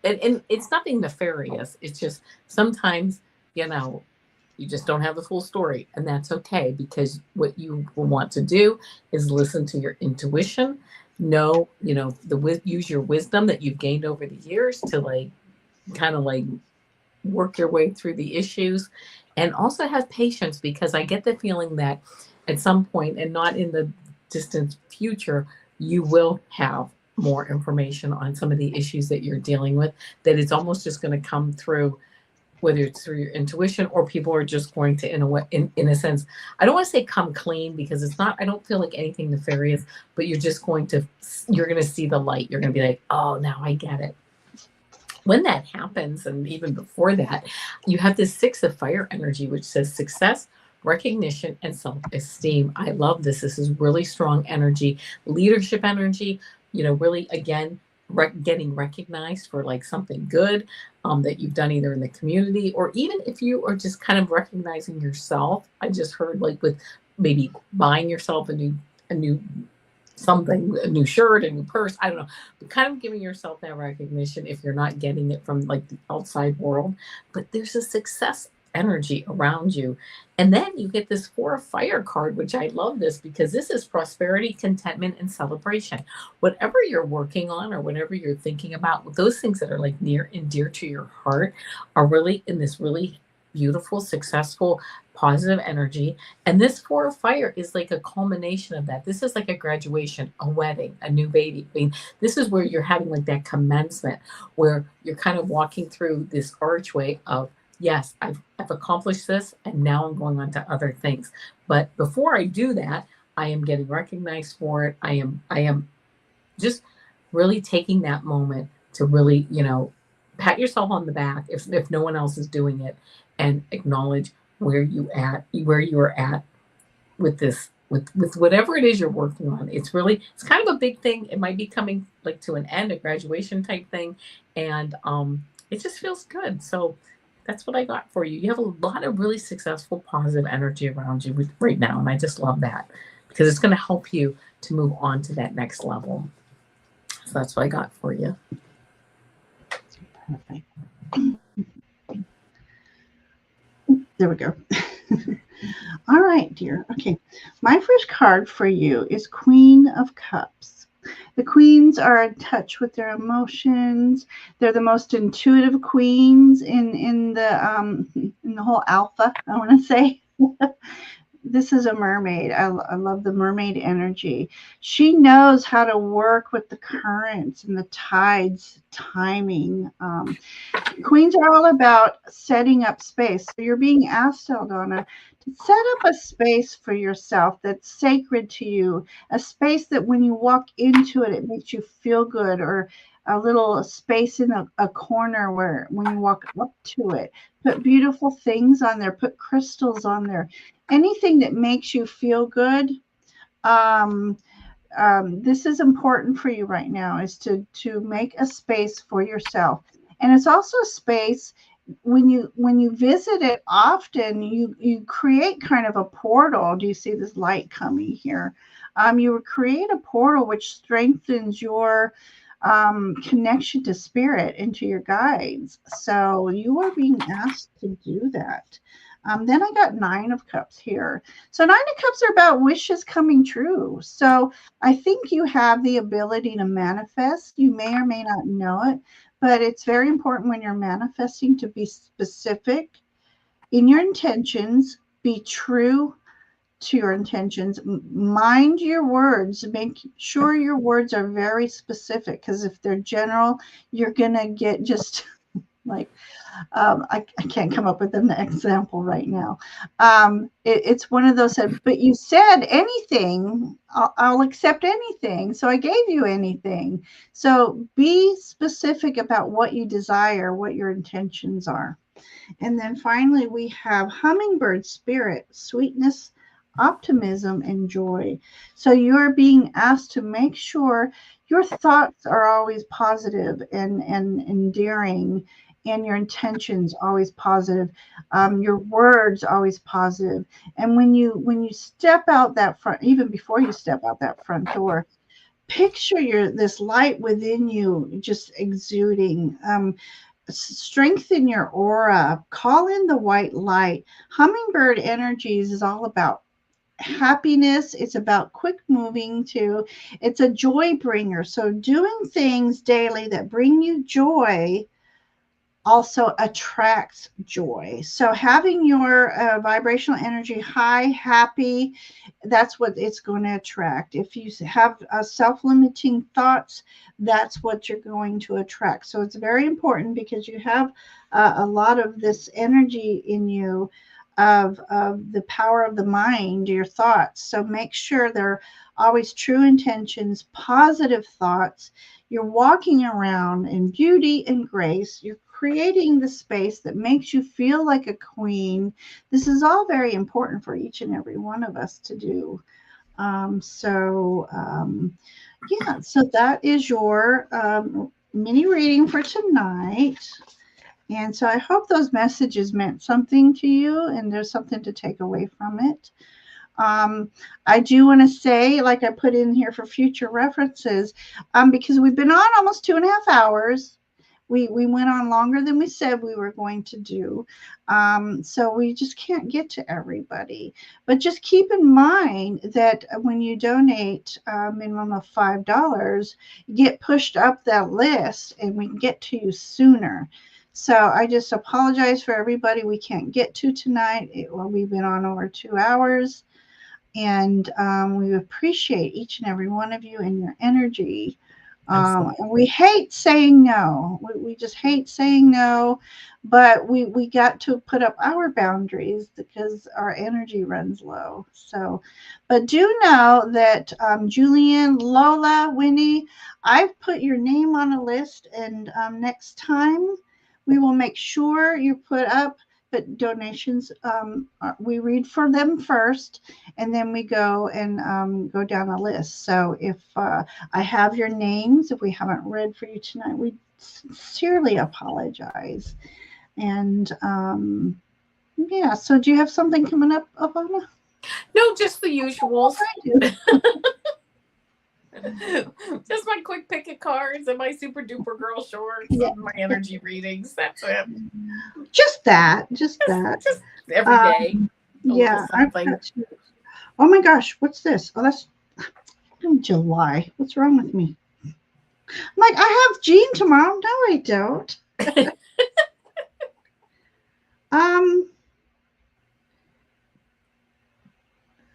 and it's nothing nefarious. It's just sometimes, you just don't have the full story, and that's okay, because what you will want to do is listen to your intuition, use your wisdom that you've gained over the years to kind of work your way through the issues, and also have patience, because I get the feeling that at some point, and not in the distant future, you will have more information on some of the issues that you're dealing with, that it's almost just going to come through, whether it's through your intuition, or people are just going to, in a way, in a sense, I don't want to say come clean, because it's not, I don't feel like anything nefarious, but you're going to see the light. You're going to be like, oh, now I get it. When that happens, and even before that, you have this 6 of fire energy, which says success, recognition, and self-esteem. I love this. This is really strong energy, leadership energy, really, again, getting recognized for like something good that you've done, either in the community, or even if you are just kind of recognizing yourself. I just heard, like, with maybe buying yourself a new something, a new shirt, a new purse, I don't know, but kind of giving yourself that recognition if you're not getting it from like the outside world. But there's a success energy around you. And then you get this 4 of fire card, which I love this, because this is prosperity, contentment, and celebration. Whatever you're working on, or whatever you're thinking about, those things that are like near and dear to your heart are really in this really beautiful, successful, positive energy. And this 4 of fire is like a culmination of that. This is like a graduation, a wedding, a new baby. I mean, this is where you're having like that commencement, where you're kind of walking through this archway of, yes, I've accomplished this, and now I'm going on to other things. But before I do that, I am getting recognized for it. I am just really taking that moment to really, pat yourself on the back if no one else is doing it, and acknowledge where you're at with this, with whatever it is you're working on. It's kind of a big thing. It might be coming like to an end, a graduation type thing, and it just feels good. So that's what I got for you. You have a lot of really successful, positive energy around you right now, and I just love that, because it's going to help you to move on to that next level. So that's what I got for you. Perfect. There we go. All right, dear. Okay. My first card for you is Queen of Cups. The queens are in touch with their emotions. They're the most intuitive queens in the whole alpha, I want to say. This is a mermaid. I love the mermaid energy. She knows how to work with the currents and the tides timing. Queens are all about setting up space. So you're being asked, Aldana, to set up a space for yourself that's sacred to you, a space that when you walk into it, it makes you feel good, or a little space in a corner where when you walk up to it, put beautiful things on there, put crystals on there, anything that makes you feel good. Um, this is important for you right now, is to make a space for yourself. And it's also a space, when you visit it often, you create kind of a portal. Do you see this light coming here? You create a portal which strengthens your connection to spirit and to your guides. So you are being asked to do that. Then I got 9 of Cups here. So 9 of Cups are about wishes coming true. So I think you have the ability to manifest. You may or may not know it, but it's very important when you're manifesting to be specific in your intentions, be true to your intentions, mind your words, make sure your words are very specific, because if they're general, you're going to get just like, I can't come up with an example right now. It's one of those, but you said anything, I'll accept anything. So I gave you anything. So be specific about what you desire, what your intentions are. And then finally, we have hummingbird spirit, sweetness, optimism, and joy. So you're being asked to make sure your thoughts are always positive and endearing, and your intentions always positive, your words always positive. And when you step out that front, even before you step out that front door, picture this light within you just exuding. Strengthen your aura, call in the white light. Hummingbird energies is all about happiness. It's about quick moving too. It's a joy bringer. So doing things daily that bring you joy also attracts joy. So having your vibrational energy high, happy, that's what it's going to attract. If you have self-limiting thoughts, that's what you're going to attract. So it's very important because you have a lot of this energy in you of the power of the mind, your thoughts. So make sure they're always true intentions, positive thoughts. You're walking around in beauty and grace. You're creating the space that makes you feel like a queen. This is all very important for each and every one of us to do. Yeah, so that is your mini reading for tonight. And so I hope those messages meant something to you and there's something to take away from it. I do want to say, like I put in here for future references, because we've been on almost 2.5 hours. We went on longer than we said we were going to do. So we just can't get to everybody. But just keep in mind that when you donate a minimum of $5, you get pushed up that list and we can get to you sooner. So I just apologize for everybody we can't get to tonight. We've been on over 2 hours. And we appreciate each and every one of you and your energy. And we hate saying no. We just hate saying no, but we got to put up our boundaries because our energy runs low. So, but do know that Julian, Lola, Winnie, I've put your name on a list, and next time we will make sure you put up. But donations, we read for them first, and then we go and go down the list. So if I have your names, if we haven't read for you tonight, we sincerely apologize. And yeah, so do you have something coming up, Avana? No, just the usuals. Just my quick pick of cards and my super duper girl shorts and my energy readings. That's it. Just that. Just every day. Yeah. Oh my gosh, what's this? Oh, that's July. What's wrong with me? I'm like, I have Jean tomorrow. No, I don't.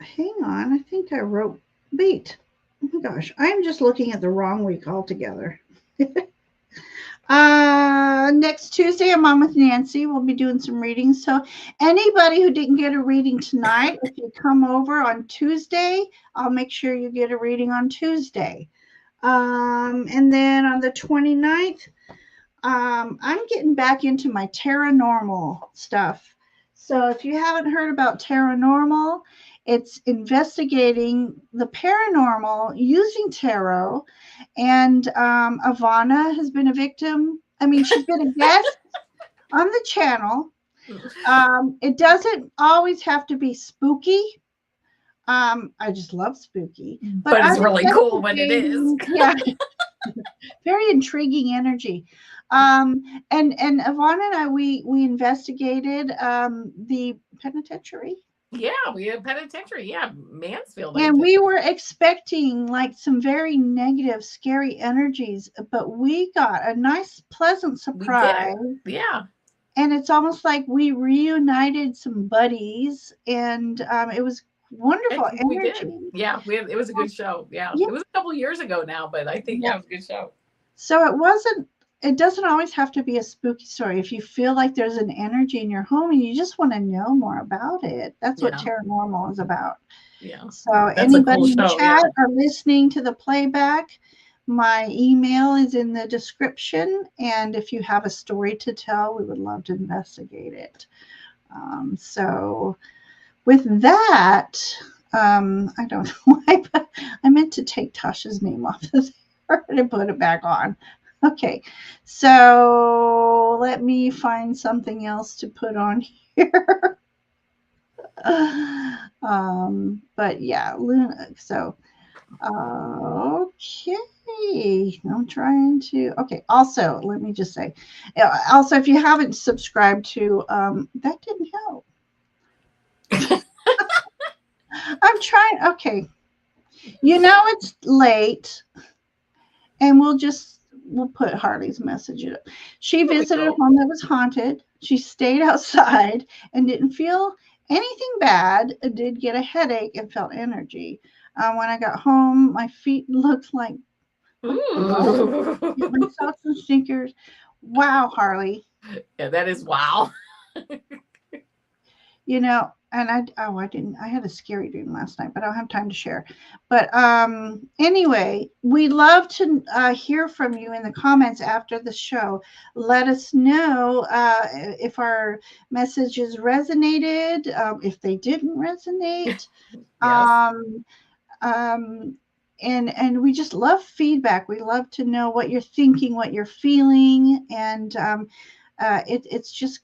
Hang on. I think I wrote. Wait. Oh my gosh, I'm just looking at the wrong week altogether. Next Tuesday, I'm on with Nancy. We'll be doing some readings. So anybody who didn't get a reading tonight, if you come over on Tuesday, I'll make sure you get a reading on Tuesday. And then on the 29th, I'm getting back into my Paranormal stuff. So if you haven't heard about Paranormal, it's investigating the paranormal using tarot. And Avana has been a victim. I mean, she's been a guest on the channel. It doesn't always have to be spooky. I just love spooky. But it's really cool when it is. Yeah. Very intriguing energy. And Avana and I, we investigated the penitentiary. Yeah, we had penitentiary. Yeah, Mansfield. And we were expecting like some very negative, scary energies, but we got a nice, pleasant surprise. Yeah. And it's almost like we reunited some buddies, and it was wonderful energy. We did. Yeah, it was a good show. Yeah. It was a couple years ago now, but I think it was a good show. So it doesn't always have to be a spooky story. If you feel like there's an energy in your home and you just want to know more about it, that's what Paranormal is about. Yeah. So anybody in the chat or listening to the playback, my email is in the description. And if you have a story to tell, we would love to investigate it. So with that, I don't know why, but I meant to take Tasha's name off the and put it back on. Okay, so let me find something else to put on here. But yeah, Luna. So, okay, I'm trying to. Okay, also, let me just say, also, if you haven't subscribed to, that didn't help. I'm trying. Okay, it's late. And we'll put Harley's message in it. She visited a home that was haunted. She stayed outside and didn't feel anything bad. Did get a headache and felt energy. When I got home, my feet looked like my socks and sneakers. Wow, Harley. Yeah, that is wow. You know, and I had a scary dream last night, but I don't have time to share. But anyway, we love to hear from you in the comments after the show. Let us know if our messages resonated, if they didn't resonate. Yes. And we just love feedback. We love to know what you're thinking, what you're feeling, and it's just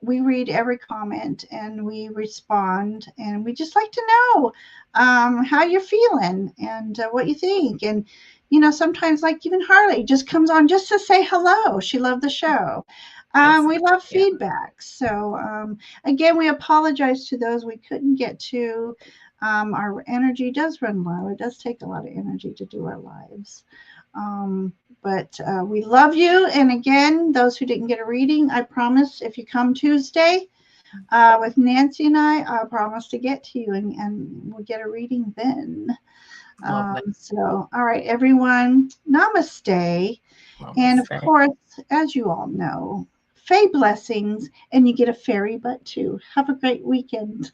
we read every comment and we respond, and we just like to know how you're feeling and what you think. And sometimes, like even Harley just comes on just to say hello. She loved the show. We love feedback. So again, we apologize to those we couldn't get to. Our energy does run low. It does take a lot of energy to do our lives. But we love you. And again, those who didn't get a reading, I promise if you come Tuesday with Nancy and I promise to get to you and we'll get a reading then. So, all right, everyone, namaste. And of course, as you all know, Fae blessings, and you get a fairy butt too. Have a great weekend.